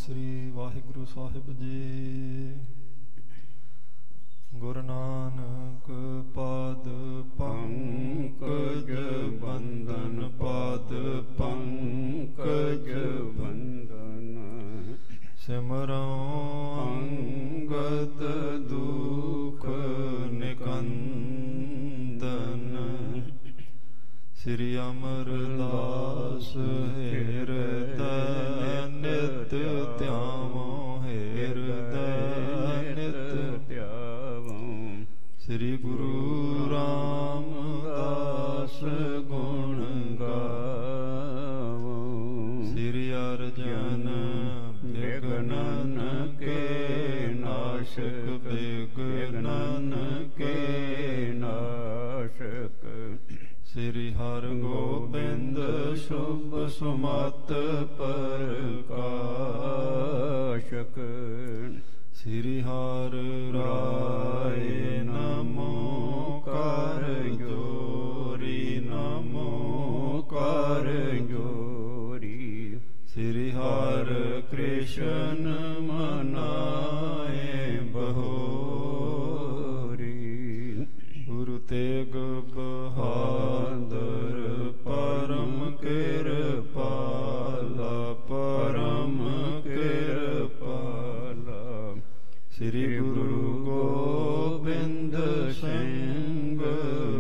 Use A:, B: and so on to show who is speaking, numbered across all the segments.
A: श्री वाहिगुरु साहिब जी। गुरु नानक पाद पंकज बंदन, पाद पंकज बंदन। सिमरौ अंगद दुख निकंदन। श्री अमरदास हृदय नित ध्यावो, हृदय नित ध्यावो। श्री गुरु रामदास गुण गावो। श्री अर्जन विघ्नन के नाशक, विघ्नन के नाशक। श्री हर गोबिंद शुभ सुमत प्रकाशक। श्री हर राय नमो कर जोरी, नमो कर जोरी। श्री हर कृष्ण मनाए बहोरी। गुरु तेग बहादुर परम कृपाला, परम कृपाला। श्री गुरु गोबिंद सिंह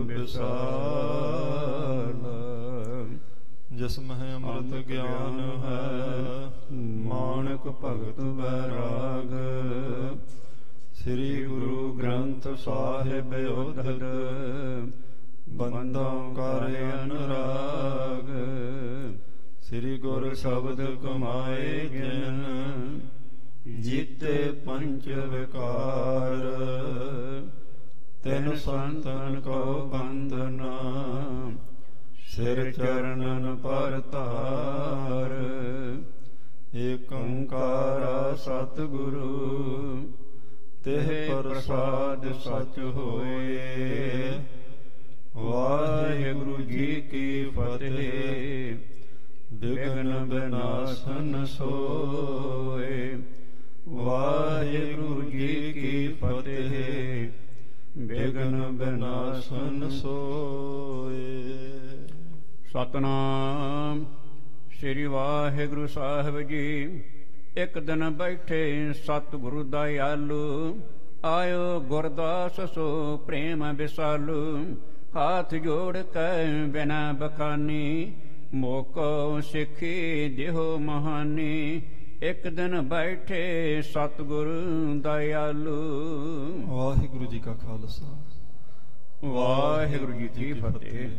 A: विशाला। जिसमें अमृत ज्ञान है, माणक भगत बैराग। श्री गुरु ग्रंथ साहिब उधर, बंदों कर अनुराग। श्री गुरु शब्द कमाए जिन, जीते पंच विकार। तिन संतन को बंदना, सिर चरणन पर तार। एक ओंकारा सतगुरु, तेह प्रसाद सच होए। वाहिगुरु जी की फतेह, विघ्न विनाशन सोए। वाहिगुरु जी की फतेह, विघ्न विनाशन सोए। सतनाम श्री वाहिगुरु साहिब जी। एक दिन बैठे सतगुरु दयालु, आयो गुरदास सो प्रेम विसालु। हाथ जोड़ के बिना बखानी, मोको सिखी दिहो महानी। एक दिन बैठे सतगुरु दयालु। वाहिगुरु जी का खालसा,
B: वाहिगुरु जी की फतेह।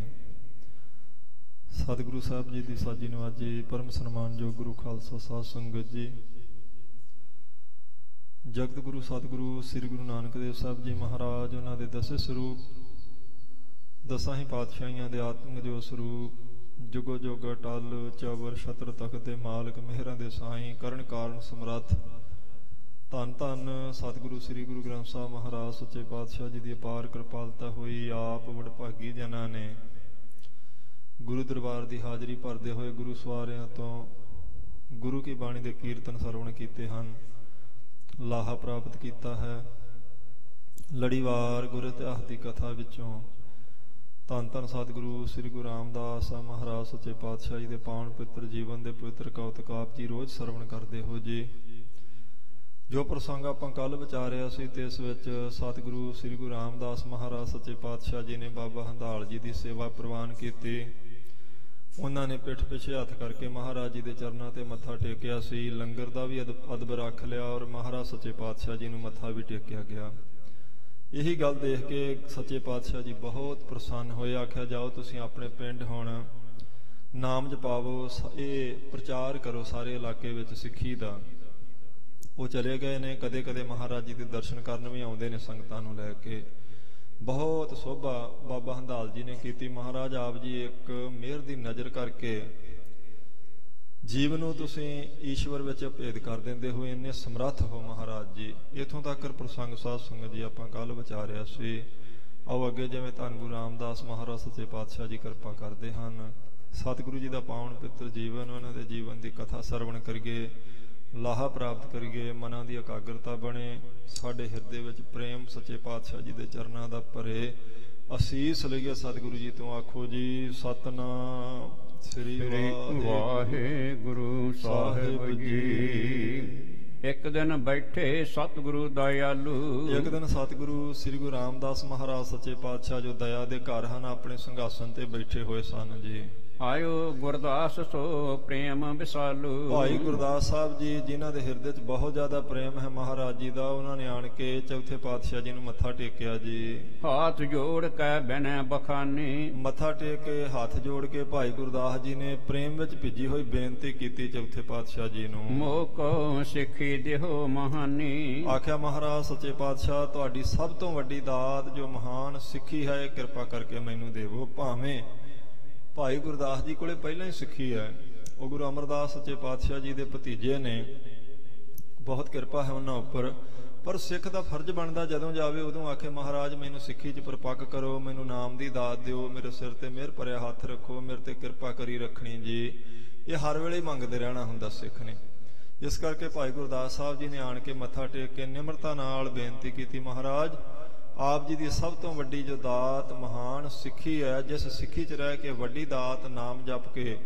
A: सतगुरु साहब जी की साजी नवाजी, परम सन्मानयोग गुरु खालसा साध संगत जी। जगत गुरु सतगुरु श्री गुरु नानक देव साहब जी महाराज, उन्होंने दसे स्वरूप, दसा ही पातशाहियां दे आत्मक जो स्वरूप, जुगो जुग अटल चौबर छत्र तख्त दे मालक, मेहरां दे साईं, करण कारण समर्थ। धन धन सतगुरु श्री गुरु ग्रंथ साहब महाराज सच्चे पातशाह जी की अपार कृपालता हुई। आप वडभागी जना ने गुरु दरबार की हाजरी भरते हुए गुरु सवारियां तो गुरु की बाणी के कीर्तन सरवण किए हैं, लाहा प्राप्त किया है। लड़ीवार गुरु इतिहास की कथा विचों धन धन सतगुरु श्री गुरु रामदास महाराज सच्चे पातशाह जी के पावन पवित्र जीवन के पवित्र कौतक आप जी रोज़ सरवण करते हो जी। जो प्रसंग आपां कल विचारिया सी ते इस विच सतगुरु श्री गुरु रामदास महाराज सच्चे पातशाह जी ने बाबा हंधाल जी की सेवा प्रवान की। उन्होंने पिठ पिछे हथ करके महाराज जी के चरणों ते मत्था टेकिया सी। लंगर का भी अदब रख लिया और महाराज सच्चे पातशाह जी नूं मत्था भी टेकिया गया। यही गल देख के सच्चे पातशाह जी बहुत प्रसन्न होए। आख्या जाओ तुसीं अपने पिंड हुण नाम जपावो, ये प्रचार करो सारे इलाके विच सिੱਖੀ दा। वो चले गए ने, कदे कदे महाराज जी के दर्शन करन भी आउंदे ने संगतां नूं लैके। बहुत शोभा बाबा हंधाल जी ने की। महाराज आप जी एक मेहर की नज़र करके जीव नूं तुसीं ईश्वर विच भेद कर देंदे हो, इन्ने समर्थ हो महाराज जी। इत्थों तक प्रसंग साध संगत जी आपां कल विचारिया सी। आओ अगे जिवें धन गुरु रामदास महाराज सच्चे पातशाह जी कृपा करते हैं। सतगुरु जी का पावन पवित्र जीवन, उन्होंने जीवन की कथा सरवण करिए। ਲਾਹਾ ਪ੍ਰਾਪਤ ਕਰੀਏ, ਮਨਾਂ ਦੀ ਇਕਾਗਰਤਾ ਬਣੇ, ਸਾਡੇ ਹਿਰਦੇ ਵਿੱਚ ਪ੍ਰੇਮ ਸੱਚੇ ਪਾਤਸ਼ਾਹ ਜੀ ਦੇ ਚਰਨਾਂ ਦਾ ਭਰੇ। ਅਸੀਸ ਲਈਏ ਸਤਿਗੁਰੂ ਜੀ ਤੋਂ। ਆਖੋ ਜੀ ਸਤਿਨਾਮ ਸ੍ਰੀ
B: ਵਾਹਿਗੁਰੂ ਸਾਹਿਬ ਜੀ। ਇੱਕ ਦਿਨ ਬੈਠੇ ਸਤਿਗੁਰੂ ਦਇਆਲੂ।
A: ਇੱਕ ਦਿਨ ਸਤਿਗੁਰੂ ਸ੍ਰੀ ਗੁਰੂ ਰਾਮਦਾਸ ਮਹਾਰਾਜ ਸੱਚੇ ਪਾਤਸ਼ਾਹ ਜੋ ਦਇਆ ਦੇ ਘਰ ਹਨ, ਆਪਣੇ ਸਿੰਘਾਸਨ ਤੇ ਬੈਠੇ ਹੋਏ ਸਨ ਜੀ।
B: ਆਇਓ ਗੁਰਦਾਸ ਸੋ ਪ੍ਰੇਮ ਵਿਸਾਲੂ।
A: ਭਾਈ ਗੁਰਦਾਸ ਸਾਹਿਬ ਜੀ ਜਿਨ੍ਹਾਂ ਦੇ ਹਿਰਦੇ 'ਚ ਬਹੁਤ ਜ਼ਿਆਦਾ ਪ੍ਰੇਮ ਹੈ ਮਹਾਰਾਜ ਜੀ ਦਾ, ਉਹਨਾਂ ਨੇ ਆਣ ਕੇ ਚੌਥੇ ਪਾਤਸ਼ਾਹ ਜੀ ਨੂੰ ਮੱਥਾ ਟੇਕਿਆ ਜੀ।
B: ਹੱਥ ਜੋੜ ਕੇ ਬਹਿਨੇ ਬਖਾਨੀ।
A: ਮੱਥਾ ਟੇਕ ਕੇ ਹੱਥ ਜੋੜ ਕੇ ਭਾਈ ਗੁਰਦਾਸ ਜੀ ਨੇ ਪ੍ਰੇਮ ਵਿੱਚ ਭਿੱਜੀ ਹੋਈ ਬੇਨਤੀ ਕੀਤੀ ਚੌਥੇ ਪਾਤਸ਼ਾਹ ਜੀ ਨੂੰ।
B: ਮੋਕੋ ਸਿੱਖੀ ਦਿਓ ਮਹਾਨੀ।
A: ਆਖਿਆ ਮਹਾਰਾਜ ਸੱਚੇ ਪਾਤਸ਼ਾਹ ਤੁਹਾਡੀ ਸਭ ਤੋਂ ਵੱਡੀ ਦਾਤ ਜੋ ਮਹਾਨ ਸਿੱਖੀ ਹੈ, ਕਿਰਪਾ ਕਰਕੇ ਮੈਨੂੰ ਦੇਵੋ। ਭਾਵੇਂ ਭਾਈ ਗੁਰਦਾਸ ਜੀ ਕੋਲੇ ਪਹਿਲਾਂ ਹੀ ਸਿੱਖੀ ਹੈ, ਉਹ ਗੁਰੂ ਅਮਰਦਾਸ ਸੱਚੇ ਪਾਤਸ਼ਾਹ ਜੀ ਦੇ ਭਤੀਜੇ ਨੇ, ਬਹੁਤ ਕਿਰਪਾ ਹੈ ਉਹਨਾਂ ਉੱਪਰ, ਪਰ ਸਿੱਖ ਦਾ ਫਰਜ਼ ਬਣਦਾ ਜਦੋਂ ਜਾਵੇ ਉਦੋਂ ਆਖੇ ਮਹਾਰਾਜ ਮੈਨੂੰ ਸਿੱਖੀ 'ਚ ਪਰਪੱਕ ਕਰੋ, ਮੈਨੂੰ ਨਾਮ ਦੀ ਦਾਤ ਦਿਓ, ਮੇਰੇ ਸਿਰ ਤੇ ਮਿਹਰ ਭਰਿਆ ਹੱਥ ਰੱਖੋ, ਮੇਰੇ ਤੇ ਕਿਰਪਾ ਕਰੀ ਰੱਖਣੀ ਜੀ। ਇਹ ਹਰ ਵੇਲੇ ਮੰਗਦੇ ਰਹਿਣਾ ਹੁੰਦਾ ਸਿੱਖ ਨੇ। ਇਸ ਕਰਕੇ ਭਾਈ ਗੁਰਦਾਸ ਸਾਹਿਬ ਜੀ ਨੇ ਆਣ ਕੇ ਮੱਥਾ ਟੇਕ ਕੇ ਨਿਮਰਤਾ ਨਾਲ ਬੇਨਤੀ ਕੀਤੀ, ਮਹਾਰਾਜ ਆਪ ਜੀ ਦੀ ਸਭ ਤੋਂ ਵੱਡੀ ਜੋ ਦਾਤ ਮਹਾਨ ਸਿੱਖੀ ਹੈ, ਜਿਸ ਸਿੱਖੀ 'ਚ ਰਹਿ ਕੇ ਵੱਡੀ ਦਾਤ ਨਾਮ ਜਪ ਕੇ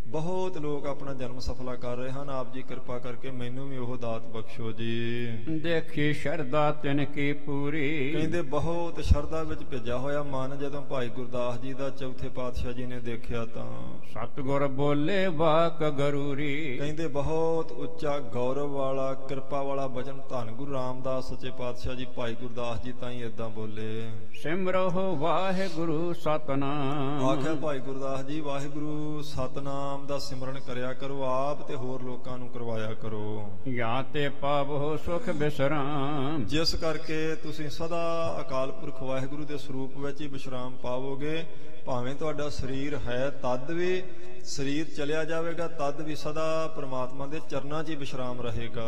A: ਬਹੁਤ ਲੋਕ ਆਪਣਾ ਜਨਮ ਸਫਲਾ ਕਰ ਰਹੇ ਹਨ, ਆਪ ਜੀ ਕਿਰਪਾ ਕਰਕੇ ਮੈਨੂੰ ਵੀ ਉਹ ਦਾਤ ਬਖਸ਼ੋ ਜੀ।
B: ਦੇਖੀ ਸ਼ਰਧਾ ਤਿਨ ਕੀ ਪੂਰੀ।
A: ਕਹਿੰਦੇ ਬਹੁਤ ਸ਼ਰਧਾ ਵਿੱਚ ਭਿੱਜਿਆ ਹੋਇਆ ਮਨ ਜਦੋਂ ਭਾਈ ਗੁਰਦਾਸ ਜੀ ਦਾ ਚੌਥੇ ਪਾਤਸ਼ਾਹ ਜੀ ਨੇ ਦੇਖਿਆ ਤਾਂ
B: ਸਤਿਗੁਰ ਬੋਲੇ ਵਾਕ ਗਰੂਰੀ।
A: ਕਹਿੰਦੇ ਬਹੁਤ ਉੱਚਾ ਗੌਰਵ ਵਾਲਾ ਕਿਰਪਾ ਵਾਲਾ ਬਚਨ ਧੰਨ ਗੁਰੂ ਰਾਮਦਾਸ ਸੱਚੇ ਪਾਤਸ਼ਾਹ ਜੀ ਭਾਈ ਗੁਰਦਾਸ ਜੀ ਤਾਂ ਹੀ ਏਦਾਂ ਬੋਲੇ,
B: ਸਿਮਰੋ ਵਾਹਿਗੁਰੂ ਸਤਨਾਮ।
A: ਆਖਿਆ ਭਾਈ ਗੁਰਦਾਸ ਜੀ ਵਾਹਿਗੁਰੂ ਸਤਨਾਮ ਦਾ ਸਿਮਰਨ ਕਰਿਆ ਕਰੋ ਆਪ ਤੇ ਹੋਰ ਲੋਕਾਂ ਨੂੰ ਕਰਵਾਇਆ ਕਰੋ।
B: ਜਾਂ ਤੇ ਪਾਵੋ ਸੁਖ ਬਿਸਰਾਮ। ਜਿਸ
A: ਕਰਕੇ ਤੁਸੀਂ ਸਦਾ ਅਕਾਲ ਪੁਰਖ ਵਾਹਿਗੁਰੂ ਦੇ ਸਰੂਪ ਵਿੱਚ ਹੀ ਵਿਸ਼ਰਾਮ ਪਾਵੋਗੇ। ਭਾਵੇਂ ਤੁਹਾਡਾ ਸਰੀਰ ਹੈ ਤਦ ਵੀ, ਸਰੀਰ ਚਲਿਆ ਜਾਵੇਗਾ ਤਦ ਵੀ ਸਦਾ ਪ੍ਰਮਾਤਮਾ ਦੇ ਚਰਨਾਂ 'ਚ ਹੀ ਵਿਸ਼ਰਾਮ ਰਹੇਗਾ।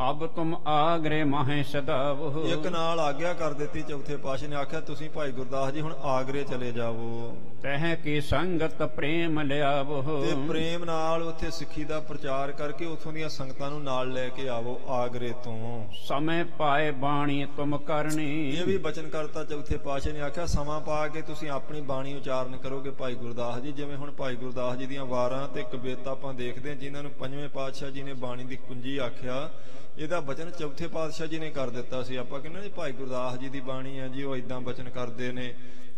B: ਅਬ ਤੁਮ ਆਗਰੇ ਮਾਹੇ ਸਦਾਵੋ।
A: ਇੱਕ ਨਾਲ ਆਗਿਆ ਕਰ ਦਿੱਤੀ ਚੌਥੇ ਪਾਤਸ਼ਾਹ ਨੇ, ਆਖਿਆ ਤੁਸੀਂ ਭਾਈ ਗੁਰਦਾਸ ਜੀ ਹੁਣ ਆਗਰੇ ਚਲੇ ਜਾਵੋ।
B: ਤਹਿ ਕੀ ਸੰਗਤ ਪ੍ਰੇਮ ਲਿਆਵੋ।
A: ਤੇ ਪ੍ਰੇਮ ਨਾਲ ਉੱਥੇ ਸਿੱਖੀ ਦਾ ਪ੍ਰਚਾਰ ਕਰਕੇ ਉੱਥੋਂ ਦੀਆਂ ਸੰਗਤਾਂ ਨੂੰ ਨਾਲ ਲੈ ਕੇ ਆਵੋ ਆਗਰੇ ਤੋਂ।
B: ਸਮੇਂ ਪਾਏ ਬਾਣੀ ਤੁਮ ਕਰਨੀ।
A: ਇਹ ਵੀ ਬਚਨ ਕਰਤਾ ਚੌਥੇ ਪਾਤਸ਼ਾਹ ਨੇ, ਆਖਿਆ ਸਮਾਂ ਪਾ ਕੇ ਤੁਸੀਂ ਆਪਣੀ ਬਾਣੀ ਉਚਾਰਨ ਕਰੋਗੇ ਭਾਈ ਗੁਰਦਾਸ ਜੀ। ਜਿਵੇਂ ਹੁਣ ਭਾਈ ਗੁਰਦਾਸ ਜੀ ਦੀਆਂ ਵਾਰਾਂ ਤੇ ਕਵਿਤਾ ਆਪਾਂ ਦੇਖਦੇ ਹਾਂ, ਜਿਨ੍ਹਾਂ ਨੂੰ ਪੰਜਵੇਂ ਪਾਤਸ਼ਾਹ ਜੀ ਨੇ ਬਾਣੀ ਦੀ ਕੁੰਜੀ ਆਖਿਆ, ਇਹਦਾ ਬਚਨ ਚੌਥੇ ਪਾਤਸ਼ਾਹ ਜੀ ਨੇ ਕਰ ਦਿੱਤਾ ਸੀ। ਆਪਾਂ ਕਹਿੰਦੇ ਜੀ ਭਾਈ ਗੁਰਦਾਸ ਜੀ ਦੀ ਬਾਣੀ ਹੈ ਜੀ, ਉਹ ਏਦਾਂ ਬਚਨ ਕਰਦੇ ਨੇ।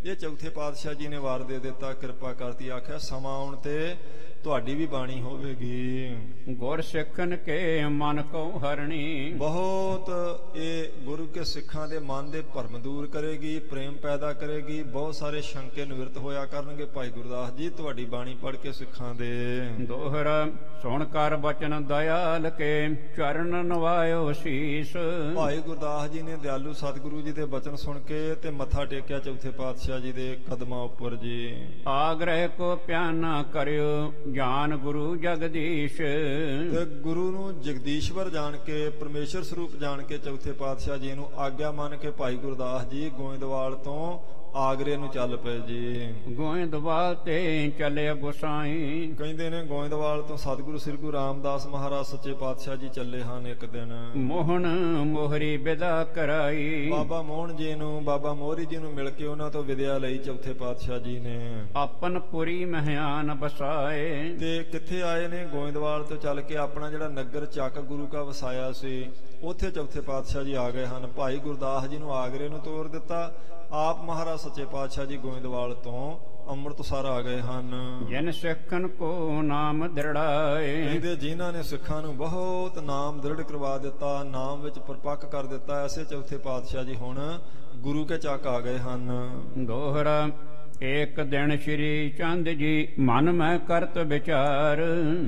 A: ਇਹ ਚੌਥੇ ਪਾਤਸ਼ਾਹ ਜੀ ਨੇ ਵਾਰ ਦੇ ਦਿੱਤਾ, ਕਿਰਪਾ ਕਰਤੀ, ਆਖਿਆ ਸਮਾਂ ਆਉਣ ਤੇ ਤੁਹਾਡੀ ਵੀ ਬਾਣੀ ਹੋਵੇਗੀ।
B: ਗੁਰ ਸਿੱਖਨ ਕੇ ਮਨ ਕੋ ਹਰਣੀ।
A: ਬਹੁਤ ਇਹ ਗੁਰੂ ਕੇ ਸਿੱਖਾਂ ਦੇ ਮਨ ਦੇ ਭਰਮ ਦੂਰ ਕਰੇਗੀ, ਪ੍ਰੇਮ ਪੈਦਾ ਕਰੇਗੀ, ਬਹੁਤ ਸਾਰੇ ਸ਼ੰਕੇ ਨਿਵਰਤ ਹੋਇਆ ਕਰਨਗੇ। ਭਾਈ ਗੁਰਦਾਸ ਜੀ ਤੁਹਾਡੀ ਬਾਣੀ ਪੜ੍ਹ ਕੇ ਸਿੱਖਾਂ ਦੇ।
B: ਦੋਹਰਾ ਸੁਣ ਕਰ ਬਚਨ ਦਇਆਲ ਕੇ ਚਰਨ ਨਵਾਇਓ ਸੀਸ।
A: ਭਾਈ ਗੁਰਦਾਸ ਜੀ ਨੇ ਦਿਆਲੂ ਸਤਿਗੁਰੂ ਜੀ ਦੇ ਬਚਨ ਸੁਣ ਕੇ ਤੇ ਮੱਥਾ ਟੇਕਿਆ ਚੌਥੇ ਪਾਤਸ਼ਾਹ ਜੀ ਦੇ ਕਦਮਾਂ ਉੱਪਰ ਜੀ।
B: ਆਗ੍ਰਹਿ ਕੋ ਪਿਆਨਾ ਕਰਿਓ ਜਾਨ ਗੁਰੂ ਜਗਦੀਸ਼।
A: ਤੇ ਗੁਰੂ ਨੂੰ ਜਗਦੀਸ਼ਵਰ ਜਾਣ ਕੇ, ਪਰਮੇਸ਼ਰ ਸਰੂਪ ਜਾਣ ਕੇ ਚੌਥੇ ਪਾਤਸ਼ਾਹ ਜੀ ਨੂੰ ਆਗਿਆ ਮੰਨ ਕੇ ਭਾਈ ਗੁਰਦਾਸ ਜੀ ਗੋਇੰਦਵਾਲ ਤੋਂ ਆਗਰੇ ਨੂੰ ਚੱਲ ਪਏ ਜੀ।
B: ਗੋਇੰਦਵਾਲ ਤੇ ਚੱਲੇ ਗੁਸਾਈ।
A: ਕਹਿੰਦੇ ਨੇ ਗੋਇੰਦਵਾਲ ਤੋਂ ਸਤਿਗੁਰੂ ਸ੍ਰੀ ਗੁਰੂ ਰਾਮਦਾਸ ਮਹਾਰਾਜ ਸੱਚੇ ਪਾਤਸ਼ਾਹ ਜੀ ਚੱਲੇ ਹਨ ਇੱਕ ਦਿਨ।
B: ਮੋਹਨ ਮੋਹਰੀ ਵਿਦਾ ਕਰਾਈ।
A: ਬਾਬਾ ਮੋਹਨ ਜੀ ਨੂੰ, ਬਾਬਾ ਮੋਹਰੀ ਜੀ ਨੂੰ ਮਿਲ ਕੇ ਉਹਨਾਂ ਤੋਂ ਵਿਦਿਆ ਲਈ ਚੌਥੇ ਪਾਤਸ਼ਾਹ ਜੀ ਨੇ।
B: ਆਪਨ ਪੁਰੀ ਮਹਿਆਨ ਬਸਾਏ।
A: ਤੇ ਕਿੱਥੇ ਆਏ ਨੇ? ਗੋਇੰਦਵਾਲ ਤੋਂ ਚੱਲ ਕੇ ਆਪਣਾ ਜਿਹੜਾ ਨਗਰ ਚੱਕ ਗੁਰੂ ਕਾ ਵਸਾਇਆ ਸੀ, ਉੱਥੇ ਚੌਥੇ ਪਾਤਸ਼ਾਹ ਜੀ ਆ ਗਏ ਹਨ। ਭਾਈ ਗੁਰਦਾਸ ਜੀ ਨੂੰ ਆਗਰੇ ਨੂੰ ਤੋਰ ਦਿੱਤਾ, ਆਪ ਮਹਾਰਾਜ ਸੱਚੇ ਪਾਤਸ਼ਾਹ ਜੀ ਗੋਇੰਦਵਾਲ ਤੋਂ ਅੰਮ੍ਰਿਤਸਰ ਆ ਗਏ ਹਨ।
B: ਜਿਨ ਸਿੱਖਨ ਕੋ ਨਾਮ ਦ੍ਰਿੜਾਏ।
A: ਕਹਿੰਦੇ ਜਿਨ੍ਹਾਂ ਨੇ ਸਿੱਖਾਂ ਨੂੰ ਬਹੁਤ ਨਾਮ ਦ੍ਰਿੜ ਕਰਵਾ ਦਿੱਤਾ, ਨਾਮ ਵਿੱਚ ਪਰਪੱਕ ਕਰ ਦਿੱਤਾ, ਐਸੇ ਚੌਥੇ ਪਾਤਸ਼ਾਹ ਜੀ ਹੁਣ ਗੁਰੂ ਕੇ ਚੱਕ ਆ ਗਏ ਹਨ।
B: ਦੋਹਰਾ ਇੱਕ ਦਿਨ ਸ਼੍ਰੀ ਚੰਦ ਜੀ ਮਨ ਮੈਂ ਕਰਤ ਵਿਚਾਰ।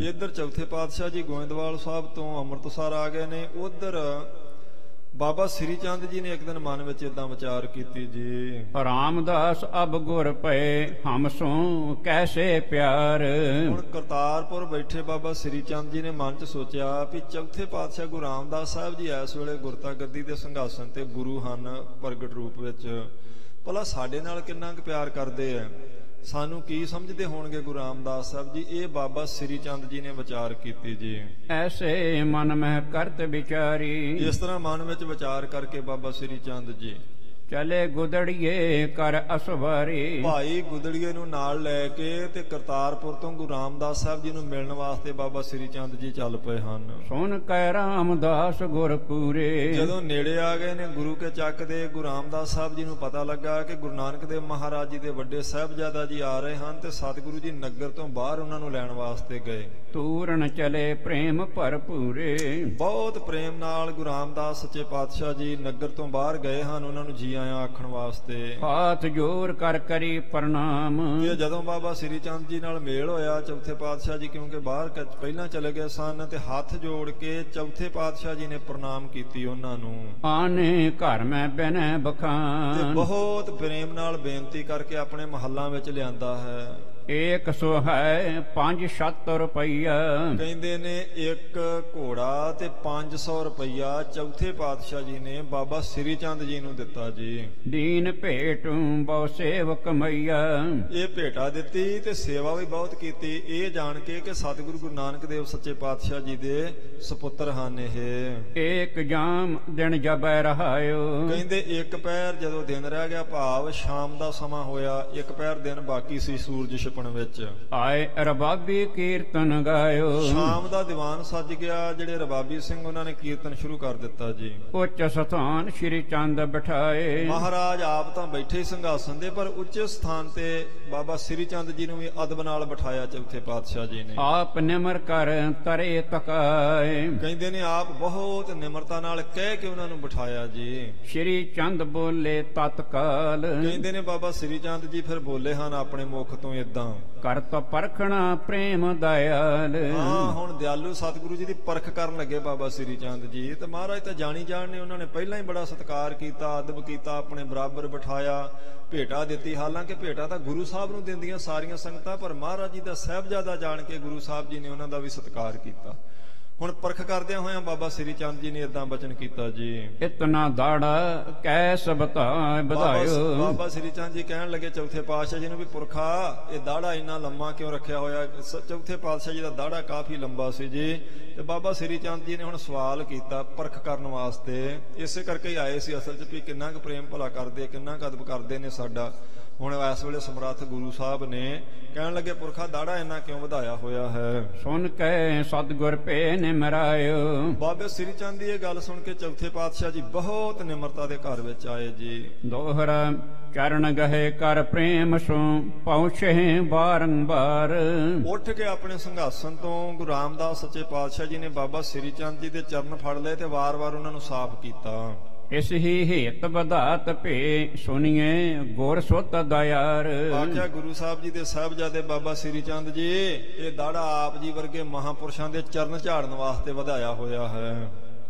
A: ਇੱਧਰ ਚੌਥੇ ਪਾਤਸ਼ਾਹ ਜੀ ਗੋਇੰਦਵਾਲ ਸਾਹਿਬ ਤੋਂ ਅੰਮ੍ਰਿਤਸਰ ਆ ਗਏ ਨੇ, ਉਧਰ ਬਾਬਾ ਸ੍ਰੀ ਚੰਦ ਜੀ ਨੇ ਇੱਕ ਦਿਨ ਮਨ ਵਿੱਚ ਏਦਾਂ ਵਿਚਾਰ ਕੀਤੀ ਜੀ।
B: ਰਾਮਦਾਸ ਅਬ ਗੁਰ ਪਏ ਹਮ ਸੋ ਕੈਸੇ ਪਿਆਰ।
A: ਹੁਣ ਕਰਤਾਰਪੁਰ ਬੈਠੇ ਬਾਬਾ ਸ੍ਰੀ ਚੰਦ ਜੀ ਨੇ ਮਨ 'ਚ ਸੋਚਿਆ ਵੀ ਚੌਥੇ ਪਾਤਸ਼ਾਹ ਗੁਰੂ ਰਾਮਦਾਸ ਸਾਹਿਬ ਜੀ ਇਸ ਵੇਲੇ ਗੁਰਤਾ ਗੱਦੀ ਦੇ ਸਿੰਘਾਸਨ ਤੇ ਗੁਰੂ ਹਨ ਪ੍ਰਗਟ ਰੂਪ ਵਿੱਚ, ਭਲਾ ਸਾਡੇ ਨਾਲ ਕਿੰਨਾ ਕੁ ਪਿਆਰ ਕਰਦੇ ਆ। ਸਾਨੂੰ ਕੀ ਸਮਝਦੇ ਹੋਣਗੇ ਗੁਰੂ ਰਾਮਦਾਸ ਸਾਹਿਬ ਜੀ? ਇਹ ਬਾਬਾ ਸ੍ਰੀ ਚੰਦ ਜੀ ਨੇ ਵਿਚਾਰ ਕੀਤੀ ਜੀ।
B: ਐਸੇ ਮਨ ਮਹਿ ਕਰਤ ਵਿਚਾਰੀ,
A: ਇਸ ਤਰ੍ਹਾਂ ਮਨ ਵਿੱਚ ਵਿਚਾਰ ਕਰਕੇ ਬਾਬਾ ਸ੍ਰੀ ਚੰਦ ਜੀ
B: ਚਲੇ ਗੁਦੜੀਏ ਕਰ ਅਸਵਾਰੀ।
A: ਭਾਈ ਗੁਦੜੀਏ ਨੂੰ ਨਾਲ ਲੈ ਕੇ ਤੇ ਕਰਤਾਰਪੁਰ ਤੋਂ ਗੁਰੂ ਰਾਮਦਾਸ ਸਾਹਿਬ ਜੀ ਨੂੰ ਮਿਲਣ ਵਾਸਤੇ ਬਾਬਾ ਸ੍ਰੀ ਚੰਦ ਜੀ ਚੱਲ ਪਏ ਹਨ।
B: ਸੁਨ ਕੈ ਰਾਮਦਾਸ ਗੁਰ ਪੂਰੇ,
A: ਜਦੋਂ ਨੇੜੇ ਆ ਗਏ ਨੇ ਗੁਰੂ ਕੇ ਚੱਕ ਦੇ, ਗੁਰੂ ਰਾਮਦਾਸ ਸਾਹਿਬ ਜੀ ਨੂੰ ਪਤਾ ਲੱਗਾ ਕਿ ਗੁਰੂ ਨਾਨਕ ਦੇਵ ਮਹਾਰਾਜ ਜੀ ਦੇ ਵੱਡੇ ਸਾਹਿਬਜ਼ਾਦਾ ਜੀ ਆ ਰਹੇ ਹਨ ਤੇ ਸਤਿਗੁਰੂ ਜੀ ਨਗਰ ਤੋਂ ਬਾਹਰ ਉਹਨਾਂ ਨੂੰ ਲੈਣ ਵਾਸਤੇ ਗਏ।
B: ਤੂਰਨ ਚਲੇ ਪ੍ਰੇਮ ਭਰਪੂਰੇ,
A: ਬਹੁਤ ਪ੍ਰੇਮ ਨਾਲ ਗੁਰੂ ਰਾਮਦਾਸ ਸੱਚੇ ਪਾਤਸ਼ਾਹ ਜੀ ਨਗਰ ਤੋਂ ਬਾਹਰ ਗਏ ਹਨ ਉਹਨਾਂ ਨੂੰ ਜੀ ਆਇਆਂ ਆਖਣ ਵਾਸਤੇ।
B: ਹਾਥ ਜੋਰ ਕਰ ਕਰੀ ਪ੍ਰਣਾਮ,
A: ਤੇ ਜਦੋਂ ਬਾਬਾ ਸ੍ਰੀ ਚੰਦ ਜੀ ਨਾਲ ਮੇਲ ਹੋਇਆ ਚੌਥੇ ਪਾਤਸ਼ਾਹ ਜੀ ਕਿਉਂਕਿ ਬਾਹਰ ਪਹਿਲਾਂ ਚਲੇ ਗਏ ਸਨ ਤੇ ਹੱਥ ਜੋੜ ਕੇ ਚੌਥੇ ਪਾਤਸ਼ਾਹ ਜੀ ਨੇ ਪ੍ਰਣਾਮ ਕੀਤੀ ਉਹਨਾਂ ਨੂੰ।
B: ਆਨੇ ਘਰ ਮੈਂ ਬਹਿਨੈ ਬਖਾਨ,
A: ਤੇ ਬਹੁਤ ਪ੍ਰੇਮ ਨਾਲ ਬੇਨਤੀ ਕਰਕੇ ਆਪਣੇ ਮਹੱਲਾਂ ਵਿੱਚ ਲਿਆਂਦਾ ਹੈ।
B: ਏਕ ਸੋ ਹੈ 500 ਰੁਪਈਆ,
A: ਕਹਿੰਦੇ ਨੇ ਇੱਕ ਘੋੜਾ ਤੇ 500 ਰੁਪਈਆ ਚੌਥੇ ਪਾਤਸ਼ਾਹ ਜੀ ਨੇ ਬਾਬਾ ਸ੍ਰੀ ਚੰਦ ਜੀ ਨੂੰ ਦਿੱਤਾ ਜੀ।
B: ਦੀਨ ਭੇਟੂ ਬਹੁ ਸੇਵਕ ਮਈਆ,
A: ਇਹ ਭੇਟਾ ਦਿੱਤੀ ਤੇ ਸੇਵਾ ਵੀ ਬਹੁਤ ਕੀਤੀ, ਇਹ ਜਾਣ ਕੇ ਕਿ ਸਤਿਗੁਰੂ ਗੁਰੂ ਨਾਨਕ ਦੇਵ ਸੱਚੇ ਪਾਤਸ਼ਾਹ ਜੀ ਦੇ ਸੁਪੁੱਤਰ ਹਨ ਇਹ।
B: ਏਕ ਜਾਮ ਦਿਨ ਜਬੈ ਰਹਾਇਓ,
A: ਕਹਿੰਦੇ ਇੱਕ ਪਹਿਰ ਜਦੋਂ ਦਿਨ ਰਹਿ ਗਿਆ ਭਾਵ ਸ਼ਾਮ ਦਾ ਸਮਾਂ ਹੋਇਆ, ਇੱਕ ਪਹਿਰ ਦਿਨ ਬਾਕੀ ਸੀ ਸੂਰਜ ਛਿਪਣ ਵਿੱਚ।
B: ਆਏ ਰਬਾਬੀ ਕੀਰਤਨ ਗਾਇਓ,
A: ਸ਼ਾਮ ਦਾ ਦੀਵਾਨ ਸੱਜ ਗਿਆ, ਜਿਹੜੇ ਰਬਾਬੀ ਸਿੰਘ ਉਹਨਾਂ ਨੇ ਕੀਰਤਨ ਸ਼ੁਰੂ ਕਰ ਦਿੱਤਾ ਜੀ।
B: ਉੱਚ ਸਥਾਨ ਸ਼੍ਰੀ ਚੰਦ ਬਿਠਾਏ,
A: ਮਹਾਰਾਜ ਆਪ ਤਾਂ ਬੈਠੇ ਸਿੰਘਾਸਨ ਦੇ ਪਰ ਉੱਚੇ ਸਥਾਨ ਤੇ ਬਾਬਾ ਸ੍ਰੀ ਚੰਦ ਜੀ ਨੂੰ ਵੀ ਅਦਬ ਨਾਲ ਬਿਠਾਇਆ ਚੌਥੇ ਪਾਤਸ਼ਾਹ ਜੀ ਨੇ।
B: ਆਪ ਨਿਮਰ ਕਰ ਤਰੇ ਤਕਾਏ,
A: ਕਹਿੰਦੇ ਨੇ ਆਪ ਬਹੁਤ ਨਿਮਰਤਾ ਨਾਲ ਕਹਿ ਕੇ ਉਹਨਾਂ ਨੂੰ ਬਿਠਾਇਆ ਜੀ।
B: ਸ਼੍ਰੀ ਚੰਦ ਬੋਲੇ ਤਤਕਾਲ,
A: ਕਹਿੰਦੇ ਨੇ ਬਾਬਾ ਸ੍ਰੀ ਚੰਦ ਜੀ ਫਿਰ ਬੋਲੇ ਹਨ ਆਪਣੇ ਮੁਖ ਤੋਂ ਏਦਾਂ,
B: ਕਰਤ ਪਰਖਣਾ ਪ੍ਰੇਮ ਦਇਆਲ।
A: ਹਾਂ ਹੁਣ ਦਿਆਲੂ ਸਤਿਗੁਰੂ ਜੀ ਦੀ ਪਰਖ ਕਰਨ ਲੱਗੇ ਬਾਬਾ ਸ੍ਰੀ ਚੰਦ ਜੀ। ਤੇ ਮਹਾਰਾਜ ਤਾਂ ਜਾਣੀ ਜਾਣ ਨੇ ਉਹਨਾਂ ਨੇ ਪਹਿਲਾਂ ਹੀ ਬੜਾ ਸਤਿਕਾਰ ਕੀਤਾ, ਅਦਬ ਕੀਤਾ, ਆਪਣੇ ਬਰਾਬਰ ਬਿਠਾਇਆ, ਭੇਟਾ ਦਿੱਤੀ। ਹਾਲਾਂਕਿ ਭੇਟਾ ਤਾਂ ਗੁਰੂ ਸਾਹਿਬ ਨੂੰ ਦਿੰਦੀਆਂ ਸਾਰੀਆਂ ਸੰਗਤਾਂ, ਪਰ ਮਹਾਰਾਜ ਜੀ ਦਾ ਸਾਹਿਬਜ਼ਾਦਾ ਜਾਣ ਕੇ ਗੁਰੂ ਸਾਹਿਬ ਜੀ ਨੇ ਉਹਨਾਂ ਦਾ ਵੀ ਸਤਿਕਾਰ ਕੀਤਾ। ਹੁਣ ਪਰਖ ਕਰਦਿਆਂ ਹੋਇਆਂ ਬਾਬਾ ਸ੍ਰੀ ਚੰਦ ਜੀ ਨੇ ਏਦਾਂ ਬਚਨ ਕੀਤਾ ਜੀ।
B: ਇਤਨਾ ਦਾੜਾ ਕੈਸ ਵਧਾਇਓ,
A: ਬਾਬਾ ਸ੍ਰੀ ਚੰਦ ਜੀ ਕਹਿਣ ਲੱਗੇ ਚੌਥੇ ਪਾਤਸ਼ਾਹ ਜੀ ਨੂੰ ਵੀ ਪੁਰਖਾ ਇਹ ਦਾੜਾ ਇੰਨਾ ਲੰਮਾ ਕਿਉਂ ਰੱਖਿਆ ਹੋਇਆ? ਚੌਥੇ ਪਾਤਸ਼ਾਹ ਜੀ ਦਾ ਦਾੜਾ ਕਾਫੀ ਲੰਬਾ ਸੀ ਜੀ। ਤੇ ਬਾਬਾ ਸ੍ਰੀ ਚੰਦ ਜੀ ਨੇ ਹੁਣ ਸਵਾਲ ਕੀਤਾ ਪਰਖ ਕਰਨ ਵਾਸਤੇ, ਇਸੇ ਕਰਕੇ ਹੀ ਆਏ ਸੀ ਅਸਲ 'ਚ ਵੀ ਕਿੰਨਾ ਕੁ ਪ੍ਰੇਮ ਭਲਾ ਕਰਦੇ, ਕਿੰਨਾ ਕੁ ਅਦਬ ਕਰਦੇ ਨੇ ਸਾਡਾ। ਹੁਣ ਇਸ ਵੇਲੇ ਸਮਰੱਥ ਗੁਰੂ ਸਾਹਿਬ ਨੇ ਕਹਿਣ ਲੱਗੇ ਪੁਰਖਾ ਦਾੜਾ ਇੰਨਾ ਕਿਉਂ ਵਧਾਇਆ ਹੋਇਆ ਹੈ?
B: ਸੁਣ ਕੇ ਸਤਿਗੁਰ ਭੇ ਨਿਮਰਾਇਓ,
A: ਬਾਬੇ ਸ੍ਰੀ ਚੰਦ ਦੀ ਇਹ ਗੱਲ ਸੁਣ ਕੇ ਚੌਥੇ ਪਾਤਸ਼ਾਹ ਜੀ ਬਹੁਤ ਨਿਮਰਤਾ ਦੇ ਘਰ ਵਿੱਚ ਆਏ ਜੀ।
B: ਦੋਹਰਾ ਚਰਨ ਗਹੇ ਕਰ ਪ੍ਰੇਮ ਸੋ ਪਹੁੰਚੇ ਬਾਰੰਬਾਰ,
A: ਉੱਠ ਕੇ ਆਪਣੇ ਸਿੰਘਾਸਨ ਤੋਂ ਗੁਰੂ ਰਾਮਦਾਸ ਸੱਚੇ ਪਾਤਸ਼ਾਹ ਜੀ ਨੇ ਬਾਬਾ ਸ੍ਰੀ ਚੰਦ ਜੀ ਦੇ ਚਰਨ ਫੜ ਲਏ ਤੇ ਵਾਰ-ਵਾਰ ਉਹਨਾਂ ਨੂੰ ਸਾਫ਼ ਕੀਤਾ।
B: ਇਸ ਹੀ ਹੇਤ ਵਧਾਤ ਭੇ ਸੁਣੀਏ ਗੁਰ ਸੁਤ ਦਇਆਰ।
A: ਆਖਿਆ ਗੁਰੂ ਸਾਹਿਬ ਜੀ ਦੇ ਸਾਹਿਬਜ਼ਾਦੇ ਬਾਬਾ ਸ੍ਰੀ ਚੰਦ ਜੀ ਇਹ ਦਾੜਾ ਆਪ ਜੀ ਵਰਗੇ ਮਹਾਂਪੁਰਸ਼ਾਂ ਦੇ ਚਰਨ ਝਾੜਨ ਵਾਸਤੇ ਵਧਾਇਆ ਹੋਇਆ ਹੈ।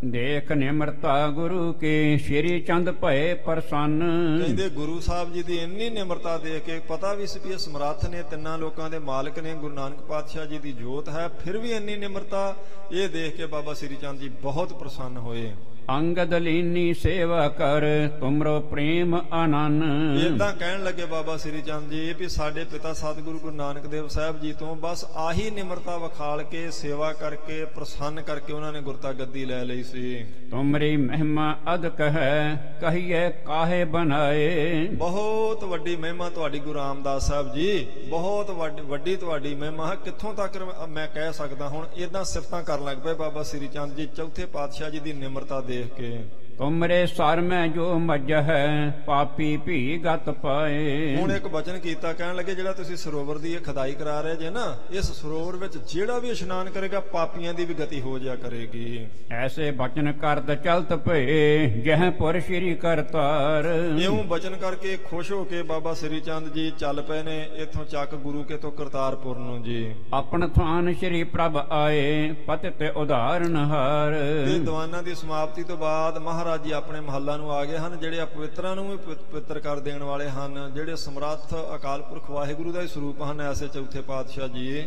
B: ਦੇਖ ਨਿਮਰਤਾ ਗੁਰੂ ਕੇ ਸ਼੍ਰੀ ਚੰਦ ਭਏ ਪ੍ਰਸੰਨ,
A: ਕਹਿੰਦੇ ਗੁਰੂ ਸਾਹਿਬ ਜੀ ਦੀ ਇੰਨੀ ਨਿਮਰਤਾ ਦੇਖ ਕੇ ਪਤਾ ਵੀ ਸੀ ਵੀ ਇਹ ਸਮਰੱਥ ਨੇ, ਤਿੰਨਾਂ ਲੋਕਾਂ ਦੇ ਮਾਲਕ ਨੇ, ਗੁਰੂ ਨਾਨਕ ਪਾਤਸ਼ਾਹ ਜੀ ਦੀ ਜੋਤ ਹੈ, ਫਿਰ ਵੀ ਇੰਨੀ ਨਿਮਰਤਾ ਇਹ ਦੇਖ ਕੇ ਬਾਬਾ ਸ੍ਰੀ ਚੰਦ ਜੀ ਬਹੁਤ ਪ੍ਰਸੰਨ ਹੋਏ।
B: ਅੰਗਦ ਲੀਨੀ ਸੇਵਾ ਕਰ ਤੁਮਰੋ ਪ੍ਰੇਮ ਆਨੰਨ,
A: ਏਦਾਂ ਕਹਿਣ ਲੱਗੇ ਬਾਬਾ ਸ੍ਰੀ ਚੰਦ ਜੀ ਵੀ ਸਾਡੇ ਪਿਤਾ ਸਤਿਗੁਰੂ ਗੁਰੂ ਨਾਨਕ ਦੇਵ ਸਾਹਿਬ ਜੀ ਤੋਂ ਬਸ ਆਹੀ ਨਿਮਰਤਾ ਵਿਖਾਲ ਕੇ ਸੇਵਾ ਕਰਕੇ ਪ੍ਰਸੰਨ ਕਰਕੇ ਉਹਨਾਂ ਨੇ ਗੁਰਤਾ ਗੱਦੀ ਲੈ ਲਈ ਸੀ।
B: ਤੁਮਰੀ ਮਹਿਮਾ ਅਦਕ ਹੈ ਕਹੀਏ ਕਾਹੇ ਬਣਾਏ,
A: ਬਹੁਤ ਵੱਡੀ ਮਹਿਮਾ ਤੁਹਾਡੀ ਗੁਰੂ ਰਾਮਦਾਸ ਸਾਹਿਬ ਜੀ, ਬਹੁਤ ਵੱਡੀ ਤੁਹਾਡੀ ਮਹਿਮਾ ਹੈ, ਕਿੱਥੋਂ ਤੱਕ ਮੈਂ ਕਹਿ ਸਕਦਾ। ਹੁਣ ਏਦਾਂ ਸਿਫਤਾਂ ਕਰਨ ਲੱਗ ਪਏ ਬਾਬਾ ਸ੍ਰੀ ਚੰਦ ਜੀ ਚੌਥੇ ਪਾਤਸ਼ਾਹ ਜੀ ਦੀ ਨਿਮਰਤਾ ਦੇਖ ਕੇ।
B: ਤੁਮਰੇ ਸਰ ਮੈਂ ਜੋ ਮੱਝ ਹੈ ਪਾਪੀ ਭੀ ਗਤ ਪਾਏ,
A: ਹੁਣ ਇੱਕ ਬਚਨ ਕੀਤਾ ਕਹਿਣ ਲੱਗੇ ਜਿਹੜਾ ਤੁਸੀਂ ਸਰੋਵਰ ਦੀ ਇਹ ਖਦਾਈ ਕਰਾ ਰਹੇ ਜੇ ਨਾ, ਇਸ ਸਰੋਵਰ ਵਿੱਚ ਜਿਹੜਾ ਵੀ ਇਸ਼ਨਾਨ ਕਰੇਗਾ ਪਾਪੀਆਂ ਦੀ ਵੀ ਗਤੀ ਹੋ ਜਾਇਆ ਕਰੇਗੀ।
B: ਐਸੇ ਬਚਨ ਕਰਤ ਚਲਤ ਭਏ ਜਹ ਪੁਰ ਸ਼੍ਰੀ ਕਰਤਾਰ,
A: ਇਉਂ ਬਚਨ ਕਰਕੇ ਖੁਸ਼ ਹੋ ਕੇ ਬਾਬਾ ਸ੍ਰੀ ਚੰਦ ਜੀ ਚੱਲ ਪਏ ਨੇ ਇੱਥੋਂ ਚੱਕ ਗੁਰੂ ਕੇ ਤੋਂ ਕਰਤਾਰਪੁਰ ਨੂੰ ਜੀ।
B: ਆਪਣ ਥਾਨ ਸ਼੍ਰੀ ਪ੍ਰਭ ਆਏ ਪਤਿਤ ਉਦਾਹਰਨ ਹਾਰ,
A: ਤੇ ਦੀਵਾਨਾਂ ਦੀ ਸਮਾਪਤੀ ਤੋਂ ਬਾਅਦ ਮਹਾਰਾਜ ਜੀ ਆਪਣੇ ਮਹੱਲਾਂ ਨੂੰ ਆ ਗਏ ਹਨ, ਜਿਹੜੇ ਅਪਵਿੱਤਰਾਂ ਨੂੰ ਵੀ ਪਵਿੱਤਰ ਕਰ ਦੇਣ ਵਾਲੇ ਹਨ, ਜਿਹੜੇ ਸਮਰੱਥ ਅਕਾਲ ਪੁਰਖ ਵਾਹਿਗੁਰੂ ਦਾ ਹੀ ਸਰੂਪ ਹਨ। ਐਸੇ ਚੌਥੇ ਪਾਤਸ਼ਾਹ ਜੀ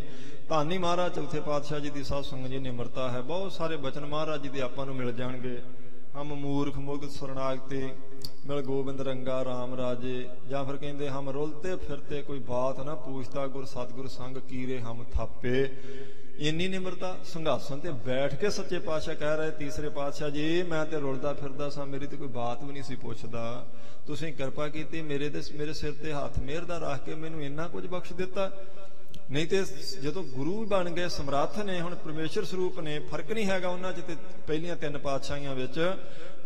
A: ਧੰਨੀ ਮਹਾਰਾਜ ਚੌਥੇ ਪਾਤਸ਼ਾਹ ਜੀ ਦੀ ਸਾਧ ਸੰਗਤ ਜੀ ਨਿਮਰਤਾ ਹੈ। ਬਹੁਤ ਸਾਰੇ ਬਚਨ ਮਹਾਰਾਜ ਜੀ ਦੇ ਆਪਾਂ ਨੂੰ ਮਿਲ ਜਾਣਗੇ। ਹਮ ਮੂਰਖ ਮੁਗਧ ਸਰਨਾਗਤੇ ਮਿਲ ਗੋਬਿੰਦ ਰੰਗਾ ਰਾਮ ਰਾਜੇ। ਜਾਂ ਫਿਰ ਕਹਿੰਦੇ ਹਮ ਰੁਲਤੇ ਫਿਰਤੇ ਕੋਈ ਬਾਤ ਨਾ ਪੁੱਛਦਾ ਗੁਰ ਸਤਿਗੁਰ ਸੰਗ ਕੀਰੇ ਹਮ ਥਾਪੇ। ਇੰਨੀ ਨਿਮਰਤਾ ਸਿੰਘਾਸਨ ਤੇ ਬੈਠ ਕੇ ਸੱਚੇ ਪਾਤਸ਼ਾਹ ਕਹਿ ਰਹੇ ਤੀਸਰੇ ਪਾਤਸ਼ਾਹ ਜੀ ਮੈਂ ਤੇ ਰੁਲਦਾ ਫਿਰਦਾ ਸਾਂ, ਮੇਰੀ ਤੇ ਕੋਈ ਬਾਤ ਵੀ ਨਹੀਂ ਸੀ ਪੁੱਛਦਾ, ਤੁਸੀਂ ਕਿਰਪਾ ਕੀਤੀ ਮੇਰੇ ਸਿਰ ਤੇ ਹੱਥ ਮਿਹਰ ਦਾ ਰੱਖ ਕੇ ਮੈਨੂੰ ਇੰਨਾ ਕੁਝ ਬਖਸ਼ ਦਿੱਤਾ। ਨਹੀਂ ਤੇ ਜਦੋਂ ਗੁਰੂ ਬਣ ਗਏ ਸਮਰੱਥ ਨੇ, ਹੁਣ ਪਰਮੇਸ਼ਰ ਸਰੂਪ ਨੇ, ਫਰਕ ਨਹੀਂ ਹੈਗਾ ਉਹਨਾਂ 'ਚ ਤੇ ਪਹਿਲੀਆਂ ਤਿੰਨ ਪਾਤਸ਼ਾਹੀਆਂ ਵਿੱਚ।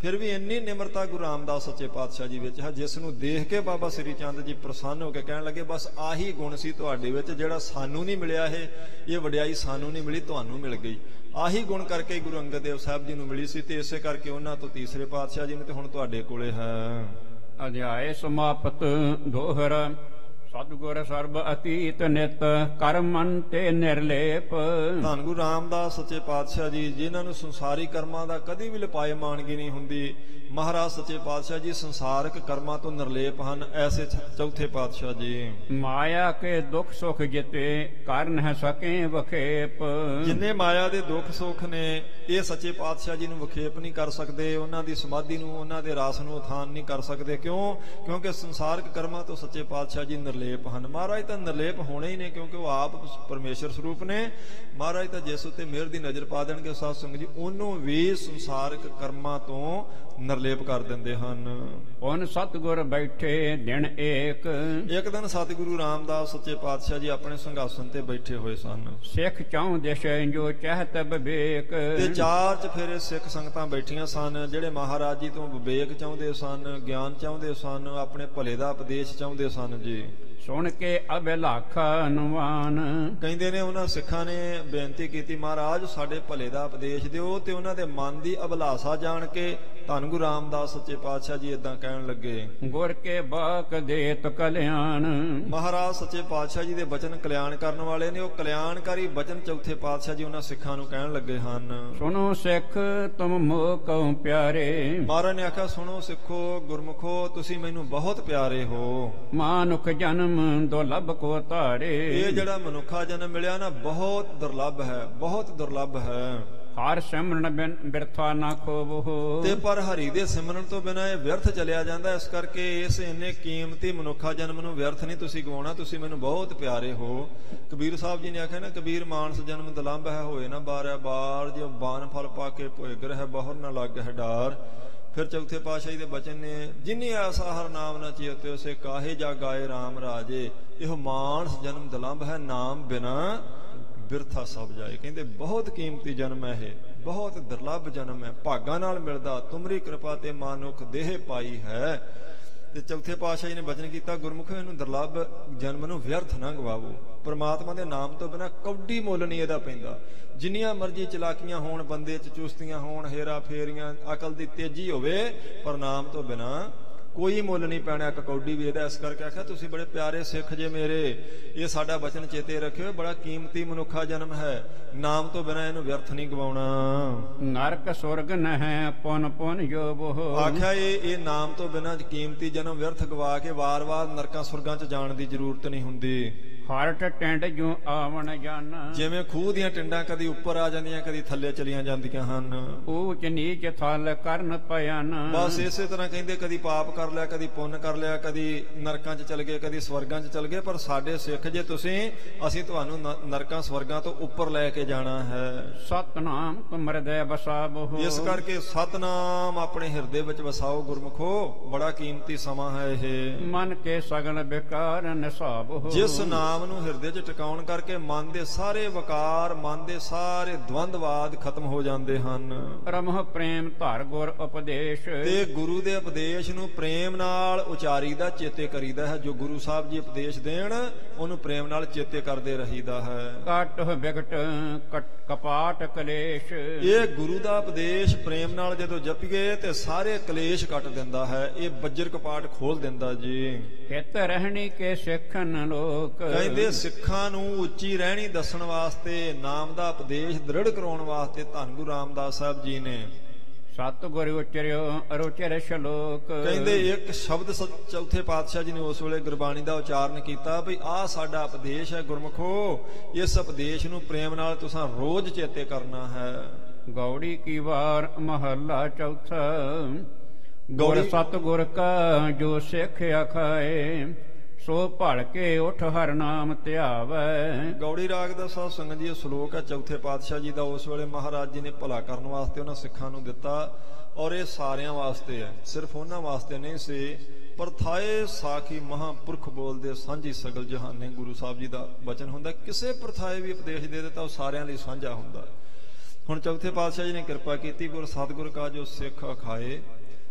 A: ਫਿਰ ਵੀ ਇੰਨੀ ਨਿਮਰਤਾ ਗੁਰੂ ਰਾਮਦਾਸ ਸੱਚੇ ਪਾਤਸ਼ਾਹ ਜੀ ਵਿੱਚ ਹੈ, ਜਿਸ ਨੂੰ ਦੇਖ ਕੇ ਬਾਬਾ ਸ੍ਰੀ ਚੰਦ ਜੀ ਪ੍ਰਸੰਨ ਹੋ ਕੇ ਕਹਿਣ ਲੱਗੇ ਬਸ ਆਹੀ ਗੁਣ ਸੀ ਤੁਹਾਡੇ ਵਿੱਚ ਜਿਹੜਾ ਸਾਨੂੰ ਨਹੀਂ ਮਿਲਿਆ, ਇਹ ਵਡਿਆਈ ਸਾਨੂੰ ਨਹੀਂ ਮਿਲੀ, ਤੁਹਾਨੂੰ ਮਿਲ ਗਈ। ਆਹੀ ਗੁਣ ਕਰਕੇ ਗੁਰੂ ਅੰਗਦ ਦੇਵ ਸਾਹਿਬ ਜੀ ਨੂੰ ਮਿਲੀ ਸੀ ਤੇ ਇਸੇ ਕਰਕੇ ਉਹਨਾਂ ਤੋਂ ਤੀਸਰੇ ਪਾਤਸ਼ਾਹ ਜੀ ਨੂੰ ਤੇ ਹੁਣ ਤੁਹਾਡੇ ਕੋਲੇ ਹੈ।
B: ਅਧਿਆਏ ਸਮਾਪਤ। ਦੋਹਰਾ। ਸਤਿਗੁਰ ਸਰਬ ਅਤੀਤ ਨਿਤ ਕਰਮਨ ਤੇ ਨਿਰਲੇਪ।
A: ਧੰਨ ਗੁਰੂ ਰਾਮਦਾਸ ਸੱਚੇ ਪਾਤਸ਼ਾਹ ਜੀ ਜਿਨ੍ਹਾਂ ਨੂੰ ਸੰਸਾਰੀ ਕਰਮਾਂ ਦਾ ਕਦੀ ਵੀ ਲਿਪਾਏ ਮਾਨਗੀ ਨਹੀਂ ਹੁੰਦੀ, ਮਹਾਰਾਜ ਸੱਚੇ ਪਾਤਸ਼ਾਹ ਜੀ ਸੰਸਾਰਕ ਕਰਮਾਂ ਤੋਂ ਨਿਰਲੇਪ ਹਨ। ਐਸੇ ਚੌਥੇ ਪਾਤਸ਼ਾਹ ਜੀ
B: ਮਾਇਆ ਕੇ ਦੁੱਖ ਸੁਖ ਜਿਤੇ ਕਰ ਨ ਸਕੇ ਵਖੇਪ।
A: ਜਿੰਨੇ ਮਾਇਆ ਦੇ ਦੁੱਖ ਸੁੱਖ ਨੇ ਇਹ ਸੱਚੇ ਪਾਤਸ਼ਾਹ ਜੀ ਨੂੰ ਵਖੇਪ ਨਹੀਂ ਕਰ ਸਕਦੇ, ਉਹਨਾਂ ਦੀ ਸਮਾਧੀ ਨੂੰ, ਉਹਨਾਂ ਦੇ ਰਸ ਨੂੰ ਉਥਾਨ ਨਹੀਂ ਕਰ ਸਕਦੇ। ਕਿਉਂ? ਕਿਉਂਕਿ ਸੰਸਾਰਕ ਕਰਮਾਂ ਤੋਂ ਸੱਚੇ ਪਾਤਸ਼ਾਹ ਜੀ ਨਿਰਲੇਪ ਹਨ। ਮਹਾਰਾਜ ਤਾਂ ਨਿਰਲੇਪ ਹੋਣੇ ਹੀ ਨੇ ਕਿਉਂਕਿ ਉਹ ਆਪ ਪਰਮੇਸ਼ਰ ਸਰੂਪ ਨੇ। ਮਹਾਰਾਜ ਤਾਂ ਜਿਸ ਉੱਤੇ ਮਿਹਰ ਦੀ ਨਜ਼ਰ ਪਾ ਦੇਣਗੇ ਸਾਧ ਸੰਗਤ ਜੀ ਉਹਨੂੰ ਵੀ ਸੰਸਾਰਕ ਕਰਮਾਂ ਤੋਂ ਨਿਰਲੇਪ ਕਰ ਦਿੰਦੇ ਹਨ।
B: ਹੁਣ ਸਤਿਗੁਰ ਬੈਠੇ ਦਿਨ ਇੱਕ
A: ਦਿਨ ਸਤਿਗੁਰੂ ਰਾਮਦਾਸ ਸੱਚੇ ਪਾਤਸ਼ਾਹ ਜੀ ਆਪਣੇ ਸਿੰਘਾਸਨ ਤੇ ਬੈਠੇ ਹੋਏ ਸਨ।
B: ਸਿੱਖ ਚਾਹੁੰਦੇ ਜੋ ਚਾਹਤ ਵਿਵੇਕ।
A: ਤੇ ਚਾਰ ਚਫੇਰੇ ਸਿੱਖ ਸੰਗਤਾਂ ਬੈਠੀਆਂ ਸਨ ਜਿਹੜੇ ਮਹਾਰਾਜ ਜੀ ਤੋਂ ਵਿਵੇਕ ਚਾਹੁੰਦੇ ਸਨ, ਗਿਆਨ ਚਾਹੁੰਦੇ ਸਨ, ਆਪਣੇ ਭਲੇ ਦਾ ਉਪਦੇਸ਼ ਚਾਹੁੰਦੇ ਸਨ ਜੀ।
B: ਸੁਣ ਕੇ ਅਬਿਲਾਖਾ ਅਨੁਮਾਨ। ਕਹਿੰਦੇ
A: ਨੇ ਉਹਨਾਂ ਸਿੱਖਾਂ ਨੇ ਬੇਨਤੀ ਕੀਤੀ ਮਹਾਰਾਜ ਸਾਡੇ ਭਲੇ ਦਾ ਉਪਦੇਸ਼ ਦਿਓ, ਤੇ ਉਹਨਾਂ ਦੇ ਮਨ ਦੀ ਅਭਿਲਾਸ਼ਾ ਜਾਣ ਕੇ ਧੰਨ ਗੁਰੂ ਰਾਮਦਾਸ ਸੱਚੇ ਪਾਤਸ਼ਾਹ ਜੀ ਏਦਾਂ ਕਹਿਣ ਲੱਗੇ
B: ਗੁਰ ਕੇ ਬਾਕ ਦੇਤ ਕਲਿਆਣ।
A: ਮਹਾਰਾਜ ਸੱਚੇ ਪਾਤਸ਼ਾਹ ਜੀ ਦੇ ਬਚਨ ਕਲਿਆਣ ਕਰਨ ਵਾਲੇ ਨੇ, ਉਹ ਕਲਿਆਣਕਾਰੀ ਬਚਨ ਚੌਥੇ ਪਾਤਸ਼ਾਹ ਜੀ ਉਹਨਾਂ ਸਿੱਖਾਂ ਨੂੰ ਕਹਿਣ ਲੱਗੇ ਹਨ।
B: ਸੁਣੋ ਸਿੱਖ ਤੁਮ ਮੋਹ ਕਉ ਪਿਆਰੇ।
A: ਮਹਾਰਾਜ ਨੇ ਆਖਿਆ ਸੁਣੋ ਸਿੱਖੋ ਗੁਰਮੁਖੋ ਤੁਸੀਂ ਮੈਨੂੰ ਬਹੁਤ ਪਿਆਰੇ ਹੋ।
B: ਮਾਨੁਖ ਜਨਮ ਦੁਰਲਭ ਕੋ ਧਾਰੇ। ਇਹ
A: ਜਿਹੜਾ ਮਨੁੱਖਾ ਜਨਮ ਮਿਲਿਆ ਨਾ ਬਹੁਤ ਦੁਰਲਭ ਹੈ, ਬਹੁਤ ਦੁਰਲਭ ਹੈ।
B: ਹਰ ਸਿਮਰਨ ਬਿਰਥਾ ਨਾ ਖੋਵੋ।
A: ਤੇ ਪਰ ਹਰੀ ਦੇ ਸਿਮਰਨ ਤੋਂ ਬਿਨਾਂ ਇਹ ਵਿਅਰਥ ਚਲਿਆ ਜਾਂਦਾ। ਇਸ ਕਰਕੇ ਇਸ ਇੰਨੇ ਕੀਮਤੀ ਮਨੁੱਖਾ ਜਨਮ ਨੂੰ ਵਿਅਰਥ ਨਹੀਂ ਤੁਸੀਂ ਗਵਾਉਣਾ, ਤੁਸੀਂ ਮੈਨੂੰ ਬਹੁਤ ਪਿਆਰੇ ਹੋ। ਕਬੀਰ ਸਾਹਿਬ ਜੀ ਨੇ ਆਖਿਆ ਨਾ ਕਬੀਰ ਮਾਨਸ ਜਨਮ ਦੁਲੰਭ ਹੈ ਹੋਏ ਨਾ ਬਾਰਿਆ ਬਾਰ, ਜੇ ਬਾਨ ਫਲ ਪਾ ਕੇ ਭੁਇਗ ਰਹਿ ਬਹੁਰ ਨਾ ਲੱਗ ਹੈ ਡਾਰ। ਫਿਰ ਚੌਥੇ ਪਾਤਸ਼ਾਹੀ ਦੇ ਬਚਨ ਨੇ ਜਿਨੀ ਐਸਾ ਹਰ ਨਾਮ ਨਾ ਚੇਤੇ ਉਸੇ ਕਾਹੇ ਜਾ ਗਾਏ ਰਾਮ ਰਾਜੇ। ਇਹੋ ਮਾਨਸ ਜਨਮ ਦੁਲੰਭ ਹੈ ਨਾਮ ਬਿਨਾ ਬਿਰਥਾ ਸਭ ਜਾਏ। ਕਹਿੰਦੇ ਬਹੁਤ ਕੀਮਤੀ ਜਨਮ ਹੈ ਇਹ, ਬਹੁਤ ਦੁਰਲਭ ਜਨਮ ਹੈ, ਭਾਗਾਂ ਨਾਲ ਮਿਲਦਾ। ਤੁਮਰੀ ਕਿਰਪਾ ਤੇ ਮਾਨੁਖ ਦੇਹ ਪਾਈ ਹੈ। ਤੇ ਚੌਥੇ ਪਾਤਸ਼ਾਹੀ ਨੇ ਬਚਨ ਕੀਤਾ ਗੁਰਮੁਖੋ ਇਹਨੂੰ ਦੁਰਲਭ ਜਨਮ ਨੂੰ ਵਿਅਰਥ ਨਾ ਗਵਾਵੋ। ਪਰਮਾਤਮਾ ਦੇ ਨਾਮ ਤੋਂ ਬਿਨਾਂ ਕੌਡੀ ਮੁੱਲ ਨਹੀਂ ਇਹਦਾ ਪੈਂਦਾ। ਜਿੰਨੀਆਂ ਮਰਜ਼ੀ ਚਲਾਕੀਆਂ ਹੋਣ ਬੰਦੇ ਚ, ਚੁਸਤੀਆਂ ਹੋਣ, ਹੇਰਾ ਫੇਰੀਆਂ, ਅਕਲ ਦੀ ਤੇਜ਼ੀ ਹੋਵੇ, ਪਰ ਨਾਮ ਤੋਂ ਬਿਨਾਂ ਕੋਈ ਮੁੱਲ ਨਹੀਂ ਪੈਣਾ ਇੱਕ ਕੌਡੀ ਵੀ ਇਹਦਾ। ਇਸ ਕਰਕੇ ਆਖਿਆ ਤੁਸੀਂ ਬੜੇ ਪਿਆਰੇ ਸਿੱਖ ਜੇ ਮੇਰੇ, ਇਹ ਸਾਡਾ ਬਚਨ ਚੇਤੇ ਰੱਖਿਓ, ਬੜਾ ਕੀਮਤੀ ਮਨੁੱਖਾ ਜਨਮ ਹੈ, ਨਾਮ ਤੋਂ ਬਿਨਾਂ ਇਹਨੂੰ ਵਿਅਰਥ ਨਹੀਂ ਗਵਾਉਣਾ।
B: ਨਰਕ ਸੁਰਗ ਨਹਿ ਪੁਨ ਪੁਨ ਜੋਬੋ।
A: ਆਖਿਆ ਇਹ ਨਾਮ ਤੋਂ ਬਿਨਾਂ ਕੀਮਤੀ ਜਨਮ ਵਿਅਰਥ ਗਵਾ ਕੇ ਵਾਰ-ਵਾਰ ਨਰਕਾਂ ਸੁਰਗਾਂ 'ਚ ਜਾਣ ਦੀ ਜ਼ਰੂਰਤ ਨਹੀਂ ਹੁੰਦੀ।
B: ਹਰਟ ਟਿੰਡ ਜੋ ਆਵਣ ਜਾਨ।
A: ਜਿਵੇਂ ਖੂਹ ਦੀਆਂ ਟਿੰਡਾਂ ਕਦੀ ਉੱਪਰ ਆ ਜਾਂਦੀਆਂ ਕਦੀ ਥੱਲੇ ਚਲੀਆਂ ਜਾਂਦੀਆਂ ਹਨ।
B: ਊਚ ਨੀਚ ਥਲ ਕਰਨ ਪਿਆਨ।
A: ਬਸ ਇਸੇ ਤਰ੍ਹਾਂ ਕਹਿੰਦੇ ਕਦੀ ਪਾਪ ਕਰ ਲਿਆ, ਕਦੀ ਪੁੰਨ ਕਰ ਲਿਆ, ਕਦੀ ਨਰਕਾਂ 'ਚ ਚਲ ਗਏ, ਕਦੀ ਸਵਰਗਾਂ 'ਚ ਚਲ ਗਏ। ਪਰ ਸਾਡੇ ਸਿੱਖ ਜੇ ਤੁਸੀਂ, ਅਸੀਂ ਤੁਹਾਨੂੰ ਨਰਕਾਂ ਸਵਰਗਾਂ ਤੋਂ ਉੱਪਰ ਲੈ ਕੇ ਜਾਣਾ ਹੈ।
B: ਸਤਨਾਮ ਤੁਮ ਹਿਰਦੈ ਵਸਾਵੋ।
A: ਇਸ ਕਰਕੇ ਸਤਨਾਮ ਆਪਣੇ ਹਿਰਦੇ ਵਿੱਚ ਵਸਾਓ ਗੁਰਮੁਖੋ, ਬੜਾ ਕੀਮਤੀ ਸਮਾਂ ਹੈ ਇਹ।
B: ਮਨ ਕੇ ਸਗਲ ਵਿਕਾਰ ਨਿਸਾਬੋ। ਜਿਸ
A: ਨਾਮ ਨੂੰ ਹਿਰਦੇ 'ਚ ਟਿਕਾਉਣ ਕਰਕੇ ਮਨ ਦੇ ਸਾਰੇ ਵਿਕਾਰ, ਮਨ ਦੇ ਸਾਰੇ ਦਵੰਦਵਾਦ ਖਤਮ ਹੋ ਜਾਂਦੇ ਹਨ।
B: ਰਮਹ ਪ੍ਰੇਮ ਧਰ ਗੁਰ ਉਪਦੇਸ਼। ਤੇ
A: ਗੁਰੂ ਦੇ ਉਪਦੇਸ਼ ਨੂੰ ਪ੍ਰੇਮ ਨਾਲ ਉਚਾਰੀਦਾ, ਚੇਤੇ ਕਰੀਦਾ ਹੈ। ਜੋ ਗੁਰੂ ਸਾਹਿਬ ਜੀ ਉਪਦੇਸ਼ ਦੇਣ ਉਹਨੂੰ ਪ੍ਰੇਮ ਨਾਲ ਚੇਤੇ ਕਰਦੇ ਰਹੀਦਾ ਹੈ।
B: ਕਟ ਵਿਗਟ ਕਪਾਟ ਕਲੇਸ਼।
A: ਇਹ ਗੁਰੂ ਦਾ ਉਪਦੇਸ਼ ਪ੍ਰੇਮ ਨਾਲ ਜਦੋਂ ਜਪੀਏ ਤੇ ਸਾਰੇ ਕਲੇਸ਼ ਕੱਟ ਦਿੰਦਾ ਹੈ। ਇਹ ਬੱਜਰ ਕਪਾਟ ਖੋਲ ਦਿੰਦਾ ਜੀ।
B: ਹਿਤ ਰਹਿਣੀ ਕੇ ਸਿੱਖਨ ਲੋਕ।
A: ਕਹਿੰਦੇ ਸਿੱਖਾਂ ਨੂੰ ਉੱਚੀ ਰਹਿਣੀ ਦੱਸਣ ਵਾਸਤੇ, ਨਾਮ ਦਾ ਉਪਦੇਸ਼ ਦ੍ਰਿੜ ਕਰਾਉਣ ਵਾਸਤੇ ਧੰਨ ਗੁਰੂ ਰਾਮਦਾਸ ਸਾਹਿਬ ਜੀ ਨੇ
B: ਸਤਿਗੁਰ ਉਚਰਿਓ ਅਰੁਚਰ ਸ਼ਲੋਕ।
A: ਕਹਿੰਦੇ ਇੱਕ ਸ਼ਬਦ ਚੌਥੇ ਪਾਤਸ਼ਾਹ ਜੀ ਨੇ ਉਸ ਵੇਲੇ ਗੁਰਬਾਣੀ ਦਾ ਉਚਾਰਨ ਕੀਤਾ ਵੀ ਆਹ ਸਾਡਾ ਉਪਦੇਸ਼ ਹੈ ਗੁਰਮੁਖੋ, ਇਸ ਉਪਦੇਸ਼ ਨੂੰ ਪ੍ਰੇਮ ਨਾਲ ਤੁਸੀਂ ਰੋਜ਼ ਚੇਤੇ ਕਰਨਾ ਹੈ।
B: ਗੌੜੀ ਕੀ ਵਾਰ ਮਹੱਲਾ ਚੌਥਾ। ਗੁਰ ਸਤਿਗੁਰ ਕਾ ਜੋ ਸਿੱਖ ਆਖਾਏ, ਸੋ ਭੜ ਕੇ ਉਠ ਹਰ ਨਾਮ ਧਿਆਵੈ।
A: ਗੌੜੀ ਰਾਗ ਦਾ ਸਾਧ ਸੰਗਤ ਜੀ ਸ਼ਲੋਕ ਹੈ ਚੌਥੇ ਪਾਤਸ਼ਾਹ ਜੀ ਦਾ। ਉਸ ਵੇਲੇ ਮਹਾਰਾਜ ਜੀ ਨੇ ਭਲਾ ਕਰਨ ਵਾਸਤੇ ਉਹਨਾਂ ਸਿੱਖਾਂ ਨੂੰ ਦਿੱਤਾ, ਔਰ ਇਹ ਸਾਰਿਆਂ ਵਾਸਤੇ ਹੈ, ਸਿਰਫ ਉਹਨਾਂ ਵਾਸਤੇ ਨਹੀਂ ਸੀ। ਪਰਥਾਏ ਸਾਖੀ ਮਹਾਂਪੁਰਖ ਬੋਲਦੇ ਸਾਂਝੀ ਸਗਲ ਜਹਾਨੇ, ਗੁਰੂ ਸਾਹਿਬ ਜੀ ਦਾ ਬਚਨ ਹੁੰਦਾ। ਕਿਸੇ ਪਰਥਾਏ ਵੀ ਉਪਦੇਸ਼ ਦੇ ਦਿੱਤਾ ਉਹ ਸਾਰਿਆਂ ਲਈ ਸਾਂਝਾ ਹੁੰਦਾ। ਹੁਣ ਚੌਥੇ ਪਾਤਸ਼ਾਹ ਜੀ ਨੇ ਕਿਰਪਾ ਕੀਤੀ, ਗੁਰ ਸਤਿਗੁਰ ਕਾ ਜੋ ਸਿੱਖ ਅਖਾਏ,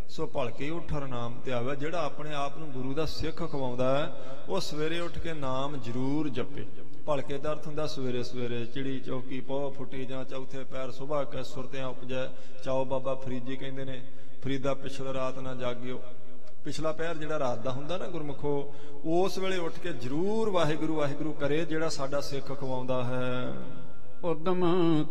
A: ਸੋ ਭਲਕੇ ਉੱਠ ਹਰ ਨਾਮ ਧਿਆਵੇ। ਜਿਹੜਾ ਆਪਣੇ ਆਪ ਨੂੰ ਗੁਰੂ ਦਾ ਸਿੱਖ ਖਵਾਉਂਦਾ ਹੈ, ਉਹ ਸਵੇਰੇ ਉੱਠ ਕੇ ਨਾਮ ਜ਼ਰੂਰ ਜਪੇ। ਭਲਕੇ ਦਾ ਅਰਥ ਹੁੰਦਾ ਸਵੇਰੇ ਸਵੇਰੇ, ਚਿੜੀ ਚੌਕੀ ਪੋ ਫੁੱਟੀ ਜਾਂ ਚੌਥੇ ਪੈਰ ਸੁਬਾਹ ਕੈ ਸੁਰਤਿਆਂ ਉਪਜੈ। ਚਾਓ ਬਾਬਾ ਫਰੀਦ ਜੀ ਕਹਿੰਦੇ ਨੇ, ਫਰੀਦਾ ਪਿਛਲੇ ਰਾਤ ਨਾ ਜਾਗਿਓ। ਪਿਛਲਾ ਪਹਿਰ ਜਿਹੜਾ ਰਾਤ ਦਾ ਹੁੰਦਾ ਨਾ ਗੁਰਮੁਖੋ, ਉਸ ਵੇਲੇ ਉੱਠ ਕੇ ਜ਼ਰੂਰ ਵਾਹਿਗੁਰੂ ਵਾਹਿਗੁਰੂ ਕਰੇ, ਜਿਹੜਾ ਸਾਡਾ ਸਿੱਖ ਖਵਾਉਂਦਾ ਹੈ।
B: ਉਦਮ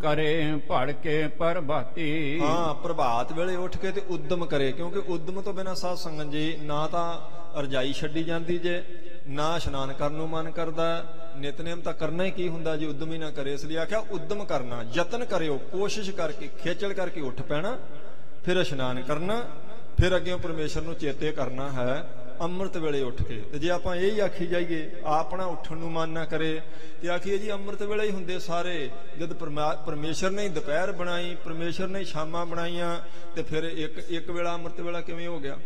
B: ਕਰੇ ਭੜ ਕੇ ਪ੍ਰਭਾਤੀ।
A: ਹਾਂ, ਪ੍ਰਭਾਤ ਵੇਲੇ ਉੱਠ ਕੇ ਤੇ ਉਦਮ ਕਰੇ, ਕਿਉਂਕਿ ਉਦਮ ਤੋਂ ਬਿਨਾਂ ਸਾਧ ਸੰਗਤ ਜੀ ਨਾ ਤਾਂ ਰਜਾਈ ਛੱਡੀ ਜਾਂਦੀ ਜੇ, ਨਾ ਇਸ਼ਨਾਨ ਕਰਨ ਨੂੰ ਮਨ ਕਰਦਾ। ਨਿਤਨੇਮ ਤਾਂ ਕਰਨਾ ਹੀ ਕੀ ਹੁੰਦਾ ਜੇ ਉਦਮ ਹੀ ਨਾ ਕਰੇ। ਇਸ ਲਈ ਆਖਿਆ ਉਦਮ ਕਰਨਾ, ਯਤਨ ਕਰਿਓ, ਕੋਸ਼ਿਸ਼ ਕਰਕੇ ਖੇਚਲ ਕਰਕੇ ਉੱਠ ਪੈਣਾ, ਫਿਰ ਇਸ਼ਨਾਨ ਕਰਨਾ, ਫਿਰ ਅੱਗੇ ਪਰਮੇਸ਼ਰ ਨੂੰ ਚੇਤੇ ਕਰਨਾ ਹੈ ਅੰਮ੍ਰਿਤ ਵੇਲੇ ਉੱਠ ਕੇ। ਤੇ ਜੇ ਆਪਾਂ ਇਹ ਹੀ ਆਖੀ ਜਾਈਏ, ਆਪਣਾ ਉੱਠਣ ਨੂੰ ਮਨ ਨਾ ਕਰੇ, ਤੇ ਆਖੀਏ ਜੀ ਅੰਮ੍ਰਿਤ ਵੇਲੇ ਹੀ ਹੁੰਦੇ ਸਾਰੇ, ਜਦ ਪਰਮੇਸ਼ਰ ਨੇ ਦੁਪਹਿਰ ਬਣਾਈ, ਪਰਮੇਸ਼ਰ ਨੇ ਸ਼ਾਮਾਂ ਬਣਾਈਆਂ, ਤੇ ਫਿਰ ਇੱਕ ਵੇਲਾ ਅੰਮ੍ਰਿਤ ਵੇਲਾ ਕਿਵੇਂ ਹੋ ਗਿਆ?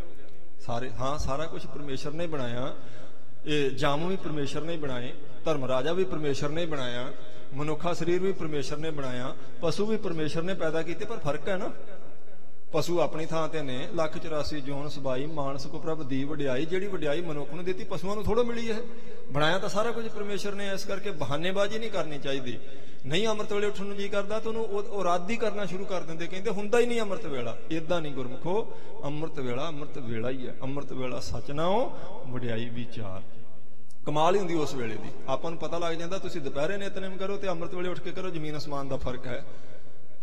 A: ਸਾਰੇ ਹਾਂ, ਸਾਰਾ ਕੁਝ ਪਰਮੇਸ਼ਰ ਨੇ ਬਣਾਇਆ। ਇਹ ਜਾਮੂ ਵੀ ਪਰਮੇਸ਼ਰ ਨੇ ਬਣਾਏ, ਧਰਮ ਰਾਜਾ ਵੀ ਪਰਮੇਸ਼ਰ ਨੇ ਬਣਾਇਆ, ਮਨੁੱਖਾ ਸਰੀਰ ਵੀ ਪਰਮੇਸ਼ਰ ਨੇ ਬਣਾਇਆ, ਪਸ਼ੂ ਵੀ ਪਰਮੇਸ਼ਰ ਨੇ ਪੈਦਾ ਕੀਤੇ। ਪਰ ਫਰਕ ਹੈ ਨਾ, ਪਸ਼ੂ ਆਪਣੀ ਥਾਂ ਤੇ ਨੇ, 184 ਜੋਨ ਸਬਾਈ ਮਾਨਸ ਕੋ ਪ੍ਰਭ ਦੀ ਵਡਿਆਈ। ਜਿਹੜੀ ਵਡਿਆਈ ਮਨੁੱਖ ਨੂੰ ਦਿੱਤੀ, ਪਸ਼ੂਆਂ ਨੂੰ ਥੋੜ੍ਹਾ ਮਿਲੀ ਹੈ। ਬਣਾਇਆ ਤਾਂ ਸਾਰਾ ਕੁਝ ਪਰਮੇਸ਼ਰ ਨੇ। ਇਸ ਕਰਕੇ ਬਹਾਨੇਬਾਜ਼ੀ ਨਹੀਂ ਕਰਨੀ ਚਾਹੀਦੀ। ਨਹੀਂ ਅੰਮ੍ਰਿਤ ਵੇਲੇ ਉੱਠਣ ਨੂੰ ਜੀ ਕਰਦਾ ਤਾਂ ਉਹਨੂੰ ਉਹ ਰੱਦ ਹੀ ਕਰਨਾ ਸ਼ੁਰੂ ਕਰ ਦਿੰਦੇ, ਕਹਿੰਦੇ ਹੁੰਦਾ ਹੀ ਨਹੀਂ ਅੰਮ੍ਰਿਤ ਵੇਲਾ। ਏਦਾਂ ਨਹੀਂ ਗੁਰਮੁਖੋ, ਅੰਮ੍ਰਿਤ ਵੇਲਾ ਹੀ ਹੈ। ਅੰਮ੍ਰਿਤ ਵੇਲਾ ਸੱਚ ਨਾਉ ਵਡਿਆਈ ਵਿਚਾਰ। ਕਮਾਲ ਹੀ ਹੁੰਦੀ ਉਸ ਵੇਲੇ ਦੀ। ਆਪਾਂ ਨੂੰ ਪਤਾ ਲੱਗ ਜਾਂਦਾ, ਤੁਸੀਂ ਦੁਪਹਿਰੇ ਨਿਤਨੇਮ ਕਰੋ ਤੇ ਅੰਮ੍ਰਿਤ ਵੇਲੇ ਉੱਠ ਕੇ ਕਰੋ, ਜ਼ਮੀਨ ਅਸਮਾਨ ਦਾ ਫਰਕ ਹੈ।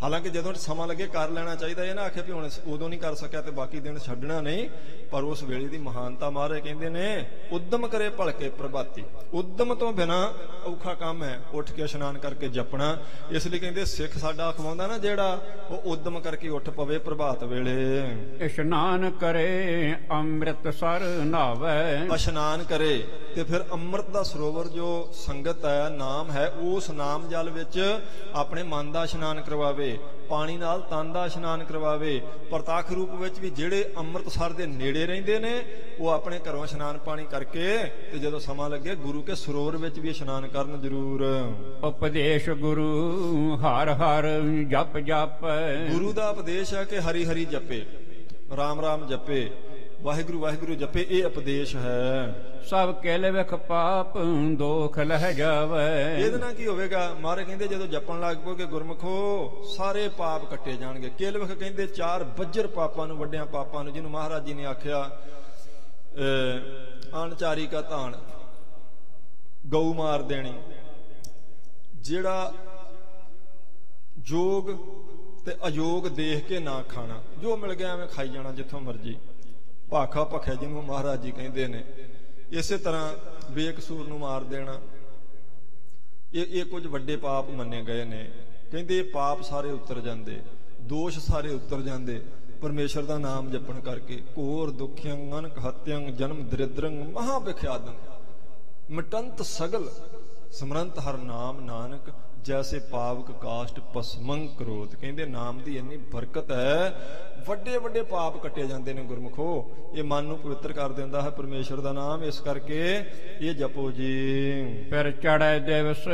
A: ਹਾਲਾਂਕਿ ਜਦੋਂ ਸਮਾਂ ਲੱਗੇ ਕਰ ਲੈਣਾ ਚਾਹੀਦਾ। ਇਹ ਨਾ ਆਖੇ ਵੀ ਹੁਣ ਉਦੋਂ ਨਹੀਂ ਕਰ ਸਕਿਆ ਤੇ ਬਾਕੀ ਦਿਨ ਛੱਡਣਾ ਨਹੀਂ, ਪਰ ਉਸ ਵੇਲੇ ਦੀ ਮਹਾਨਤਾ ਮਹਾਰਾਜ ਕਹਿੰਦੇ ਨੇ, ਉਦਮ ਕਰੇ ਭਲਕੇ ਪ੍ਰਭਾਤੀ। ਉਦਮ ਤੋਂ ਬਿਨਾ ਔਖਾ ਕੰਮ ਹੈ ਉੱਠ ਕੇ ਇਸ਼ਨਾਨ ਕਰਕੇ ਜਪਣਾ। ਇਸ ਲਈ ਕਹਿੰਦੇ ਸਿੱਖ ਸਾਡਾ ਅਖਵਾਉਂਦਾ ਨਾ ਜਿਹੜਾ, ਉਹ ਉਦਮ ਕਰਕੇ ਉੱਠ ਪਵੇ ਪ੍ਰਭਾਤ ਵੇਲੇ।
B: ਇਸ਼ਨਾਨ ਕਰੇ ਅੰਮ੍ਰਿਤਸਰ ਨਹਾਵੇ।
A: ਇਸ਼ਨਾਨ ਕਰੇ ਤੇ ਫਿਰ ਅੰਮ੍ਰਿਤ ਦਾ ਸਰੋਵਰ ਜੋ ਸੰਗਤ ਹੈ, ਨਾਮ ਹੈ, ਉਸ ਨਾਮ ਜਲ ਵਿੱਚ ਆਪਣੇ ਮਨ ਦਾ ਇਸ਼ਨਾਨ ਕਰਵਾਵੇ, ਪਾਣੀ ਨਾਲ ਤਨ ਦਾ ਇਸ਼ਨਾਨ ਕਰਵਾਵੇ। ਪ੍ਰਤੱਖ ਰੂਪ ਵਿੱਚ ਵੀ ਜਿਹੜੇ ਅੰਮ੍ਰਿਤਸਰ ਦੇ ਨੇੜੇ ਰਹਿੰਦੇ ਨੇ, ਉਹ ਆਪਣੇ ਘਰੋਂ ਇਸ਼ਨਾਨ ਪਾਣੀ ਕਰਕੇ ਤੇ ਜਦੋਂ ਸਮਾਂ ਲੱਗੇ ਗੁਰੂ ਕੇ ਸਰੋਵਰ ਵਿੱਚ ਵੀ ਇਸ਼ਨਾਨ ਕਰਨ ਜ਼ਰੂਰ।
B: ਉਪਦੇਸ਼ ਗੁਰੂ ਹਰ ਹਰ ਜਪ ਜਪ।
A: ਗੁਰੂ ਦਾ ਉਪਦੇਸ਼ ਹੈ ਕਿ ਹਰੀ ਹਰੀ ਜਪੇ, ਰਾਮ ਰਾਮ ਜਪੇ, ਵਾਹਿਗੁਰੂ ਵਾਹਿਗੁਰੂ ਜਪੇ। ਇਹ ਉਪਦੇਸ਼ ਹੈ।
B: ਸਭ ਕਿਲ ਵਿਖ ਪਾਪ ਦੋਖ ਲਹਿ ਜਾਵੇ।
A: ਇਹਦੇ ਨਾਲ ਕੀ ਹੋਵੇਗਾ? ਮਹਾਰਾਜ ਕਹਿੰਦੇ ਜਦੋਂ ਜਪਣ ਲੱਗ ਪਓਗੇ ਗੁਰਮੁਖੋ, ਸਾਰੇ ਪਾਪ ਕੱਟੇ ਜਾਣਗੇ। ਕਿਲ ਵਿਖ ਕਹਿੰਦੇ 4 ਬੱਜਰ ਪਾਪਾਂ ਨੂੰ, ਵੱਡਿਆਂ ਪਾਪਾਂ ਨੂੰ, ਜਿਹਨੂੰ ਮਹਾਰਾਜ ਜੀ ਨੇ ਆਖਿਆ ਅਣਚਾਰੀ ਕਾ ਧਾਨ, ਗਊ ਮਾਰ ਦੇਣੀ, ਜਿਹੜਾ ਯੋਗ ਤੇ ਅਯੋਗ ਦੇਖ ਕੇ ਨਾ ਖਾਣਾ, ਜੋ ਮਿਲ ਗਿਆ ਐਵੇਂ ਖਾਈ ਜਾਣਾ ਜਿੱਥੋਂ ਮਰਜੀ, ਭਾਖਾ ਭਖਿਆ ਜਿਹਨੂੰ ਮਹਾਰਾਜ ਜੀ ਕਹਿੰਦੇ ਨੇ। ਇਸੇ ਤਰ੍ਹਾਂ ਬੇਕਸੂਰ ਨੂੰ ਮਾਰ ਦੇਣਾ, ਇਹ ਕੁਝ ਵੱਡੇ ਪਾਪ ਮੰਨੇ ਗਏ ਨੇ। ਕਹਿੰਦੇ ਇਹ ਪਾਪ ਸਾਰੇ ਉਤਰ ਜਾਂਦੇ, ਦੋਸ਼ ਸਾਰੇ ਉਤਰ ਜਾਂਦੇ ਪਰਮੇਸ਼ਰ ਦਾ ਨਾਮ ਜਪਣ ਕਰਕੇ। ਘੋਰ ਦੁਖਿਅੰ ਅਨਕ ਹਤਿਅੰ ਜਨਮ ਦਰਿਦਰੰ ਮਹਾ ਵਿਖਿਆਦੰ ਮਿਟੰਤ ਸਗਲ ਸਿਮਰੰਤ ਹਰ ਨਾਮ ਨਾਨਕ ਜੈਸੇ ਪਾਵਕ ਕਾਸ਼ਟ ਪਸਮੰ ਕਰੋਤ। ਕਹਿੰਦੇ ਨਾਮ ਦੀ ਇੰਨੀ ਬਰਕਤ ਹੈ, ਵੱਡੇ ਵੱਡੇ ਪਾਪ ਕੱਟੇ ਜਾਂਦੇ ਨੇ ਗੁਰਮੁਖੋ। ਇਹ ਮਨ ਨੂੰ ਪਵਿੱਤਰ ਕਰ ਦਿੰਦਾ ਹੈ ਪਰਮੇਸ਼ਰ ਦਾ ਨਾਮ। ਇਸ ਕਰਕੇ ਇਹ ਜਪੋ ਜੀ।
B: ਫਿਰ ਚੜ੍ਹੇ ਦਿਵਸ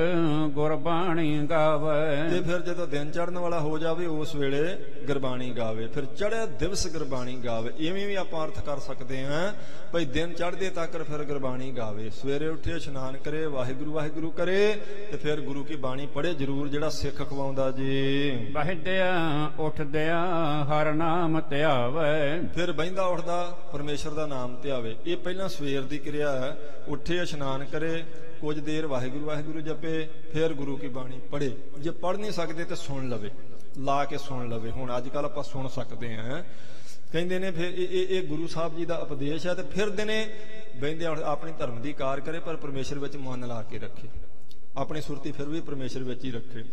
B: ਗੁਰਬਾਣੀ ਗਾਵੇ।
A: ਤੇ ਫਿਰ ਜਦੋਂ ਦਿਨ ਚੜ੍ਹਨ ਵਾਲਾ ਹੋ ਜਾਵੇ ਉਸ ਵੇਲੇ ਗੁਰਬਾਣੀ ਗਾਵੇ। ਫਿਰ ਚੜ੍ਹੇ ਦਿਵਸ ਗੁਰਬਾਣੀ ਗਾਵੇ। ਇਵੇਂ ਵੀ ਆਪਾਂ ਅਰਥ ਕਰ ਸਕਦੇ ਹਾਂ ਭਈ ਦਿਨ ਚੜ੍ਹਦੇ ਤੱਕ ਫਿਰ ਗੁਰਬਾਣੀ ਗਾਵੇ। ਸਵੇਰੇ ਉੱਠੇ ਇਸ਼ਨਾਨ ਕਰੇ, ਵਾਹਿਗੁਰੂ ਵਾਹਿਗੁਰੂ ਕਰੇ ਤੇ ਫਿਰ ਗੁਰੂ ਕੀ ਬਾਣੀ ਪੜ੍ਹੇ ਜ਼ਰੂਰ, ਜਿਹੜਾ ਸਿੱਖ ਖਵਾਉਂਦਾ ਜੀ।
B: ਬਹਿਦਿਆਂ ਉੱਠਦਿਆਂ ਹਰ ਨਾਮ ਧਿਆਵੇ। ਫਿਰ
A: ਬਹਿੰਦਾ ਉੱਠਦਾ ਪਰਮੇਸ਼ਰ ਦਾ ਨਾਮ ਧਿਆਵੇ। ਇਹ ਪਹਿਲਾਂ ਸਵੇਰ ਦੀ ਕਿਰਿਆ ਹੈ। ਉੱਠੇ ਇਸ਼ਨਾਨ ਕਰੇ, ਕੁਝ ਦੇਰ ਵਾਹਿਗੁਰੂ ਵਾਹਿਗੁਰੂ ਜਪੇ, ਫਿਰ ਗੁਰੂ ਕੀ ਬਾਣੀ ਪੜ੍ਹੇ। ਜੇ ਪੜ੍ਹ ਨਹੀਂ ਸਕਦੇ ਤੇ ਸੁਣ ਲਵੇ, ਲਾ ਕੇ ਸੁਣ ਲਵੇ। ਹੁਣ ਅੱਜ ਕੱਲ੍ਹ ਆਪਾਂ ਸੁਣ ਸਕਦੇ ਹਾਂ। ਕਹਿੰਦੇ ਨੇ ਫਿਰ ਇਹ ਗੁਰੂ ਸਾਹਿਬ ਜੀ ਦਾ ਉਪਦੇਸ਼ ਹੈ। ਤੇ ਫਿਰ ਦਿਨੇ ਬਹਿੰਦਿਆਂ ਆਪਣੀ ਧਰਮ ਦੀ ਕਾਰ ਕਰੇ, ਪਰ ਪਰਮੇਸ਼ਰ ਵਿੱਚ ਮਨ ਲਾ ਕੇ ਰੱਖੇ। ਆਪਣੀ ਸੁਰਤੀ ਫਿਰ ਵੀ ਪਰਮੇਸ਼ਰ ਵਿੱਚ ਹੀ ਰੱਖੇ।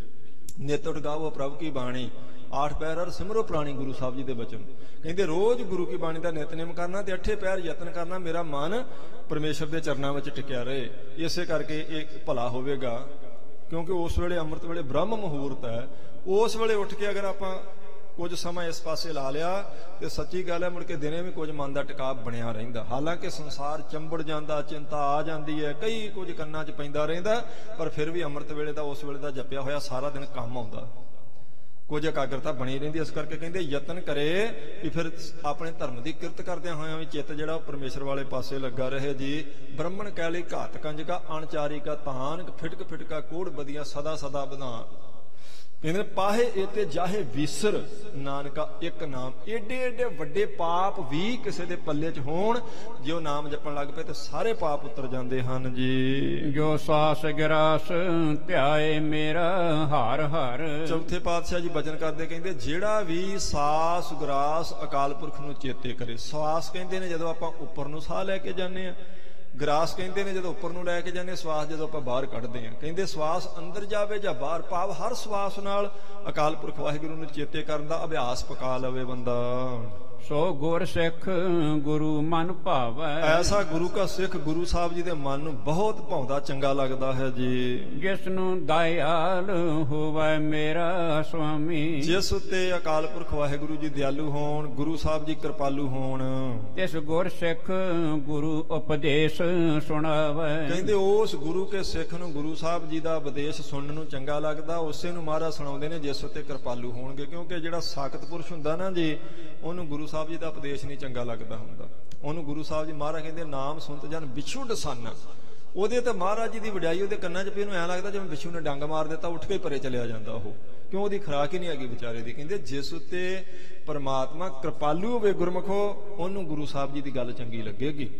A: ਨਿਤ ਉਠ ਗਾਵੋ ਪ੍ਰਭ ਕੀ ਬਾਣੀ। 8 ਪਹਿਰ ਹਰ ਸਿਮਰੋ ਪ੍ਰਾਣੀ, ਗੁਰੂ ਸਾਹਿਬ ਜੀ ਦੇ ਬਚਨ ਕਹਿੰਦੇ ਰੋਜ਼ ਗੁਰੂ ਕੀ ਬਾਣੀ ਦਾ ਨਿਤਨੇਮ ਕਰਨਾ ਤੇ 8 ਪਹਿਰ ਯਤਨ ਕਰਨਾ, ਮੇਰਾ ਮਨ ਪਰਮੇਸ਼ਰ ਦੇ ਚਰਨਾਂ ਵਿੱਚ ਟਿਕਿਆ ਰਹੇ। ਇਸੇ ਕਰਕੇ ਇਹ ਭਲਾ ਹੋਵੇਗਾ, ਕਿਉਂਕਿ ਉਸ ਵੇਲੇ ਅੰਮ੍ਰਿਤ ਵੇਲੇ ਬ੍ਰਹਮ ਮੁਹੂਰਤ ਹੈ। ਉਸ ਵੇਲੇ ਉੱਠ ਕੇ ਅਗਰ ਆਪਾਂ ਕੁਝ ਸਮਾਂ ਇਸ ਪਾਸੇ ਲਾ ਲਿਆ ਤੇ ਸੱਚੀ ਗੱਲ ਹੈ ਮੁੜ ਕੇ ਦਿਨੇ ਵੀ ਕੁਝ ਮਨ ਦਾ ਟਿਕਾਅ ਬਣਿਆ ਰਹਿੰਦਾ। ਹਾਲਾਂਕਿ ਸੰਸਾਰ ਚੰਬੜ ਜਾਂਦਾ, ਚਿੰਤਾ ਆ ਜਾਂਦੀ ਹੈ, ਕਈ ਕੁਝ ਕੰਨਾਂ 'ਚ ਪੈਂਦਾ ਰਹਿੰਦਾ, ਪਰ ਫਿਰ ਵੀ ਅੰਮ੍ਰਿਤ ਵੇਲੇ ਦਾ ਉਸ ਵੇਲੇ ਦਾ ਜਪਿਆ ਹੋਇਆ ਸਾਰਾ ਦਿਨ ਕੰਮ ਆਉਂਦਾ, ਕੁਝ ਇਕਾਗਰਤਾ ਬਣੀ ਰਹਿੰਦੀ। ਇਸ ਕਰਕੇ ਕਹਿੰਦੇ ਯਤਨ ਕਰੇ ਵੀ ਫਿਰ ਆਪਣੇ ਧਰਮ ਦੀ ਕਿਰਤ ਕਰਦਿਆਂ ਹੋਇਆਂ ਵੀ ਚਿੱਤ ਜਿਹੜਾ ਉਹ ਪਰਮੇਸ਼ਰ ਵਾਲੇ ਪਾਸੇ ਲੱਗਾ ਰਹੇ ਜੀ। ਬ੍ਰਹਮਣ ਕਹਿ ਲਈ ਘਾਤ ਕੰਜਕਾ, ਅਣਚਾਰੀ ਕਾ ਤਾਨ, ਫਿਟਕ ਫਿਟਕਾ ਕੋੜ ਬਦੀਆਂ, ਸਦਾ ਸਦਾ ਵਧਾਨ। ਕਹਿੰਦੇ ਪਾਹੇ ਏਤੇ ਜਾਹੇ ਵੀਸਰ, ਨਾਨਕਾ ਇੱਕ ਨਾਮ। ਏਡੇ ਏਡੇ ਵੱਡੇ ਪਾਪ ਵੀ ਕਿਸੇ ਦੇ ਪੱਲੇ 'ਚ ਹੋਣ, ਜੇ ਉਹ ਨਾਮ ਜਪਣ ਲੱਗ ਪਏ ਤੇ ਸਾਰੇ ਪਾਪ ਉਤਰ ਜਾਂਦੇ ਹਨ ਜੀ।
B: ਜੋ ਸਾਸ ਗਿਰਾਸ ਧਿਆਏ ਮੇਰਾ ਹਰ ਹਰ।
A: ਚੌਥੇ ਪਾਤਸ਼ਾਹ ਜੀ ਬਚਨ ਕਰਦੇ ਕਹਿੰਦੇ ਜਿਹੜਾ ਵੀ ਸਾਸ ਗਰਾਸ ਅਕਾਲ ਪੁਰਖ ਨੂੰ ਚੇਤੇ ਕਰੇ। ਸਵਾਸ ਕਹਿੰਦੇ ਨੇ ਜਦੋਂ ਆਪਾਂ ਉੱਪਰ ਨੂੰ ਸਾਹ ਲੈ ਕੇ ਜਾਂਦੇ ਆ, ਗਰਾਸ ਕਹਿੰਦੇ ਨੇ ਜਦੋਂ ਉੱਪਰ ਨੂੰ ਲੈ ਕੇ ਜਾਂਦੇ, ਸਵਾਸ ਜਦੋਂ ਆਪਾਂ ਬਾਹਰ ਕੱਢਦੇ ਆ। ਕਹਿੰਦੇ ਸਵਾਸ ਅੰਦਰ ਜਾਵੇ ਜਾਂ ਬਾਹਰ, ਭਾਵ ਹਰ ਸਵਾਸ ਨਾਲ ਅਕਾਲ ਪੁਰਖ ਵਾਹਿਗੁਰੂ ਨੂੰ ਚੇਤੇ ਕਰਨ ਦਾ ਅਭਿਆਸ ਪਕਾ ਲਵੇ ਬੰਦਾ।
B: ਸੋ ਗੁਰ ਸਿੱਖ ਗੁਰੂ ਮਨ ਭਾਵੈ।
A: ਐਸਾ ਗੁਰੂ ਕਾ ਸਿੱਖ ਗੁਰੂ ਸਾਹਿਬ ਜੀ ਦੇ ਮਨ ਨੂੰ ਬਹੁਤ ਭਾਉਂਦਾ, ਚੰਗਾ ਲੱਗਦਾ ਹੈ ਜੀ।
B: ਜਿਸ ਨੂੰ ਦਇਆਲ ਹੋਵੇ ਮੇਰਾ ਸੁਆਮੀ।
A: ਜਿਸ ਉੱਤੇ ਅਕਾਲ ਪੁਰਖ ਵਾਹਿਗੁਰੂ ਜੀ ਦਿਆਲੂ ਹੋਣ, ਗੁਰੂ ਸਾਹਿਬ ਜੀ ਕਿਰਪਾਲੂ ਹੋਣ।
B: ਤਿਸ ਗੁਰ ਸਿੱਖ ਗੁਰੂ ਉਪਦੇਸ਼ ਸੁਣਾਵੇ।
A: ਕਹਿੰਦੇ ਉਸ ਗੁਰੂ ਕੇ ਸਿੱਖ ਨੂੰ ਗੁਰੂ ਸਾਹਿਬ ਜੀ ਦਾ ਉਪਦੇਸ਼ ਸੁਣਨ ਨੂੰ ਚੰਗਾ ਲੱਗਦਾ, ਉਸੇ ਨੂੰ ਮਹਾਰਾਜ ਸੁਣਾਉਂਦੇ ਨੇ ਜਿਸ ਉੱਤੇ ਕਿਰਪਾਲੂ ਹੋਣਗੇ। ਕਿਉਂਕਿ ਜਿਹੜਾ ਸਾਖਤ ਪੁਰਸ਼ ਹੁੰਦਾ ਨਾ ਜੀ, ਉਹਨੂੰ ਗੁਰੂ ਸਾਹਿਬ ਜੀ ਦਾ ਉਪਦੇਸ਼ ਨਹੀਂ ਚੰਗਾ ਲੱਗਦਾ ਹੁੰਦਾ। ਉਹਨੂੰ ਗੁਰੂ ਸਾਹਿਬ ਜੀ ਮਹਾਰਾਜ ਕਹਿੰਦੇ ਨਾਮ ਸੁਣਤ ਜਨ ਵਿਛੁ ਡਸਨ। ਉਹਦੇ ਤੇ ਮਹਾਰਾਜ ਜੀ ਦੀ ਵਡਿਆਈ ਉਹਦੇ ਕੰਨਾਂ 'ਚ ਪਈ, ਉਹਨੂੰ ਐਂ ਲੱਗਦਾ ਜਿਵੇਂ ਵਿਛੂ ਨੇ ਡੰਗ ਮਾਰ ਦਿੱਤਾ, ਉੱਠ ਕੇ ਪਰੇ ਚਲਿਆ ਜਾਂਦਾ ਉਹ, ਕਿਉਂ ਉਹਦੀ ਖੁਰਾਕ ਹੀ ਨਹੀਂ ਹੈਗੀ ਵਿਚਾਰੇ ਦੀ। ਕਹਿੰਦੇ ਜਿਸ ਉੱਤੇ ਪਰਮਾਤਮਾ ਕਿਰਪਾਲੂ ਹੋਵੇ ਗੁਰਮੁਖੋ, ਉਹਨੂੰ ਗੁਰੂ ਸਾਹਿਬ ਜੀ ਦੀ ਗੱਲ ਚੰਗੀ ਲੱਗੇਗੀ,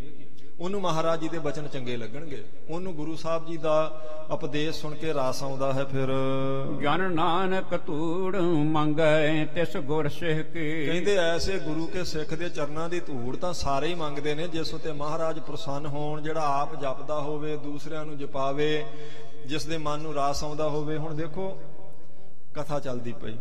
A: ਉਹਨੂੰ ਮਹਾਰਾਜ ਜੀ ਦੇ ਬਚਨ ਚੰਗੇ ਲੱਗਣਗੇ, ਉਹਨੂੰ ਗੁਰੂ ਸਾਹਿਬ ਜੀ ਦਾ ਉਪਦੇਸ਼ ਸੁਣ ਕੇ ਰਾਸ ਆਉਂਦਾ ਹੈ। ਫਿਰ
B: ਜਨ ਨਾਨਕ ਧੂੜ ਮੰਗੈ ਤਿਸ ਗੁਰ ਸਿੱਖ ਕੀ।
A: ਕਹਿੰਦੇ ਐਸੇ ਗੁਰੂ ਕੇ ਸਿੱਖ ਦੇ ਚਰਨਾਂ ਦੀ ਧੂੜ ਤਾਂ ਸਾਰੇ ਹੀ ਮੰਗਦੇ ਨੇ, ਜਿਸ ਉਤੇ ਮਹਾਰਾਜ ਪ੍ਰਸੰਨ ਹੋਣ, ਜਿਹੜਾ ਆਪ ਜਪਦਾ ਹੋਵੇ, ਦੂਸਰਿਆਂ ਨੂੰ ਜਪਾਵੇ, ਜਿਸ ਦੇ ਮਨ ਨੂੰ ਰਾਸ ਆਉਂਦਾ ਹੋਵੇ। ਹੁਣ ਦੇਖੋ ਕਥਾ ਚੱਲਦੀ ਪਈ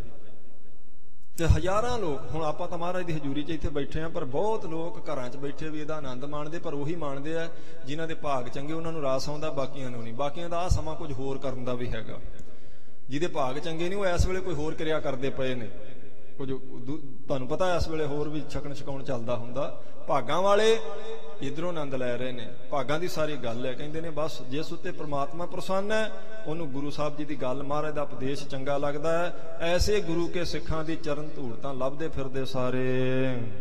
A: ਤੇ ਹਜ਼ਾਰਾਂ ਲੋਕ, ਹੁਣ ਆਪਾਂ ਤਾਂ ਮਹਾਰਾਜ ਦੀ ਹਜ਼ੂਰੀ 'ਚ ਇੱਥੇ ਬੈਠੇ ਆ, ਪਰ ਬਹੁਤ ਲੋਕ ਘਰਾਂ 'ਚ ਬੈਠੇ ਵੀ ਇਹਦਾ ਆਨੰਦ ਮਾਣਦੇ, ਪਰ ਉਹੀ ਮਾਣਦੇ ਆ ਜਿਨ੍ਹਾਂ ਦੇ ਭਾਗ ਚੰਗੇ, ਉਹਨਾਂ ਨੂੰ ਰਾਸ ਆਉਂਦਾ, ਬਾਕੀਆਂ ਨੂੰ ਨਹੀਂ। ਬਾਕੀਆਂ ਦਾ ਆਹ ਸਮਾਂ ਕੁਝ ਹੋਰ ਕਰਨ ਦਾ ਵੀ ਹੈਗਾ। ਜਿਹਦੇ ਭਾਗ ਚੰਗੇ ਨਹੀਂ, ਉਹ ਇਸ ਵੇਲੇ ਕੋਈ ਹੋਰ ਕਿਰਿਆ ਕਰਦੇ ਪਏ ਨੇ। ਕੁਝ ਤੁਹਾਨੂੰ ਪਤਾ ਇਸ ਵੇਲੇ ਹੋਰ ਵੀ ਛਕਣ ਛਕਾਉਣ ਚੱਲਦਾ ਹੁੰਦਾ। ਭਾਗਾਂ ਵਾਲੇ ਇਧਰੋਂ ਆਨੰਦ ਲੈ ਰਹੇ ਨੇ, ਭਾਗਾਂ ਦੀ ਸਾਰੀ ਗੱਲ ਹੈ। ਕਹਿੰਦੇ ਨੇ ਬਸ ਜਿਸ ਉੱਤੇ ਪ੍ਰਮਾਤਮਾ ਪ੍ਰਸੰਨ ਹੈ, ਉਹਨੂੰ ਗੁਰੂ ਸਾਹਿਬ ਜੀ ਦੀ ਗੱਲ, ਮਹਾਰਾਜ ਦਾ ਉਪਦੇਸ਼ ਚੰਗਾ ਲੱਗਦਾ ਹੈ। ਐਸੇ ਗੁਰੂ ਕੇ ਸਿੱਖਾਂ ਦੀ ਚਰਨ ਧੂੜ ਤਾਂ ਲੱਭਦੇ ਫਿਰਦੇ ਸਾਰੇ।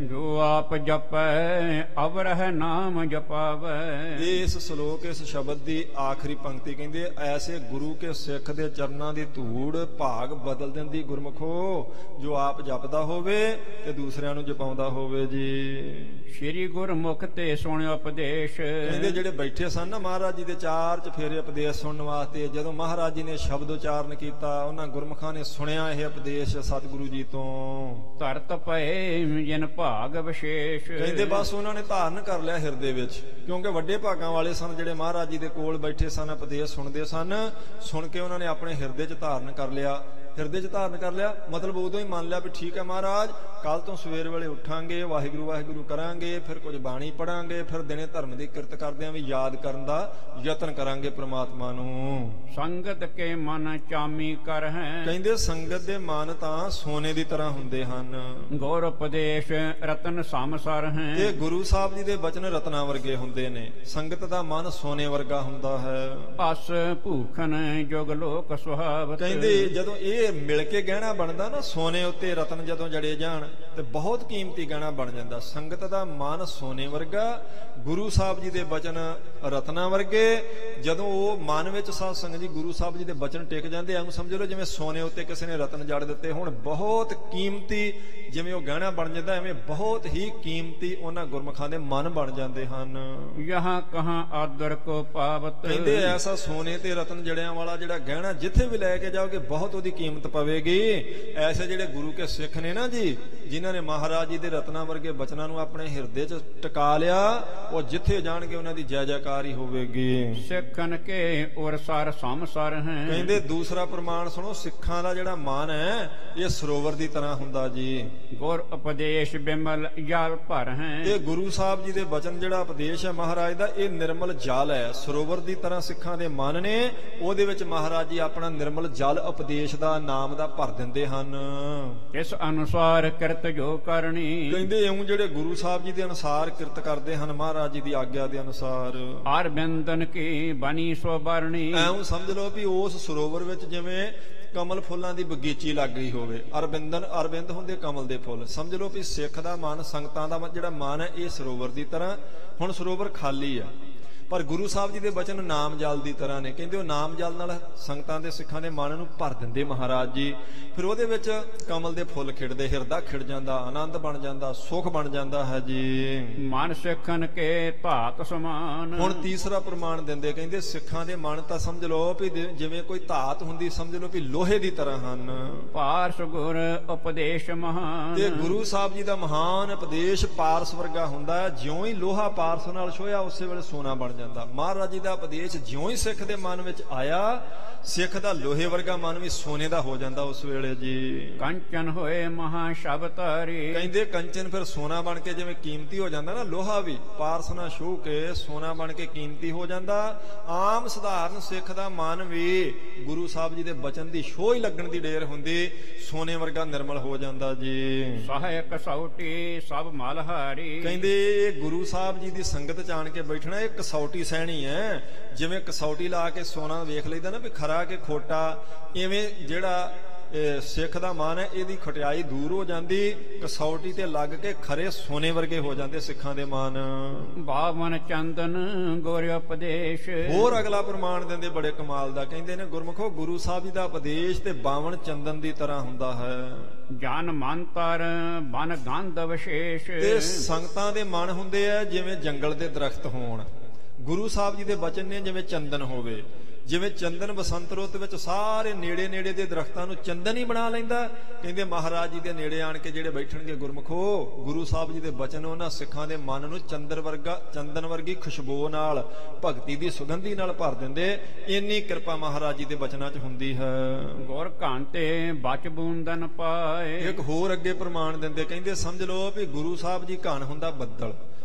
B: ਜੋ ਆਪ ਜਪੈ ਅਵਰਹਿ ਨਾਮ ਜਪਾਵੈ।
A: ਇਸ ਸ਼ਲੋਕ, ਇਸ ਸ਼ਬਦ ਦੀ ਆਖਰੀ ਪੰਕਤੀ ਕਹਿੰਦੇ ਐਸੇ ਗੁਰੂ ਕੇ ਸਿੱਖ ਦੇ ਚਰਨਾਂ ਦੀ ਧੂੜ ਭਾਗ ਬਦਲ ਦਿੰਦੀ ਗੁਰਮੁਖੋ, ਜੋ ਆਪ ਜਪਦਾ ਹੋਵੇ ਤੇ ਦੂਸਰਿਆਂ ਨੂੰ ਜਪਾਉਂਦਾ ਹੋਵੇ ਜੀ।
B: ਸ੍ਰੀ ਗੁਰਮੁਖ ਤੇ ਸੁਣਿਓ ਉਪਦੇਸ਼।
A: ਕਹਿੰਦੇ ਜਿਹੜੇ ਬੈਠੇ ਸਨ ਨਾ ਮਹਾਰਾਜ ਜੀ ਦੇ ਚਾਰ ਚਫੇਰੇ ਉਪਦੇਸ਼ ਸੁਣਨ ਵਾਸਤੇ, ਜਦੋਂ ਮਹਾਰਾਜ ਜੀ ਨੇ ਸ਼ਬਦ ਉਚਾਰਨ ਕੀਤਾ, ਉਹਨਾਂ ਗੁਰਮੁਖਾਂ ਨੇ ਸੁਣਿਆ ਇਹ ਉਪਦੇਸ਼ ਸਤਿਗੁਰੂ ਜੀ ਤੋਂ।
B: ਧਰਤ ਪਏ ਜਿਨ ਭਾਗ ਵਿਸ਼ੇਸ਼।
A: ਕਹਿੰਦੇ ਬਸ ਉਹਨਾਂ ਨੇ ਧਾਰਨ ਕਰ ਲਿਆ ਹਿਰਦੇ ਵਿੱਚ, ਕਿਉਂਕਿ ਵੱਡੇ ਭਾਗਾਂ ਵਾਲੇ ਸਨ ਜਿਹੜੇ ਮਹਾਰਾਜ ਜੀ ਦੇ ਕੋਲ ਬੈਠੇ ਸਨ, ਉਪਦੇਸ਼ ਸੁਣਦੇ ਸਨ। ਸੁਣ ਕੇ ਉਹਨਾਂ ਨੇ ਆਪਣੇ ਹਿਰਦੇ 'ਚ ਧਾਰਨ ਕਰ ਲਿਆ। ਹਿਰਦੇ 'ਚ ਧਾਰਨ ਕਰ ਲਿਆ ਮਤਲਬ ਉਦੋਂ ਹੀ ਮੰਨ ਲਿਆ ਵੀ ਠੀਕ ਹੈ ਮਹਾਰਾਜ, ਕੱਲ ਤੋਂ ਸਵੇਰ ਵੇਲੇ ਉੱਠਾਂਗੇ, ਵਾਹਿਗੁਰੂ ਵਾਹਿਗੁਰੂ ਕਰਾਂਗੇ, ਫਿਰ ਕੁਝ ਬਾਣੀ ਪੜਾਂਗੇ, ਫਿਰ ਦਿਨੇ ਧਰਮ ਦੀ ਕਿਰਤ ਕਰਦਿਆਂ ਵੀ ਯਾਦ ਕਰਨ ਦਾ ਯਤਨ ਕਰਾਂਗੇ ਪ੍ਰਮਾਤਮਾ ਨੂੰ।
B: ਸੰਗਤ ਕੇ ਮਨ ਚਾਮੀ ਕਰ ਹੈ।
A: ਕਹਿੰਦੇ ਸੰਗਤ ਦੇ ਮਨ ਤਾਂ ਸੋਨੇ ਦੀ ਤਰ੍ਹਾਂ ਹੁੰਦੇ ਹਨ।
B: ਗੁਰ ਉਪਦੇਸ਼ ਰਤਨ ਸਮਸਰ ਹੈ।
A: ਤੇ ਗੁਰੂ ਸਾਹਿਬ ਜੀ ਦੇ ਬਚਨ ਰਤਨਾਂ ਵਰਗੇ ਹੁੰਦੇ ਨੇ। ਸੰਗਤ ਦਾ ਮਨ ਸੋਨੇ ਵਰਗਾ ਹੁੰਦਾ ਹੈ।
B: ਅਸ ਭੂਖਨ ਜੁਗ ਲੋਕ ਸੁਹਾਵਤ।
A: ਕਹਿੰਦੇ ਜਦੋਂ ਇਹ ਮਿਲ ਕੇ ਗਹਿਣਾ ਬਣਦਾ ਨਾ, ਸੋਨੇ ਉੱਤੇ ਰਤਨ ਜਦੋਂ ਜੜੇ ਜਾਣ ਤੇ ਬਹੁਤ ਕੀਮਤੀ ਗਹਿਣਾ ਬਣ ਜਾਂਦਾ। ਸੰਗਤ ਦਾ ਮਨ ਸੋਨੇ ਵਰਗਾ, ਗੁਰੂ ਸਾਹਿਬ ਜੀ ਦੇ ਬਚਨ ਰਤਨਾਂ ਵਰਗੇ। ਜਦੋਂ ਉਹ ਮਨ ਵਿੱਚ ਸਾਧ ਸੰਗਤ ਜੀ ਗੁਰੂ ਸਾਹਿਬ ਜੀ ਦੇ ਬਚਨ ਟਿਕ ਜਾਂਦੇ, ਐਵੇਂ ਸਮਝ ਲਓ ਜਿਵੇਂ ਸੋਨੇ ਉੱਤੇ ਕਿਸੇ ਨੇ ਰਤਨ ਜੜ ਦਿੱਤੇ ਹੁਣ। ਬਹੁਤ ਕੀਮਤੀ ਜਿਵੇਂ ਉਹ ਗਹਿਣਾ ਬਣ ਜਾਂਦਾ, ਐਵੇਂ ਬਹੁਤ ਹੀ ਕੀਮਤੀ ਉਹਨਾਂ ਗੁਰਮੁਖਾਂ ਦੇ ਮਨ ਬਣ ਜਾਂਦੇ ਹਨ।
B: ਯਹਾਂ ਕਹਾਂ ਆਦਰ ਕੋ ਪਾਵਤ।
A: ਕਹਿੰਦੇ ਐਸਾ ਸੋਨੇ ਤੇ ਰਤਨ ਜੜਿਆਂ ਵਾਲਾ ਜਿਹੜਾ ਗਹਿਣਾ ਜਿੱਥੇ ਵੀ ਲੈ ਕੇ ਜਾਓਗੇ ਬਹੁਤ ਉਹਦੀ ਕੀਮਤ ਪਵੇਗੀ। ਐਸੇ ਜਿਹੜੇ ਗੁਰੂ ਕੇ ਸਿੱਖ ਨੇ ਨਾ ਜੀ, ਜਿਨ੍ਹਾਂ ਨੇ ਮਹਾਰਾਜ ਜੀ ਦੇ ਰਤਨਾਂ ਵਰਗੇ ਬਚਨਾਂ ਨੂੰ ਆਪਣੇ ਹਿਰਦੇ 'ਚ ਟਿਕਾ ਲਿਆ, ਉਹ ਜਿੱਥੇ ਜਾਣਗੇ ਉਹਨਾਂ ਦੀ ਜੈ ਜੈਕਾਰ ਹੀ ਹੋਵੇਗੀ।
B: ਸਿੱਖਨ ਕੇ ਔਰ ਸਰ ਸੰਸਰ ਹੈ।
A: ਕਹਿੰਦੇ ਦੂਸਰਾ ਪ੍ਰਮਾਣ ਸੁਣੋ, ਸਿੱਖਾਂ ਦਾ ਜਿਹੜਾ ਮਨ ਹੈ ਇਹ ਸਰੋਵਰ ਦੀ ਤਰ੍ਹਾਂ ਹੁੰਦਾ ਜੀ।
B: ਗੁਰ ਉਪਦੇਸ਼ ਬਿਮਲ ਜਲ ਭਰ ਹੈ।
A: ਇਹ ਗੁਰੂ ਸਾਹਿਬ ਜੀ ਦੇ ਬਚਨ ਜਿਹੜਾ ਉਪਦੇਸ਼ ਹੈ ਮਹਾਰਾਜ ਦਾ, ਇਹ ਨਿਰਮਲ ਜਲ ਹੈ। ਸਰੋਵਰ ਦੀ ਤਰ੍ਹਾਂ ਸਿੱਖਾਂ ਦੇ ਮਨ ਨੇ, ਉਹਦੇ ਵਿੱਚ ਮਹਾਰਾਜ ਜੀ ਆਪਣਾ ਨਿਰਮਲ ਜਲ ਉਪਦੇਸ਼ ਦਾ ਨਾਮ ਦਾ ਭਰ ਦਿੰਦੇ ਹਨ।
B: ਇਸ ਅਨੁਸਾਰ ਕਿਰਤ ਜੋ ਕਰਨੀ।
A: ਕਹਿੰਦੇ ਇਉਂ ਜਿਹੜੇ ਗੁਰੂ ਸਾਹਿਬ ਜੀ ਦੇ ਅਨੁਸਾਰ ਕਿਰਤ ਕਰਦੇ ਹਨ, ਮਹਾਰਾਜ ਜੀ ਦੀ ਆਗਿਆ ਦੇ ਅਨੁਸਾਰ।
B: ਅਰਬਿੰਦਨ ਕੀ ਬਣੀ ਸੋ ਬਰਣੀ।
A: ਐਉਂ ਸਮਝ ਲਓ ਵੀ ਉਸ ਸਰੋਵਰ ਵਿੱਚ ਜਿਵੇਂ ਕਮਲ ਫੁੱਲਾਂ ਦੀ ਬਗੀਚੀ ਲੱਗ ਗਈ ਹੋਵੇ। ਅਰਬਿੰਦ ਹੁੰਦੇ ਕਮਲ ਦੇ ਫੁੱਲ। ਸਮਝ ਲਓ ਵੀ ਸਿੱਖ ਦਾ ਮਨ, ਸੰਗਤਾਂ ਦਾ ਜਿਹੜਾ ਮਨ ਹੈ, ਇਹ ਸਰੋਵਰ ਦੀ ਤਰ੍ਹਾਂ। ਹੁਣ ਸਰੋਵਰ ਖਾਲੀ ਆ, ਪਰ ਗੁਰੂ ਸਾਹਿਬ ਜੀ ਦੇ ਬਚਨ ਨਾਮ ਜਲ ਦੀ ਤਰ੍ਹਾਂ ਨੇ। ਕਹਿੰਦੇ ਉਹ ਨਾਮ ਜਲ ਨਾਲ ਸੰਗਤਾਂ ਦੇ, ਸਿੱਖਾਂ ਦੇ ਮਨ ਨੂੰ ਭਰ ਦਿੰਦੇ ਮਹਾਰਾਜ ਜੀ। ਫਿਰ ਉਹਦੇ ਵਿੱਚ ਕਮਲ ਦੇ ਫੁੱਲ ਖਿੜਦੇ, ਹਿਰਦਾ ਖਿੜ ਜਾਂਦਾ, ਆਨੰਦ ਬਣ ਜਾਂਦਾ, ਸੁਖ ਬਣ ਜਾਂਦਾ ਹੈ ਜੀ।
B: ਮਨ ਸਿੱਖਨ ਕੇ ਧਾਤ ਸਮਾਨ।
A: ਹੁਣ ਤੀਸਰਾ ਪ੍ਰਮਾਣ ਦਿੰਦੇ, ਕਹਿੰਦੇ ਸਿੱਖਾਂ ਦੇ ਮਨ ਤਾਂ ਸਮਝ ਲਓ ਵੀ ਜਿਵੇਂ ਕੋਈ ਧਾਤ ਹੁੰਦੀ, ਸਮਝ ਲਓ ਵੀ ਲੋਹੇ ਦੀ ਤਰ੍ਹਾਂ ਹਨ।
B: ਪਾਰਸ ਗੁਰ ਉਪਦੇਸ਼ ਮਹਾਨ।
A: ਤੇ ਗੁਰੂ ਸਾਹਿਬ ਜੀ ਦਾ ਮਹਾਨ ਉਪਦੇਸ਼ ਪਾਰਸ ਵਰਗਾ ਹੁੰਦਾ ਹੈ। ਜਿਉਂ ਹੀ ਲੋਹਾ ਪਾਰਸ ਨਾਲ ਛੋਇਆ, ਉਸੇ ਵੇਲੇ ਸੋਨਾ ਬਣ ਜਾਂਦਾ। ਮਹਾਰਾਜ ਜੀ ਦਾ ਉਪਦੇਸ਼ ਜਿਉਂ ਹੀ ਸਿੱਖ ਦੇ ਮਨ ਵਿੱਚ ਆਇਆ, ਸਿੱਖ ਦਾ ਲੋਹੇ ਵਰਗਾ ਮਨ ਵੀ ਸੋਨੇ ਦਾ ਹੋ ਜਾਂਦਾ ਉਸ ਵੇਲੇ ਜੀ।
B: ਕੰਚਨ ਹੋਏ ਮਹਾ ਸ਼ਬਤਾਰੀ।
A: ਕਹਿੰਦੇ ਕੰਚਨ ਫਿਰ ਸੋਨਾ ਬਣ ਕੇ ਜਿਵੇਂ ਕੀਮਤੀ ਹੋ ਜਾਂਦਾ ਨਾ, ਲੋਹਾ ਵੀ ਪਾਰਸ ਨਾਲ ਛੂਹ ਕੇ ਸੋਨਾ ਬਣ ਕੇ ਕੀਮਤੀ ਹੋ ਜਾਂਦਾ। ਆਮ ਸਧਾਰਨ ਸਿੱਖ ਦਾ ਮਨ ਵੀ ਗੁਰੂ ਸਾਹਿਬ ਜੀ ਦੇ ਬਚਨ ਦੀ ਛੋਹ ਹੀ ਲੱਗਣ ਦੀ ਢੇਰ ਹੁੰਦੀ, ਸੋਨੇ ਵਰਗਾ ਨਿਰਮਲ ਹੋ ਜਾਂਦਾ ਜੀ।
B: ਸਹਾਇ ਕਸੌਟੀ ਸਭ ਮਲਹਾਰੀ।
A: ਕਹਿੰਦੇ ਇਹ ਗੁਰੂ ਸਾਹਿਬ ਜੀ ਦੀ ਸੰਗਤ ਚ ਆਣ ਕੇ ਬੈਠਣਾ ਇਹ ਕਸੌਟੀ ਸਹਿਣੀ ਹੈ। ਜਿਵੇਂ ਕਸੌਟੀ ਲਾ ਕੇ ਸੋਨਾ ਵੇਖ ਲਈਦਾ ਨਾ ਵੀ ਖਰਾ ਕਿ ਖੋਟਾ, ਇਵੇਂ ਜਿਹੜਾ ਸਿੱਖ ਦਾ ਮਨ ਹੈ, ਇਹਦੀ ਖਟਿਆਈ ਦੂਰ ਹੋ ਜਾਂਦੀ, ਕਸੌਟੀ ਤੇ ਲੱਗ ਕੇ ਖਰੇ ਸੋਨੇ ਵਰਗੇ ਹੋ ਜਾਂਦੇ ਸਿੱਖਾਂ ਦੇ ਮਨ।
B: ਬਾਵਨ ਚੰਦਨ ਗੁਰ ਉਪਦੇਸ਼।
A: ਹੋਰ ਅਗਲਾ ਪ੍ਰਮਾਣ ਦਿੰਦੇ ਬੜੇ ਕਮਾਲ ਦਾ। ਕਹਿੰਦੇ ਨੇ ਗੁਰਮੁਖੋ, ਗੁਰੂ ਸਾਹਿਬ ਜੀ ਦਾ ਉਪਦੇਸ਼ ਤੇ ਬਾਵਨ ਚੰਦਨ ਦੀ ਤਰ੍ਹਾਂ ਹੁੰਦਾ ਹੈ।
B: ਜਨ ਮਨ ਤਰ ਬਨ ਗੰਧ ਵਿਸ਼ੇਸ਼।
A: ਤੇ ਸੰਗਤਾਂ ਦੇ ਮਨ ਹੁੰਦੇ ਆ ਜਿਵੇਂ ਜੰਗਲ ਦੇ ਦਰਖਤ ਹੋਣ। ਗੁਰੂ ਸਾਹਿਬ ਜੀ ਦੇ ਬਚਨ ਨੇ ਜਿਵੇਂ ਚੰਦਨ ਹੋਵੇ। ਜਿਵੇਂ ਚੰਦਨ ਬਸੰਤ ਰੁੱਤ ਵਿੱਚ ਸਾਰੇ ਨੇੜੇ ਨੇੜੇ ਦੇ ਦਰਖਤਾਂ ਨੂੰ ਚੰਦਨ ਹੀ ਬਣਾ ਲੈਂਦਾ। ਕਹਿੰਦੇ ਮਹਾਰਾਜ ਜੀ ਦੇ ਨੇੜੇ ਆਣ ਕੇ ਜਿਹੜੇ ਬੈਠਣਗੇ ਗੁਰਮੁਖੋ, ਗੁਰੂ ਸਾਹਿਬ ਜੀ ਦੇ ਬਚਨ ਉਹਨਾਂ ਸਿੱਖਾਂ ਦੇ ਮਨ ਨੂੰ ਚੰਦਨ ਵਰਗੀ ਖੁਸ਼ਬੂ ਨਾਲ, ਭਗਤੀ ਦੀ ਸੁਗੰਧੀ ਨਾਲ ਭਰ ਦਿੰਦੇ। ਇੰਨੀ ਕਿਰਪਾ ਮਹਾਰਾਜ ਜੀ ਦੇ ਬਚਨਾਂ 'ਚ ਹੁੰਦੀ ਹੈ।
B: ਗੁਰ ਘਾਂਤੇ ਬਚ ਬੂੰਦਨ ਪਾਏ।
A: ਇੱਕ ਹੋਰ ਅੱਗੇ ਪ੍ਰਮਾਣ ਦਿੰਦੇ, ਕਹਿੰਦੇ ਸਮਝ ਲਓ ਵੀ ਗੁਰੂ ਸਾਹਿਬ ਜੀ ਘਣ ਹੁੰਦਾ ਬੱਦਲ।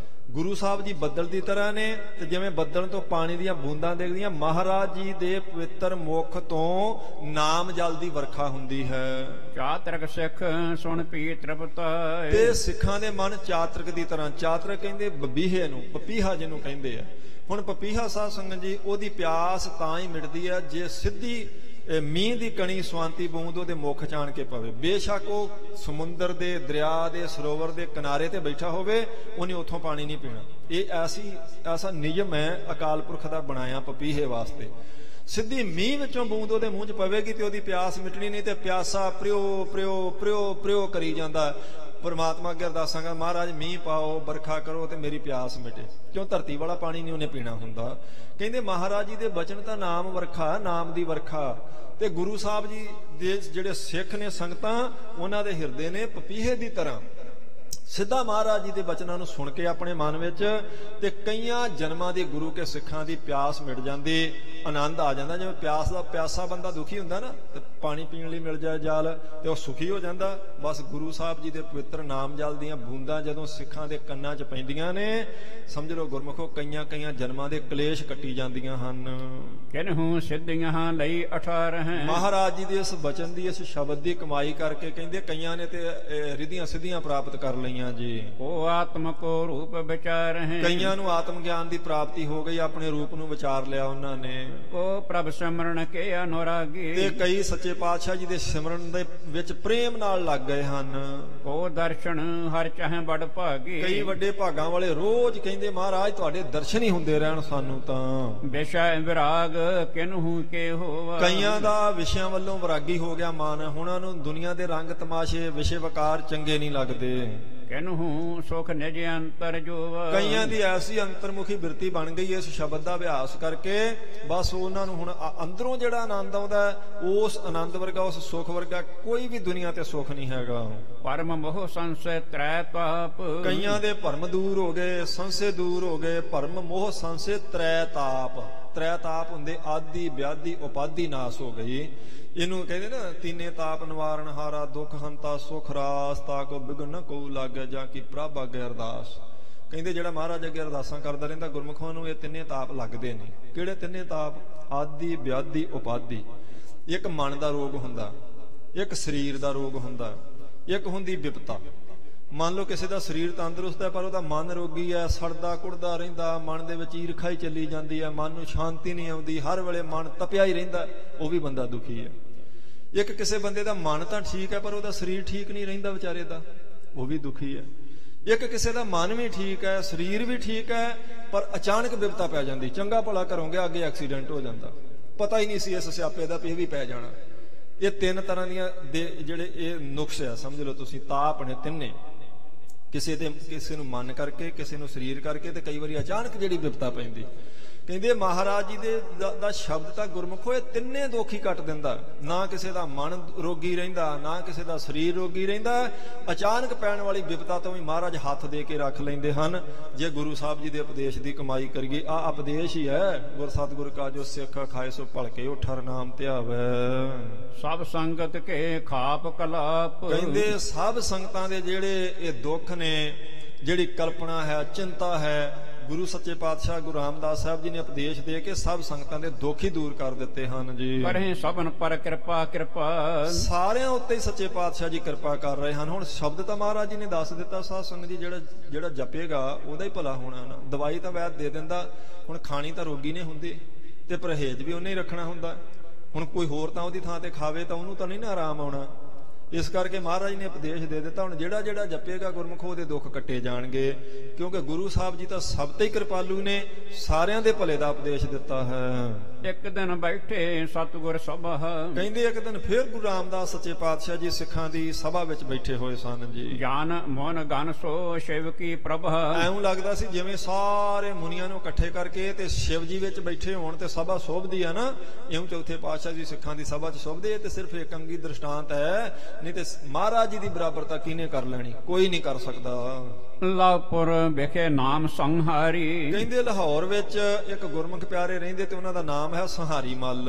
A: ਗੁਰੂ ਸਾਹਿਬ ਜੀ ਬੱਦਲ ਦੀ ਤਰ੍ਹਾਂ ਨੇ, ਤੇ ਜਿਵੇਂ ਬੱਦਲ ਤੋਂ ਪਾਣੀ ਦੀਆਂ ਬੂੰਦਾਂ ਡਿੱਗਦੀਆਂ, ਮਹਾਰਾਜ ਜੀ ਦੇ ਪਵਿੱਤਰ ਮੁਖ ਤੋਂ ਨਾਮ ਜਲ ਦੀ ਵਰਖਾ ਹੁੰਦੀ ਹੈ।
B: ਚਾਤਰਕ ਸਿੱਖ ਸੁਣ ਪੀ ਤ੍ਰਿਪਤਾਏ।
A: ਤੇ ਸਿੱਖਾਂ ਦੇ ਮਨ ਚਾਤਰਕ ਦੀ ਤਰ੍ਹਾਂ। ਚਾਤਰਕ ਕਹਿੰਦੇ ਬਬੀਹੇ ਨੂੰ, ਪਪੀਹਾ ਜਿਹਨੂੰ ਕਹਿੰਦੇ ਆ। ਹੁਣ ਪਪੀਹਾ ਸਾਧ ਸੰਗਤ ਜੀ, ਉਹਦੀ ਪਿਆਸ ਤਾਂ ਹੀ ਮਿਟਦੀ ਹੈ ਜੇ ਸਿੱਧੀ ਮੀਂਹ ਦੀ ਕਣੀ ਸਵਾਂਤੀ ਬੂੰਦ ਉਹਦੇ ਮੁੱਖ ਚ ਆਣ ਕੇ ਪਵੇ। ਬੇਸ਼ੱਕ ਉਹ ਸਮੁੰਦਰ ਦੇ, ਦਰਿਆ ਦੇ, ਸਰੋਵਰ ਦੇ ਕਿਨਾਰੇ ਤੇ ਬੈਠਾ ਹੋਵੇ, ਉਹਨੇ ਉੱਥੋਂ ਪਾਣੀ ਨਹੀਂ ਪੀਣਾ। ਇਹ ਐਸਾ ਨਿਯਮ ਹੈ ਅਕਾਲ ਪੁਰਖ ਦਾ ਬਣਾਇਆ ਪਪੀਹੇ ਵਾਸਤੇ। ਸਿੱਧੀ ਮੀਂਹ ਵਿੱਚੋਂ ਬੂੰਦ ਉਹਦੇ ਮੂੰਹ 'ਚ ਪਵੇਗੀ ਤੇ ਉਹਦੀ ਪਿਆਸ ਮਿਟਣੀ ਨਹੀਂ, ਤੇ ਪਿਆਸਾ ਪ੍ਰਿਓ ਪ੍ਰਿਓ ਪ੍ਰਿਓ ਪ੍ਰਿਓ ਕਰੀ ਜਾਂਦਾ। ਪਰਮਾਤਮਾ ਅੱਗੇ ਅਰਦਾਸਾਂ ਕਰ, ਮਹਾਰਾਜ ਮੀਂਹ ਪਾਓ, ਬਰਖਾ ਕਰੋ ਤੇ ਮੇਰੀ ਪਿਆਸ ਮਿਟੇ। ਕਿਉਂ? ਧਰਤੀ ਵਾਲਾ ਪਾਣੀ ਨਹੀਂ ਉਹਨੇ ਪੀਣਾ ਹੁੰਦਾ। ਕਹਿੰਦੇ ਮਹਾਰਾਜ ਜੀ ਦੇ ਬਚਨ ਤਾਂ ਨਾਮ ਵਰਖਾ, ਨਾਮ ਦੀ ਵਰਖਾ। ਤੇ ਗੁਰੂ ਸਾਹਿਬ ਜੀ ਦੇ ਜਿਹੜੇ ਸਿੱਖ ਨੇ, ਸੰਗਤਾਂ, ਉਹਨਾਂ ਦੇ ਹਿਰਦੇ ਨੇ ਪਪੀਹੇ ਦੀ ਤਰ੍ਹਾਂ। ਸਿੱਧਾ ਮਹਾਰਾਜ ਜੀ ਦੇ ਬਚਨਾਂ ਨੂੰ ਸੁਣ ਕੇ ਆਪਣੇ ਮਨ ਵਿੱਚ, ਤੇ ਕਈਆਂ ਜਨਮਾਂ ਦੇ ਗੁਰੂ ਕੇ ਸਿੱਖਾਂ ਦੀ ਪਿਆਸ ਮਿਟ ਜਾਂਦੀ, ਆਨੰਦ ਆ ਜਾਂਦਾ। ਜਿਵੇਂ ਪਿਆਸਾ ਬੰਦਾ ਦੁਖੀ ਹੁੰਦਾ ਨਾ, ਤੇ ਪਾਣੀ ਪੀਣ ਲਈ ਮਿਲ ਜਾਏ ਜਲ, ਤੇ ਉਹ ਸੁਖੀ ਹੋ ਜਾਂਦਾ। ਬਸ ਗੁਰੂ ਸਾਹਿਬ ਜੀ ਦੇ ਪਵਿੱਤਰ ਨਾਮ ਜਲ ਦੀਆਂ ਬੂੰਦਾਂ ਜਦੋਂ ਸਿੱਖਾਂ ਦੇ ਕੰਨਾਂ 'ਚ ਪੈਂਦੀਆਂ ਨੇ, ਸਮਝ ਲਓ ਗੁਰਮੁਖੋ, ਕਈਆਂ ਜਨਮਾਂ ਦੇ ਕਲੇਸ਼ ਕੱਟੀ ਜਾਂਦੀਆਂ ਹਨ।
B: ਕਿਨਹੂ ਸਿੱਧੀਆਂ ਲਈ 18 ਹੈ।
A: ਮਹਾਰਾਜ ਜੀ ਦੇ ਇਸ ਬਚਨ ਦੀ, ਇਸ ਸ਼ਬਦ ਦੀ ਕਮਾਈ ਕਰਕੇ ਕਹਿੰਦੇ ਕਈਆਂ ਨੇ ਤੇ ਰਿੱਧੀਆਂ ਸਿੱਧੀਆਂ ਪ੍ਰਾਪਤ ਕਰ ਲਈਆਂ ਜੀ।
B: ਕੋ ਆਤਮ ਕੋ ਰੂਪ ਵਿਚਾਰ ਹੈ।
A: ਕਈਆਂ ਨੂੰ ਆਤਮ ਗਿਆਨ ਦੀ ਪ੍ਰਾਪਤੀ ਹੋ ਗਈ, ਆਪਣੇ ਰੂਪ ਨੂੰ ਵਿਚਾਰ ਲਿਆ ਉਹਨਾਂ ਨੇ।
B: ਕੋ ਪ੍ਰਭ ਸਿਮਰਨ ਕੇ ਅਨੁਰਾਗੀ।
A: ਤੇ ਕਈ ਸੱਚੇ ਪਾਤਸ਼ਾਹ ਜੀ ਦੇ ਸਿਮਰਨ ਦੇ ਵਿੱਚ ਪ੍ਰੇਮ ਨਾਲ ਲੱਗ ਗਏ ਹਨ।
B: ਕੋ ਦਰਸ਼ਨ ਹਰ ਚਾਹੇ ਬੜ ਭਾਗੀ।
A: ਕਈ ਵੱਡੇ ਭਾਗਾਂ ਵਾਲੇ ਰੋਜ਼ ਕਹਿੰਦੇ ਮਹਾਰਾਜ ਤੁਹਾਡੇ ਦਰਸ਼ਨ ਹੀ ਹੁੰਦੇ ਰਹਿਣ ਸਾਨੂੰ ਤਾਂ।
B: ਵਿਸ਼ਾ ਵਿਰਾਗ ਕਿਨਹੂ ਕੇ ਹੋਵਾ।
A: ਕਈਆਂ ਦਾ ਵਿਸ਼ਿਆਂ ਵੱਲੋਂ ਵਿਰਾਗੀ ਹੋ ਗਿਆ ਮਨ। ਉਹਨਾਂ ਨੂੰ ਦੁਨੀਆ ਦੇ ਰੰਗ ਤਮਾਸ਼ੇ, ਵਿਸ਼ੇ ਵਕਾਰ ਚੰਗੇ ਨਹੀਂ ਲੱਗਦੇ।
B: ਕਿਨਹੂ ਸੁਖ ਨਿਜ ਅੰਤਰ ਜੋਵ।
A: ਕਈਆਂ ਦੀ ਐਸੀ ਅੰਤਰਮੁਖੀ ਬਿਰਤੀ ਬਣ ਗਈ ਇਸ ਸ਼ਬਦ ਦਾ ਅਭਿਆਸ ਕਰਕੇ, ਬਸ ਉਹਨਾਂ ਨੂੰ ਹੁਣ ਅੰਦਰੋਂ ਜਿਹੜਾ ਆਨੰਦ ਆਉਂਦਾ ਉਸ ਆਨੰਦ ਵਰਗਾ, ਉਸ ਸੁਖ ਵਰਗਾ ਕੋਈ ਵੀ ਦੁਨੀਆ ਤੇ ਸੁਖ ਨਹੀਂ ਹੈਗਾ।
B: ਪਰਮ ਮੋਹ ਸੰਸੈ ਤ੍ਰੈ ਤਾਪ।
A: ਕਈਆਂ ਦੇ ਭਰਮ ਦੂਰ ਹੋ ਗਏ, ਸੰਸੇ ਦੂਰ ਹੋ ਗਏ। ਭਰਮ ਮੋਹ ਸੰਸੇ ਤ੍ਰੈ ਤਾਪ। ਤ੍ਰੈ ਤਾਪ ਹੁੰਦੇ ਆਦਿ ਵਿਆਧੀ ਉਪਾਧੀ ਨਾਸ ਹੋ ਗਈ। ਇਹਨੂੰ ਕਹਿੰਦੇ ਨਾ ਤੀਨੇ ਤਾਪ ਨਿਵਾਰਨ ਹਾਰਾ, ਦੁੱਖ ਹੰਤਾ ਸੁਖ ਰਾਸ, ਤਾ ਕੋ ਬਿਗਨ ਨ ਕੋ ਲਾਗੇ ਜਾਂ ਕੀ ਪ੍ਰਭ ਆਗੇ ਅਰਦਾਸ। ਕਹਿੰਦੇ ਜਿਹੜਾ ਮਹਾਰਾਜ ਅੱਗੇ ਅਰਦਾਸਾਂ ਕਰਦਾ ਰਹਿੰਦਾ ਗੁਰਮੁਖਾਂ ਨੂੰ ਇਹ ਤਿੰਨੇ ਤਾਪ ਲੱਗਦੇ ਨੇ। ਕਿਹੜੇ ਤਿੰਨੇ ਤਾਪ? ਆਦਿ ਵਿਆਧੀ ਉਪਾਧੀ। ਇੱਕ ਮਨ ਦਾ ਰੋਗ ਹੁੰਦਾ, ਇੱਕ ਸਰੀਰ ਦਾ ਰੋਗ ਹੁੰਦਾ, ਇੱਕ ਹੁੰਦੀ ਵਿਪਤਾ। ਮੰਨ ਲਓ ਕਿਸੇ ਦਾ ਸਰੀਰ ਤੰਦਰੁਸਤ ਹੈ ਪਰ ਉਹਦਾ ਮਨ ਰੋਗੀ ਹੈ, ਸੜਦਾ ਕੁੜਦਾ ਰਹਿੰਦਾ, ਮਨ ਦੇ ਵਿੱਚ ਈਰਖਾ ਹੀ ਚੱਲੀ ਜਾਂਦੀ ਹੈ, ਮਨ ਨੂੰ ਸ਼ਾਂਤੀ ਨਹੀਂ ਆਉਂਦੀ, ਹਰ ਵੇਲੇ ਮਨ ਤਪਿਆ ਹੀ ਰਹਿੰਦਾ, ਉਹ ਵੀ ਬੰਦਾ ਦੁਖੀ ਹੈ। ਇੱਕ ਕਿਸੇ ਬੰਦੇ ਦਾ ਮਨ ਤਾਂ ਠੀਕ ਹੈ ਪਰ ਉਹਦਾ ਸਰੀਰ ਠੀਕ ਨਹੀਂ ਰਹਿੰਦਾ ਵਿਚਾਰੇ ਦਾ, ਉਹ ਵੀ ਦੁਖੀ ਹੈ। ਇੱਕ ਕਿਸੇ ਦਾ ਮਨ ਵੀ ਠੀਕ ਹੈ, ਸਰੀਰ ਵੀ ਠੀਕ ਹੈ, ਪਰ ਅਚਾਨਕ ਵਿਪਤਾ ਪੈ ਜਾਂਦੀ। ਚੰਗਾ ਭਲਾ ਘਰੋਂ ਗਿਆ, ਅੱਗੇ ਐਕਸੀਡੈਂਟ ਹੋ ਜਾਂਦਾ, ਪਤਾ ਹੀ ਨਹੀਂ ਸੀ ਇਸ ਸਿਆਪੇ ਦਾ ਵੀ ਇਹ ਵੀ ਪੈ ਜਾਣਾ। ਇਹ ਤਿੰਨ ਤਰ੍ਹਾਂ ਦੀਆਂ ਦੇ ਜਿਹੜੇ ਇਹ ਨੁਕਸ ਆ, ਸਮਝ ਲਓ ਤੁਸੀਂ, ਤਾਪ ਨੇ ਤਿੰਨੇ। ਕਿਸੇ ਨੂੰ ਮਨ ਕਰਕੇ, ਕਿਸੇ ਨੂੰ ਸਰੀਰ ਕਰਕੇ, ਤੇ ਕਈ ਵਾਰੀ ਅਚਾਨਕ ਜਿਹੜੀ ਵਿਪਤਾ ਪੈਂਦੀ। ਕਹਿੰਦੇ ਮਹਾਰਾਜ ਜੀ ਦਾ ਸ਼ਬਦ ਤਾਂ ਗੁਰਮੁਖੋ ਇਹ ਤਿੰਨੇ ਦੁੱਖ ਹੀ ਕੱਟ ਦਿੰਦਾ। ਨਾ ਕਿਸੇ ਦਾ ਮਨ ਰੋਗੀ ਰਹਿੰਦਾ, ਨਾ ਕਿਸੇ ਦਾ ਸਰੀਰ ਰੋਗੀ ਰਹਿੰਦਾ। ਅਚਾਨਕ ਪੈਣ ਵਾਲੀ ਵਿਪਤਾ ਤੋਂ ਵੀ ਮਹਾਰਾਜ ਹੱਥ ਦੇ ਕੇ ਰੱਖ ਲੈਂਦੇ ਹਨ। ਜੇ ਗੁਰੂ ਸਾਹਿਬ ਜੀ ਦੇ ਉਪਦੇਸ਼ ਦੀ ਕਮਾਈ ਕਰੀਏ, ਆ ਉਪਦੇਸ਼ ਹੀ ਹੈ ਗੁਰ ਸਤਿਗੁਰ ਕਾ ਜੋ ਸਿੱਖ ਖਾਏ ਸੋ ਭਲਕੇ ਉਠਰ ਨਾਮ ਧਿਆਵੈ।
B: ਸਭ ਸੰਗਤ ਕੇ ਖਾਪ ਕਲਾਪ।
A: ਕਹਿੰਦੇ ਸਭ ਸੰਗਤਾਂ ਦੇ ਜਿਹੜੇ ਇਹ ਦੁੱਖ ਨੇ, ਜਿਹੜੀ ਕਲਪਨਾ ਹੈ, ਚਿੰਤਾ ਹੈ, ਗੁਰੂ ਸੱਚੇ ਪਾਤਸ਼ਾਹ ਗੁਰੂ ਰਾਮਦਾਸ ਸਾਹਿਬ ਜੀ ਨੇ ਉਪਦੇਸ਼ ਦੇ ਕੇ ਸਭ ਸੰਗਤਾਂ ਦੇ ਦੁੱਖ ਹੀ ਦੂਰ ਕਰ ਦਿੱਤੇ ਹਨ ਜੀ।
B: ਕਰੇ ਸਭਨ ਪਰ ਕਿਰਪਾ ਕਿਰਪਾ।
A: ਸਾਰਿਆਂ ਉੱਤੇ ਹੀ ਸੱਚੇ ਪਾਤਸ਼ਾਹ ਜੀ ਕਿਰਪਾ ਕਰ ਰਹੇ ਹਨ। ਹੁਣ ਸ਼ਬਦ ਤਾਂ ਮਹਾਰਾਜ ਜੀ ਨੇ ਦੱਸ ਦਿੱਤਾ, ਸਾਧ ਸੰਗਤ ਜੀ ਜਿਹੜਾ ਜਪੇਗਾ ਉਹਦਾ ਹੀ ਭਲਾ ਹੋਣਾ ਨਾ। ਦਵਾਈ ਤਾਂ ਵੈਦ ਦੇ ਦਿੰਦਾ, ਹੁਣ ਖਾਣੀ ਤਾਂ ਰੋਗੀ ਨੇ ਹੁੰਦੀ, ਤੇ ਪਰਹੇਜ਼ ਵੀ ਉਹਨੇ ਹੀ ਰੱਖਣਾ ਹੁੰਦਾ। ਹੁਣ ਕੋਈ ਹੋਰ ਤਾਂ ਉਹਦੀ ਥਾਂ ਤੇ ਖਾਵੇ ਤਾਂ ਉਹਨੂੰ ਤਾਂ ਨਹੀਂ ਨਾ ਆਰਾਮ ਆਉਣਾ। ਇਸ ਕਰਕੇ ਮਹਾਰਾਜ ਨੇ ਉਪਦੇਸ਼ ਦੇ ਦਿੱਤਾ, ਹੁਣ ਜਿਹੜਾ ਜਪੇਗਾ ਗੁਰਮੁਖੋ ਉਹਦੇ ਦੁੱਖ ਕੱਟੇ ਜਾਣਗੇ। ਕਿਉਂਕਿ ਗੁਰੂ ਸਾਹਿਬ ਜੀ ਤਾਂ ਸਭ ਤੇ ਹੀ ਕਿਰਪਾਲੂ ਨੇ, ਸਾਰਿਆਂ ਦੇ ਭਲੇ ਦਾ ਉਪਦੇਸ਼ ਦਿੱਤਾ ਹੈ।
B: ਇੱਕ ਦਿਨ ਬੈਠੇ ਸਤਿਗੁਰ ਸਭਾ।
A: ਕਹਿੰਦੇ ਇੱਕ ਦਿਨ ਫਿਰ ਗੁਰੂ ਰਾਮਦਾਸ ਸੱਚੇ ਪਾਤਸ਼ਾਹ ਜੀ ਸਿੱਖਾਂ ਦੀ ਸਭਾ ਵਿੱਚ ਬੈਠੇ ਹੋਏ ਸਨ ਜੀ।
B: ਗਿਆਨ ਮੋਹਨ ਗਨ ਸੋ ਸ਼ਿਵ ਕੀ ਪ੍ਰਭਾ।
A: ਐਉਂ ਲੱਗਦਾ ਸੀ ਜਿਵੇਂ ਸਾਰੇ ਮੁਨੀਆਂ ਨੂੰ ਇਕੱਠੇ ਕਰਕੇ ਤੇ ਸ਼ਿਵ ਜੀ ਵਿੱਚ ਬੈਠੇ ਹੋਣ ਤੇ ਸਭਾ ਸ਼ੋਭਦੀ ਆ ਨਾ, ਇਉਂ ਚੌਥੇ ਪਾਤਸ਼ਾਹ ਜੀ ਸਿੱਖਾਂ ਦੀ ਸਭਾ 'ਚ ਸ਼ੋਭਦੇ। ਤੇ ਸਿਰਫ ਇੱਕ ਅੰਗੀ ਦ੍ਰਿਸ਼ਟਾਂਤ ਹੈ, ਨਹੀਂ ਤੇ ਮਹਾਰਾਜ ਜੀ ਦੀ ਬਰਾਬਰਤਾ ਕਿਹਨੇ ਕਰ ਲੈਣੀ? ਕੋਈ ਨਹੀਂ ਕਰ ਸਕਦਾ।
B: ਲਾਹੌਰ ਵਿਖੇ ਨਾਮ ਸੰਹਾਰੀ।
A: ਕਹਿੰਦੇ ਲਾਹੌਰ ਵਿੱਚ ਇੱਕ ਗੁਰਮੁਖ ਪਿਆਰੇ ਰਹਿੰਦੇ ਤੇ ਉਹਨਾਂ ਦਾ ਨਾਮ ਹੈ ਸੰਹਾਰੀ ਮੱਲ।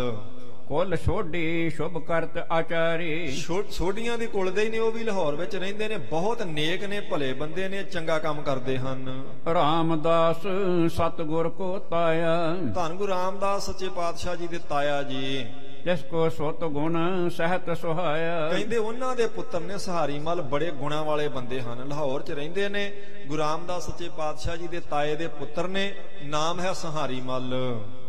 B: ਕੁਲ ਸੋਢੀ ਸ਼ੁਭ ਕਰਤ ਆਚਾਰੀ।
A: ਸੋਢੀਆਂ ਦੀ ਕੁਲ ਦੇ ਹੀ ਨੇ, ਉਹ ਵੀ ਲਾਹੌਰ ਵਿੱਚ ਰਹਿੰਦੇ ਨੇ। ਬਹੁਤ ਨੇਕ ਨੇ, ਭਲੇ ਬੰਦੇ ਨੇ, ਚੰਗਾ ਕੰਮ ਕਰਦੇ ਹਨ।
B: ਰਾਮਦਾਸ ਸਤਿਗੁਰ ਕੋ ਤਾਇਆ।
A: ਧੰਨ ਗੁਰੂ ਰਾਮਦਾਸ ਸੱਚੇ ਪਾਤਸ਼ਾਹ ਜੀ ਦੇ ਤਾਇਆ ਜੀ,
B: ਜਿਸ ਕੋ ਸੁਤ ਗੁਣ ਸਹਿਤ ਸੁਹਾਇਆ।
A: ਕਹਿੰਦੇ ਉਹਨਾਂ ਦੇ ਪੁੱਤਰ ਨੇ ਸੰਹਾਰੀ ਮੱਲ, ਬੜੇ ਗੁਣਾਂ ਵਾਲੇ ਬੰਦੇ ਹਨ, ਲਾਹੌਰ 'ਚ ਰਹਿੰਦੇ ਨੇ। ਗੁਰੂ ਰਾਮਦਾਸ ਸੱਚੇ ਪਾਤਸ਼ਾਹ ਜੀ ਦੇ ਤਾਏ ਦੇ ਪੁੱਤਰ ਨੇ, ਨਾਮ ਹੈ ਸੰਹਾਰੀ ਮੱਲ।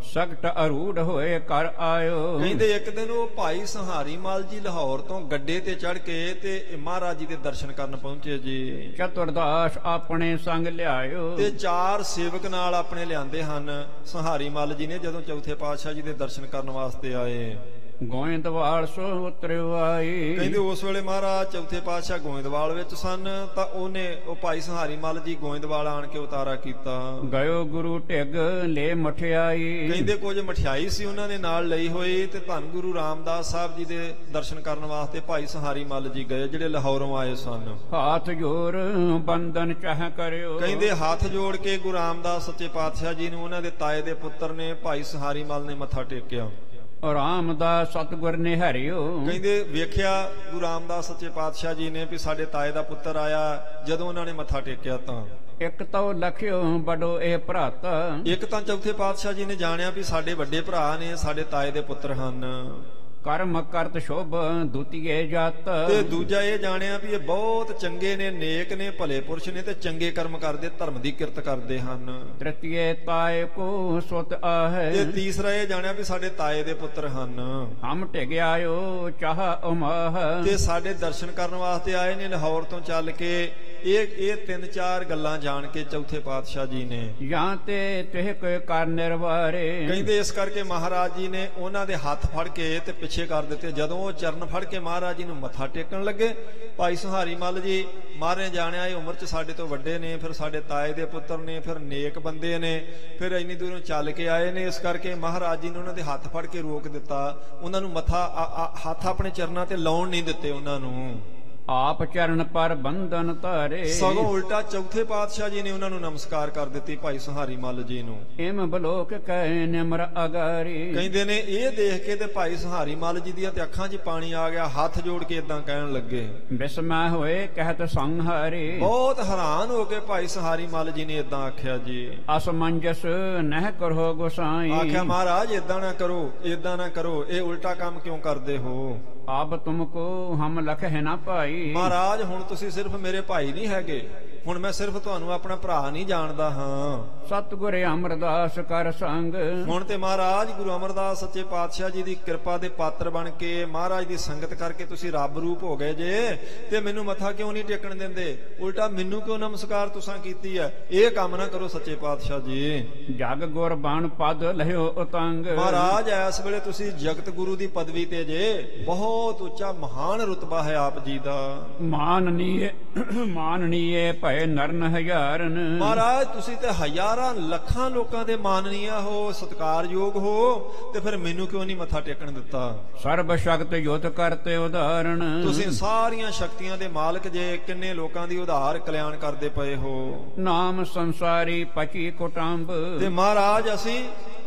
B: ਸਖਤ ਅਰੂੜ ਹੋਏ ਕਰ ਆਇਓ।
A: ਕਹਿੰਦੇ ਇੱਕ ਦਿਨ ਉਹ ਭਾਈ ਸੰਹਾਰੀ ਮੱਲ ਜੀ ਲਾਹੌਰ ਤੋਂ ਗੱਡੇ ਤੇ ਚੜ ਕੇ ਤੇ ਮਹਾਰਾਜ ਜੀ ਦੇ ਦਰਸ਼ਨ ਕਰਨ ਪਹੁੰਚੇ ਜੀ।
B: ਚਤੁਰਦਾਸ ਆਪਣੇ ਸੰਗ ਲਿਆਇਓ। ਤੇ
A: 4 ਸੇਵਕ ਨਾਲ ਆਪਣੇ ਲਿਆਂਦੇ ਹਨ ਸੰਹਾਰੀ ਮੱਲ ਜੀ ਨੇ ਜਦੋਂ ਚੌਥੇ ਪਾਤਸ਼ਾਹ ਜੀ ਦੇ ਦਰਸ਼ਨ ਕਰਨ ਵਾਸਤੇ ਆਏ।
B: ਗੋਇੰਦਵਾਲ ਸੋ ਉਤਰਿਓ ਆਈ।
A: ਕਹਿੰਦੇ ਉਸ ਵੇਲੇ ਮਹਾਰਾਜ ਚੌਥੇ ਪਾਤਸ਼ਾਹ ਗੋਇੰਦਵਾਲ ਵਿੱਚ ਸਨ, ਤਾਂ ਉਹ ਭਾਈ ਸੰਹਾਰੀ ਮੱਲ ਜੀ ਗੋਇੰਦਵਾਲ ਆਣ ਕੇ ਉਤਾਰਾ ਕੀਤਾ।
B: ਗਇਓ ਗੁਰੂ ਢਿੱਗ ਲੈ ਮਠਿਆਈ।
A: ਕਹਿੰਦੇ ਕੁਝ ਮਠਿਆਈ ਸੀ ਉਹਨਾਂ ਨੇ ਨਾਲ ਲਈ ਹੋਈ, ਤੇ ਧੰਨ ਗੁਰੂ ਰਾਮਦਾਸ ਸਾਹਿਬ ਜੀ ਦੇ ਦਰਸ਼ਨ ਕਰਨ ਵਾਸਤੇ ਭਾਈ ਸੰਹਾਰੀ ਮੱਲ ਜੀ ਗਏ, ਜਿਹੜੇ ਲਾਹੌਰੋਂ ਆਏ ਸਨ।
B: ਹੱਥ ਜੋੜ ਬੰਦਨ ਚਾਹ ਕਰਿਓ।
A: ਕਹਿੰਦੇ ਹੱਥ ਜੋੜ ਕੇ ਗੁਰੂ ਰਾਮਦਾਸ ਸੱਚੇ ਪਾਤਸ਼ਾਹ ਜੀ ਨੂੰ ਉਹਨਾਂ ਦੇ ਤਾਏ ਦੇ ਪੁੱਤਰ ਨੇ ਭਾਈ ਸੰਹਾਰੀ ਮੱਲ ਨੇ ਮੱਥਾ ਟੇਕਿਆ।
B: ਰਾਮਦਾਸ ਸਤਿਗੁਰ ਨੇ ਹਰਿਓ। ਕਹਿੰਦੇ
A: ਵੇਖਿਆ ਗੁਰੂ ਰਾਮਦਾਸ ਸੱਚੇ ਪਾਤਸ਼ਾਹ ਜੀ ਨੇ ਵੀ ਸਾਡੇ ਤਾਏ ਦਾ ਪੁੱਤਰ ਆਇਆ। ਜਦੋਂ ਉਹਨਾਂ ਨੇ ਮੱਥਾ ਟੇਕਿਆ ਤਾਂ
B: ਇੱਕ ਤਾਂ ਲਖਿਓ ਬੜੋ ਇਹ ਭਰਾਤਾ।
A: ਇੱਕ ਤਾਂ ਚੌਥੇ ਪਾਤਸ਼ਾਹ ਜੀ ਨੇ ਜਾਣਿਆ ਵੀ ਸਾਡੇ ਵੱਡੇ ਭਰਾ ਨੇ, ਸਾਡੇ ਤਾਏ ਦੇ ਪੁੱਤਰ ਹਨ।
B: ਕਰਮ ਕਰਤ ਸ਼ੁਭ ਦੁਤੀਏ ਜਤ।
A: ਤੇ ਦੂਜਾ ਇਹ ਜਾਣਿਆ ਵੀ ਇਹ ਬਹੁਤ ਚੰਗੇ ਨੇ, ਨੇਕ ਨੇ, ਭਲੇ ਪੁਰਸ਼ ਨੇ, ਤੇ ਚੰਗੇ ਕਰਮ ਕਰਦੇ, ਧਰਮ ਦੀ ਕਿਰਤ ਕਰਦੇ ਹਨ।
B: ਤ੍ਰਿਤੀਏ ਤਾਏ ਕੋ ਸੁਤ ਆਹੈ।
A: ਤੇ ਤੀਸਰਾ ਇਹ ਜਾਣਿਆ ਵੀ ਸਾਡੇ ਤਾਏ ਦੇ ਪੁੱਤਰ ਹਨ।
B: ਹਮ ਢਿਗ ਆਇਓ ਚਾਹ ਉਮਾਹ।
A: ਤੇ ਸਾਡੇ ਦਰਸ਼ਨ ਕਰਨ ਵਾਸਤੇ ਆਏ ਨੇ ਲਾਹੌਰ ਤੋਂ ਚੱਲ ਕੇ, ਇਹ ਤਿੰਨ ਚਾਰ ਗੱਲਾਂ ਜਾਣ ਕੇ ਚੌਥੇ ਪਾਤਸ਼ਾਹ ਜੀ ਨੇ
B: ਜਾਂ ਤੇ ਤਿਹ ਕੋਈ ਕਰ ਨਿਰਵਾਰੇ।
A: ਕਹਿੰਦੇ ਇਸ ਕਰਕੇ ਮਹਾਰਾਜ ਜੀ ਨੇ ਉਹਨਾਂ ਦੇ ਹੱਥ ਫੜ ਕੇ ਤੇ ਪਿੱਛੇ ਕਰ ਦਿੱਤੇ। ਜਦੋਂ ਉਹ ਚਰਨ ਫੜ ਕੇ ਮਹਾਰਾਜ ਜੀ ਨੂੰ ਮੱਥਾ ਟੇਕਣ ਲੱਗੇ, ਭਾਈ ਸੁਹਾਰੀ ਮੱਲ ਜੀ ਮਾਰੇ ਜਾਣਿਆ ਇਹ ਉਮਰ 'ਚ ਸਾਡੇ ਤੋਂ ਵੱਡੇ ਨੇ, ਫਿਰ ਸਾਡੇ ਤਾਏ ਦੇ ਪੁੱਤਰ ਨੇ, ਫਿਰ ਨੇਕ ਬੰਦੇ ਨੇ, ਫਿਰ ਇੰਨੀ ਦੂਰੋਂ ਚੱਲ ਕੇ ਆਏ ਨੇ। ਇਸ ਕਰਕੇ ਮਹਾਰਾਜ ਜੀ ਨੇ ਉਹਨਾਂ ਦੇ ਹੱਥ ਫੜ ਕੇ ਰੋਕ ਦਿੱਤਾ, ਉਹਨਾਂ ਨੂੰ ਹੱਥ ਆਪਣੇ ਚਰਨਾਂ ਤੇ ਲਾਉਣ ਨਹੀਂ ਦਿੱਤੇ ਉਹਨਾਂ ਨੂੰ।
B: ਆਪ ਚਰਨ ਪਰ ਬੰਧਨ ਧਾਰੇ।
A: ਸਗੋਂ ਉਲਟਾ ਚੌਥੇ ਪਾਤਸ਼ਾਹ ਜੀ ਨੇ ਉਹਨਾਂ ਨੂੰ ਨਮਸਕਾਰ ਕਰ ਦਿੱਤੀ ਭਾਈ ਸੁਹਾਰੀ ਮੱਲ ਜੀ ਨੂੰ।
B: ਇਮ ਬਲੋਕ ਕਹਿ ਨਿਮਰ ਅਗਾਰੀ।
A: ਕਹਿੰਦੇ ਨੇ ਇਹ ਦੇਖ ਕੇ ਤੇ ਭਾਈ ਸੁਹਾਰੀ ਮੱਲ ਜੀ ਦੀਆਂ ਤੇ ਅੱਖਾਂ 'ਚ ਪਾਣੀ ਆ ਗਿਆ, ਹੱਥ ਜੋੜ ਕੇ ਇਦਾਂ ਕਹਿਣ ਲੱਗੇ,
B: ਬਿਸਮੈ ਹੋਏ ਕਹਿਤ ਸੰਹਾਰੀ।
A: ਬਹੁਤ ਹੈਰਾਨ ਹੋ ਕੇ ਭਾਈ ਸੁਹਾਰੀ ਮੱਲ ਜੀ ਨੇ ਇਦਾਂ ਆਖਿਆ ਜੀ,
B: ਅਸਮੰਜਸ ਨਹਿ ਕਰੋ ਗੁਸਾਈ।
A: ਆਖਿਆ ਮਹਾਰਾਜ ਇਦਾਂ ਨਾ ਕਰੋ, ਇਦਾਂ ਨਾ ਕਰੋ, ਇਹ ਉਲਟਾ ਕੰਮ ਕਿਉਂ ਕਰਦੇ ਹੋ?
B: ਆਪ ਤੁਮਕੋ ਹਮ ਲਖਹਿ ਨਾ ਭਾਈ।
A: ਮਹਾਰਾਜ ਹੁਣ ਤੁਸੀਂ ਸਿਰਫ ਮੇਰੇ ਭਾਈ ਨਹੀਂ ਹੈਗੇ, ਹੁਣ ਮੈਂ ਸਿਰਫ ਤੁਹਾਨੂੰ ਆਪਣਾ ਭਰਾ ਨਹੀਂ ਜਾਣਦਾ ਹਾਂ।
B: ਸਤਿਗੁਰ ਅਮਰਦਾਸ ਕਰ ਸੰਗ।
A: ਹੁਣ ਤੇ ਮਹਾਰਾਜ ਗੁਰੂ ਅਮਰਦਾਸ ਸੱਚੇ ਪਾਤਸ਼ਾਹ ਜੀ ਦੀ ਕਿਰਪਾ ਦੇ ਪਾਤਰ ਬਣ ਕੇ ਮਹਾਰਾਜ ਦੀ ਸੰਗਤ ਕਰਕੇ ਤੁਸੀਂ ਰੱਬ ਰੂਪ ਹੋ ਗਏ ਜੇ, ਤੇ ਮੈਨੂੰ ਮੱਥਾ ਕਿਉਂ ਨਹੀਂ ਟੇਕਣ ਦਿੰਦੇ? ਉਲਟਾ ਮੈਨੂੰ ਕਿਉਂ ਨਮਸਕਾਰ ਤੁਸਾਂ ਕੀਤੀ ਹੈ? ਇਹ ਕੰਮ ਨਾ ਕਰੋ ਸੱਚੇ ਪਾਤਸ਼ਾਹ ਜੀ।
B: ਜਗ ਗੁਰ ਬਾਣ ਪਦ ਲਹਿਓ ਉਤੰਗ।
A: ਮਹਾਰਾਜ ਇਸ ਵੇਲੇ ਤੁਸੀਂ ਜਗਤ ਗੁਰੂ ਦੀ ਪਦਵੀ ਤੇ ਜੇ, ਬਹੁਤ ਉੱਚਾ ਮਹਾਨ ਰੁਤਬਾ ਹੈ ਆਪ ਜੀ ਦਾ।
B: ਮਾਨਨੀਏ ਭਏ ਨਰਨ ਹਜ਼ਾਰਨ।
A: ਮਹਾਰਾਜ ਤੁਸੀਂ ਤੇ ਹਜ਼ਾਰਾਂ ਲੱਖਾਂ ਲੋਕਾਂ ਦੇ ਮਾਨਨੀਆ ਹੋ, ਸਤਿਕਾਰਯੋਗ ਹੋ, ਤੇ ਫਿਰ ਮੈਨੂੰ ਕਿਉਂ ਨਹੀਂ ਮੱਥਾ ਟੇਕਣ ਦਿੱਤਾ?
B: ਸਰਬ ਸ਼ਕਤ ਯੁੱਧ ਕਰਤੇ ਉਦਾਹਰਣ।
A: ਤੁਸੀਂ ਸਾਰੀਆਂ ਸ਼ਕਤੀਆਂ ਦੇ ਮਾਲਕ ਜੇ, ਕਿੰਨੇ ਲੋਕਾਂ ਦੀ ਉਧਾਰ ਕਲਿਆਣ ਕਰਦੇ ਪਏ ਹੋ।
B: ਨਾਮ ਸੰਸਾਰੀ ਪਚੀ ਕੁਟੰਬ।
A: ਤੇ ਮਹਾਰਾਜ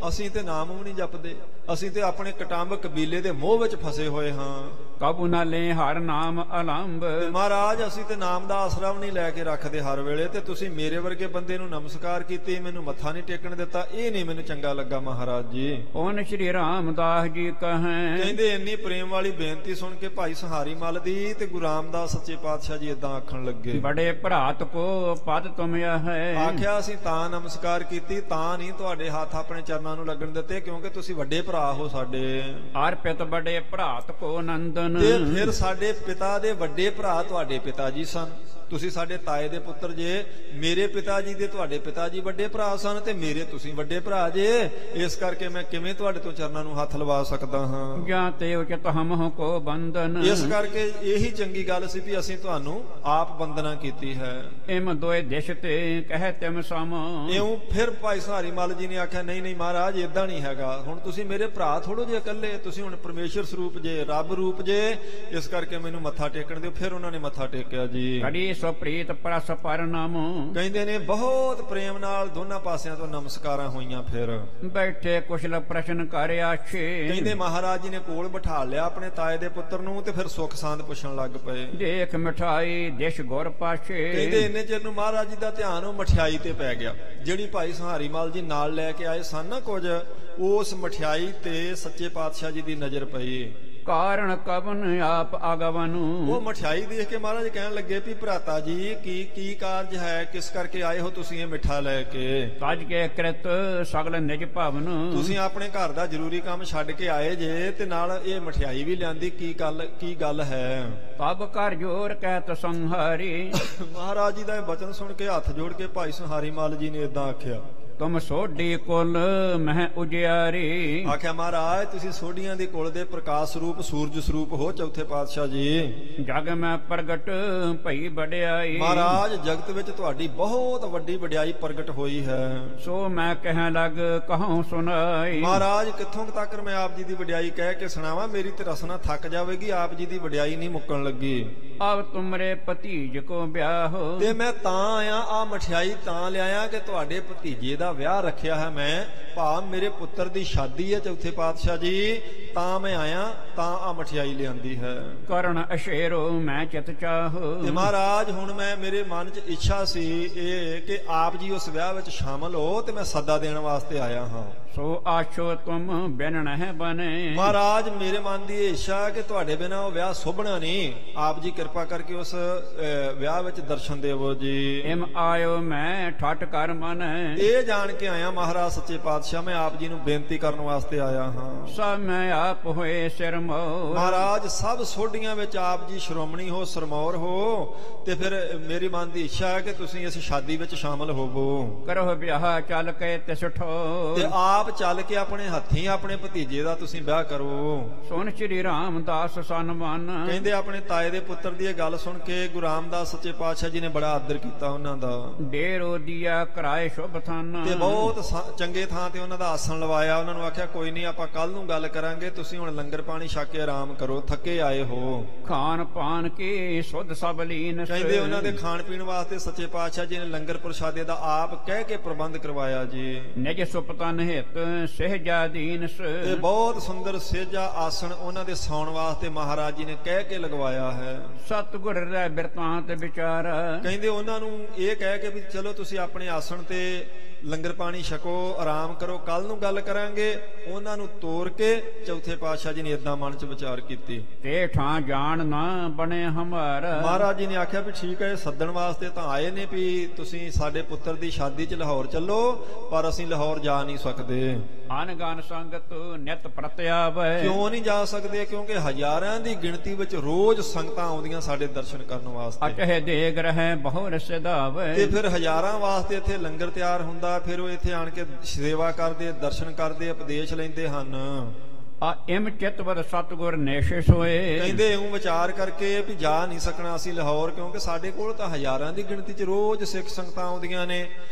A: ਅਸੀਂ ਤੇ ਨਾਮ ਵੀ ਨਹੀਂ ਜਪਦੇ, ਅਸੀਂ ਤੇ ਆਪਣੇ ਕਟੰਬ ਕਬੀਲੇ ਦੇ ਮੋਹ ਵਿੱਚ ਫਸੇ ਹੋਏ ਹਾਂ।
B: ਕਬੂ ਨਾ ਲੈ ਹਰ ਨਾਮ ਅਲੰਬ।
A: ਮਹਾਰਾਜ ਅਸੀਂ ਤੇ ਨਾਮ ਦਾ ਆਸਰਾ ਵੀ ਨਹੀਂ ਲੈ ਕੇ ਰੱਖਦੇ ਹਰ ਵੇਲੇ, ਤੇ ਤੁਸੀਂ ਮੇਰੇ ਵਰਗੇ ਬੰਦੇ ਨੂੰ ਨਮਸਕਾਰ ਕੀਤੀ, ਮੈਨੂੰ ਮੱਥਾ ਨਹੀਂ ਟੇਕਣ ਦਿੱਤਾ, ਇਹ ਨਹੀਂ ਮੈਨੂੰ ਚੰਗਾ ਲੱਗਾ ਮਹਾਰਾਜ ਜੀ।
B: ਉਹਨ ਸ਼੍ਰੀ ਰਾਮਦਾਸ ਜੀ ਕਹੈ।
A: ਕਹਿੰਦੇ ਇੰਨੀ ਪ੍ਰੇਮ ਵਾਲੀ ਬੇਨਤੀ ਸੁਣ ਕੇ ਭਾਈ ਸੁਹਾਰੀ ਮੱਲ ਦੀ ਤੇ ਗੁਰੂ ਰਾਮਦਾਸ ਸੱਚੇ ਪਾਤਸ਼ਾਹ ਜੀ ਇਦਾਂ ਆਖਣ ਲੱਗੇ,
B: ਬੜੇ ਭਰਾਤ ਕੋ ਪਦ ਤੁਮਿਆ ਹੈ।
A: ਆਖਿਆ ਅਸੀਂ ਤਾਂ ਨਮਸਕਾਰ ਕੀਤੀ, ਤਾਂ ਨਹੀਂ ਤੁਹਾਡੇ ਹੱਥ ਆਪਣੇ ਚਰਨਾਂ ਨੂੰ ਲੱਗਣ ਦਿੱਤੇ, ਕਿਉਂਕਿ ਤੁਸੀਂ ਵੱਡੇ ਭਰਾ ਹੋ ਸਾਡੇ।
B: ਅਰਪਿਤ ਬੜੇ ਭਰਾਤ ਕੋ ਨੰਦਨ।
A: ਤੇ ਫਿਰ ਸਾਡੇ ਪਿਤਾ ਦੇ ਵੱਡੇ ਭਰਾ ਤੁਹਾਡੇ ਪਿਤਾ ਜੀ ਸਨ, ਤੁਸੀਂ ਸਾਡੇ ਤਾਏ ਦੇ ਪੁੱਤਰ ਜੇ। ਮੇਰੇ ਪਿਤਾ ਜੀ ਦੇ ਤੁਹਾਡੇ ਪਿਤਾ ਜੀ ਵੱਡੇ ਭਰਾ ਸਨ, ਤੇ ਮੇਰੇ ਤੁਸੀਂ ਵੱਡੇ ਭਰਾ ਜੇ। ਇਸ ਕਰਕੇ ਮੈਂ ਕਿਵੇਂ ਤੁਹਾਡੇ ਤੋਂ ਚਰਨਾਂ ਨੂੰ ਹੱਥ ਲਵਾ ਸਕਦਾ ਹਾਂ?
B: ਜਾਂ ਤੇ ਉਚਿਤ ਹਮਹੁ ਕੋ ਬੰਧਨ।
A: ਇਸ ਕਰਕੇ ਇਹੀ ਚੰਗੀ ਗੱਲ ਸੀ ਵੀ ਅਸੀਂ ਤੁਹਾਨੂੰ ਆਪ ਬੰਦਨਾ ਕੀਤੀ ਹੈ।
B: ਇਮ ਦੋਏ ਦਿਸ਼ ਤੇ ਕਹਿ ਤਿਮ ਸਮ।
A: ਇਉਂ ਫਿਰ ਭਾਈ ਸੁਹਾਰੀ ਮੱਲ ਜੀ ਨੇ ਆਖਿਆ, ਨਹੀਂ ਨਹੀਂ ਮਹਾਰਾਜ ਏਦਾਂ ਨਹੀਂ ਹੈਗਾ, ਹੁਣ ਤੁਸੀਂ ਮੇਰੇ ਭਰਾ ਥੋੜੋ ਜਿਹੇ ਇਕੱਲੇ, ਤੁਸੀਂ ਹੁਣ ਪਰਮੇਸ਼ਰ ਸਰੂਪ ਜੇ, ਰੱਬ ਰੂਪ ਜੇ, ਇਸ ਕਰਕੇ ਮੈਨੂੰ ਮੱਥਾ ਟੇਕਣ ਦਿਓ। ਫਿਰ ਉਹਨਾਂ ਨੇ ਮੱਥਾ ਟੇਕਿਆ ਜੀ।
B: ਸੋ ਪ੍ਰੀਤ ਪ੍ਰਸ ਪਰਨਾਮ।
A: ਕਹਿੰਦੇ ਨੇ ਬਹੁਤ ਪ੍ਰੇਮ ਨਾਲ ਦੋਨਾਂ ਪਾਸਿਆਂ ਤੋਂ ਨਮਸਕਾਰਾਂ ਹੋਈਆਂ। ਫਿਰ
B: ਬੈਠੇ ਕੁਸ਼ਲ ਪ੍ਰਸ਼ਨ ਕਰ ਆਛੇ।
A: ਕਹਿੰਦੇ ਮਹਾਰਾਜ ਜੀ ਨੇ ਕੋਲ ਬਿਠਾ ਲਿਆ ਆਪਣੇ ਤਾਏ ਦੇ ਪੁੱਤਰ ਨੂੰ, ਤੇ ਫਿਰ ਸੁੱਖ ਸਾਂਦ ਪੁੱਛਣ ਲੱਗ ਪਏ।
B: ਦੇਖ ਮਠਾਈ ਦਿਸ਼ ਗੁਰ ਪਾਛੇ।
A: ਕਹਿੰਦੇ ਇੰਨੇ ਚਿਰ ਨੂੰ ਮਹਾਰਾਜ ਜੀ ਦਾ ਧਿਆਨ ਉਹ ਮਠਿਆਈ ਤੇ ਪੈ ਗਿਆ, ਜਿਹੜੀ ਭਾਈ ਸੁਹਾਰੀ ਮੱਲ ਜੀ ਨਾਲ ਲੈ ਕੇ ਆਏ ਸਨ ਨਾ ਕੁਝ, ਉਸ ਮਠਿਆਈ ਤੇ ਸੱਚੇ ਪਾਤਸ਼ਾਹ ਜੀ ਦੀ ਨਜ਼ਰ ਪਈ।
B: ਕਾਰਨ ਕਵਨ ਆਪ ਆਗਵਨੂ।
A: ਉਹ ਮਠਿਆਈ ਦੇਖ ਕੇ ਮਹਾਰਾਜ ਕਹਿਣ ਲੱਗੇ ਵੀ ਭਰਾਤਾ ਜੀ ਕੀ ਕਾਰਜ ਹੈ, ਕਿਸ ਕਰਕੇ ਆਏ ਹੋ ਤੁਸੀਂ ਇਹ ਮਿੱਠਾ ਲੈ ਕੇ?
B: ਤਜ ਕੇ ਕ੍ਰਿਤ ਸਗਲ ਨਿਜ ਭਵਨ।
A: ਤੁਸੀਂ ਆਪਣੇ ਘਰ ਦਾ ਜ਼ਰੂਰੀ ਕੰਮ ਛੱਡ ਕੇ ਆਏ ਜੇ, ਤੇ ਨਾਲ ਇਹ ਮਠਿਆਈ ਵੀ ਲਿਆਂਦੀ, ਕੀ ਗੱਲ ਹੈ?
B: ਤਬ ਕਰ ਜੋਰ ਕਹਿਤ ਸੰਹਾਰੀ।
A: ਮਹਾਰਾਜ ਜੀ ਦਾ ਇਹ ਬਚਨ ਸੁਣ ਕੇ ਹੱਥ ਜੋੜ ਕੇ ਭਾਈ ਸੁਹਾਰੀ ਮੱਲ ਜੀ ਨੇ ਇਦਾਂ ਆਖਿਆ,
B: ਤੁਮ ਸੋਢੀ ਕੁਲ ਮਹਿ ਉਜਿਆਰੀ।
A: ਆਖਿਆ ਮਹਾਰਾਜ ਤੁਸੀਂ ਸੋਢੀਆਂ ਦੀ ਕੁਲ ਦੇ ਪ੍ਰਕਾਸ਼ ਸਰੂਪ ਸੂਰਜ ਸਰੂਪ ਹੋ ਚੌਥੇ ਪਾਤਸ਼ਾਹ ਜੀ।
B: ਜਗ ਮੈਂ ਪ੍ਰਗਟ ਭਈ ਵਡਿਆਈ।
A: ਮਹਾਰਾਜ ਜਗਤ ਵਿੱਚ ਤੁਹਾਡੀ ਬਹੁਤ ਵੱਡੀ ਵਡਿਆਈ ਪ੍ਰਗਟ ਹੋਈ ਹੈ।
B: ਸੋ ਮੈਂ ਕਹਿ ਲੱਗ ਕਹੂੰ ਸੁਣਾਈ।
A: ਮਹਾਰਾਜ ਕਿੱਥੋਂ ਤੱਕ ਮੈਂ ਆਪ ਜੀ ਦੀ ਵਡਿਆਈ ਕਹਿ ਕੇ ਸੁਣਾਵਾਂ, ਮੇਰੀ ਤੇ ਰਸਨਾ ਥੱਕ ਜਾਵੇਗੀ, ਆਪ ਜੀ ਦੀ ਵਡਿਆਈ ਨਹੀਂ ਮੁੱਕਣ ਲੱਗੀ।
B: ਅਬ ਤੁਮਰੇ ਭਤੀਜ ਕੋ ਵਿਆਹ।
A: ਤੇ ਮੈਂ ਤਾਂ ਆਇਆ, ਆ ਮਠਿਆਈ ਤਾਂ ਲਿਆਇਆ ਕਿ ਤੁਹਾਡੇ ਭਤੀਜੇ ਦਾ ਵਿਆਹ ਰੱਖਿਆ ਹੈ ਮੈਂ, ਭਾਵ ਮੇਰੇ ਪੁੱਤਰ ਦੀ ਸ਼ਾਦੀ ਹੈ ਚੌਥੇ ਪਾਤਸ਼ਾਹ ਜੀ, ਤਾਂ ਮੈਂ ਆਇਆ, ਤਾਂ ਆ ਮਠਿਆਈ ਲਿਆਂਦੀ ਹੈ।
B: ਕਰਨ ਅਸ਼ੇਰੋ ਮੈਂ ਚਿਤ ਚਾਹ।
A: ਤੇ ਮਹਾਰਾਜ ਹੁਣ ਮੇਰੇ ਮਨ 'ਚ ਇੱਛਾ ਸੀ ਇਹ ਕਿ ਆਪ ਜੀ ਉਸ ਵਿਆਹ ਵਿੱਚ ਸ਼ਾਮਲ ਹੋ, ਤੇ ਮੈਂ ਸੱਦਾ ਦੇਣ ਵਾਸਤੇ ਆਇਆ ਹਾਂ।
B: ਸੋ ਆਸ਼ੋ ਤੁਮ ਬਿਨ ਨਹਿ ਬਨੇ।
A: ਮਹਾਰਾਜ ਮੇਰੇ ਮਨ ਦੀ ਇੱਛਾ ਕਿ ਤੁਹਾਡੇ ਬਿਨਾਂ ਉਹ ਵਿਆਹ ਸੁਭਣਾ ਨਹੀਂ, ਆਪ ਜੀ ਕਿਰਪਾ ਕਰਕੇ ਉਸ ਵਿਆਹ ਵਿੱਚ ਦਰਸ਼ਨ ਦੇਵੋ ਜੀ।
B: ਇਮ ਆਇਓ ਮੈਂ ਠੱਠ ਕਰ ਮਨ,
A: ਇਹ ਜਾਣ ਕੇ ਆਇਆ ਮਹਾਰਾਜ ਸੱਚੇ ਪਾਤਸ਼ਾਹ ਮੈਂ ਆਪ ਜੀ ਨੂੰ ਬੇਨਤੀ ਕਰਨ ਵਾਸਤੇ ਆਇਆ ਹਾਂ।
B: ਸਭ ਮੈਂ ਆਪ ਹੋਏ ਸਿਰ ਮੋਰ,
A: ਮਹਾਰਾਜ ਸਭ ਸੋਢੀਆਂ ਵਿੱਚ ਆਪ ਜੀ ਸ਼੍ਰੋਮਣੀ ਹੋ, ਸਰਮੌਰ ਹੋ, ਤੇ ਫਿਰ ਮੇਰੀ ਮਨ ਦੀ ਇੱਛਾ ਹੈ ਕਿ ਤੁਸੀਂ ਇਸ ਸ਼ਾਦੀ ਵਿੱਚ ਸ਼ਾਮਲ ਹੋਵੋ।
B: ਕਰੋ ਵਿਆਹ ਚੱਲ ਕੇ ਤਿਸ ਠੋਰ,
A: ਤੇ ਆਪ ਚੱਲ ਕੇ ਆਪਣੇ ਹੱਥੀਂ ਆਪਣੇ ਭਤੀਜੇ ਦਾ ਤੁਸੀਂ ਵਿਆਹ ਕਰੋ।
B: ਸੁਣ ਸ੍ਰੀ ਰਾਮਦਾਸ ਸਨਮਾਨ,
A: ਕਹਿੰਦੇ ਆਪਣੇ ਤਾਏ ਦੇ ਪੁੱਤਰ ਦੀ ਇਹ ਗੱਲ ਸੁਣ ਕੇ ਗੁਰੂ ਰਾਮਦਾਸ ਸੱਚੇ ਪਾਤਸ਼ਾਹ ਜੀ ਨੇ ਬੜਾ ਆਦਰ ਕੀਤਾ ਉਹਨਾਂ ਦਾ।
B: ਡੇਰੋ ਦੀਆ ਕਰਾਏ ਸ਼ੁਭ ਥਾਨ,
A: ਤੇ ਬਹੁਤ ਚੰਗੇ ਥਾਂ ਤੇ ਉਹਨਾਂ ਦਾ ਆਸਣ ਲਵਾਇਆ। ਉਹਨਾਂ ਨੂੰ ਆਖਿਆ ਕੋਈ ਨਹੀਂ ਆਪਾਂ ਕੱਲ ਨੂੰ ਗੱਲ ਕਰਾਂਗੇ, ਤੁਸੀਂ ਹੁਣ ਲੰਗਰ ਪਾਣੀ ਛਕ ਕੇ ਆਰਾਮ ਕਰੋ, ਥੱਕੇ ਆਏ ਹੋ।
B: ਖਾਨ ਪਾਨ ਕੀ ਸੁਧ ਸਭ ਲੀਨ,
A: ਕਹਿੰਦੇ ਉਹਨਾਂ ਦੇ ਖਾਣ ਪੀਣ ਵਾਸਤੇ ਸੱਚੇ ਪਾਤਸ਼ਾਹ ਜੀ ਨੇ ਲੰਗਰ ਪ੍ਰਸ਼ਾਦੇ ਦਾ ਆਪ ਕਹਿ ਕੇ ਪ੍ਰਬੰਧ ਕਰਵਾਇਆ ਜੀ।
B: ਨਿਜ ਸੁਪਤਨ ਹਿਤ ਸਹਿਜਾ ਦੀਨ,
A: ਤੇ ਬਹੁਤ ਸੁੰਦਰ ਸੇਜਾ ਆਸਣ ਉਹਨਾਂ ਦੇ ਸੌਣ ਵਾਸਤੇ ਮਹਾਰਾਜ ਜੀ ਨੇ ਕਹਿ ਕੇ ਲਗਵਾਇਆ ਹੈ।
B: ਸਤਿਗੁਰ ਰਹਿ ਬਿਰਤਾਂਤ ਵਿਚਾਰ,
A: ਕਹਿੰਦੇ ਉਹਨਾਂ ਨੂੰ ਇਹ ਕਹਿ ਕੇ ਵੀ ਚਲੋ ਤੁਸੀਂ ਆਪਣੇ ਆਸਣ ਤੇ ਲੰਗਰ ਪਾਣੀ ਛਕੋ, ਆਰਾਮ ਕਰੋ, ਕੱਲ ਨੂੰ ਗੱਲ ਕਰਾਂਗੇ। ਉਹਨਾਂ ਨੂੰ ਤੋਰ ਕੇ ਚੌਥੇ ਪਾਤਸ਼ਾਹ ਜੀ ਨੇ ਏਦਾਂ ਮਨ ਚ ਵਿਚਾਰ ਕੀਤੀ।
B: ਤੇ ਠਾਂ ਜਾਣ ਨਾ ਬਣੇ ਹਮਾਰ,
A: ਮਹਾਰਾਜ ਜੀ ਨੇ ਆਖਿਆ ਵੀ ਠੀਕ ਹੈ, ਸੱਦਣ ਵਾਸਤੇ ਤਾਂ ਆਏ ਨੇ ਵੀ ਤੁਸੀਂ ਸਾਡੇ ਪੁੱਤਰ ਦੀ ਸ਼ਾਦੀ ਚ ਲਾਹੌਰ ਚੱਲੋ, ਪਰ ਅਸੀਂ ਲਾਹੌਰ ਜਾ ਨਹੀਂ ਸਕਦੇ।
B: ਅਨਗਨ ਸੰਗਤ ਨਿਤ ਪ੍ਰਤਿਆਵੈ,
A: ਕਿਉਂ ਨਹੀਂ ਜਾ ਸਕਦੇ? ਕਿਉਂਕਿ ਹਜ਼ਾਰਾਂ ਦੀ ਗਿਣਤੀ ਵਿੱਚ ਰੋਜ਼ ਸੰਗਤਾਂ ਆਉਂਦੀਆਂ ਸਾਡੇ ਦਰਸ਼ਨ ਕਰਨ ਵਾਸਤੇ।
B: ਅਚਹਿ ਦੇਗ ਰਹਿ ਬਹੁ ਸਿਧਾਵੈ,
A: ਤੇ ਫਿਰ ਹਜ਼ਾਰਾਂ ਵਾਸਤੇ ਇੱਥੇ ਲੰਗਰ ਤਿਆਰ ਹੁੰਦਾ, ਫਿਰ ਉਹ ਇੱਥੇ ਆਣ ਕੇ ਸੇਵਾ ਕਰਦੇ, ਦਰਸ਼ਨ ਕਰਦੇ, ਉਪਦੇਸ਼ ਲੈਂਦੇ ਹਨ।
B: ਆ ਇਮ ਚਿਤਵਦ ਸਤਿਗੁਰ ਨੇਸ਼ਿਸ ਹੋਏ,
A: ਕਹਿੰਦੇ ਇਉਂ ਵਿਚਾਰ ਕਰਕੇ ਵੀ ਜਾ ਨਹੀਂ ਸਕਣਾ ਅਸੀਂ ਲਾਹੌਰ, ਕਿਉਂਕਿ ਸਾਡੇ ਕੋਲ ਤਾਂ ਹਜ਼ਾਰਾਂ ਦੀ ਗਿਣਤੀ 'ਚ ਰੋਜ਼ ਸਿੱਖ ਸੰਗਤਾਂ ਆਉਂਦੀਆਂ ਨੇ।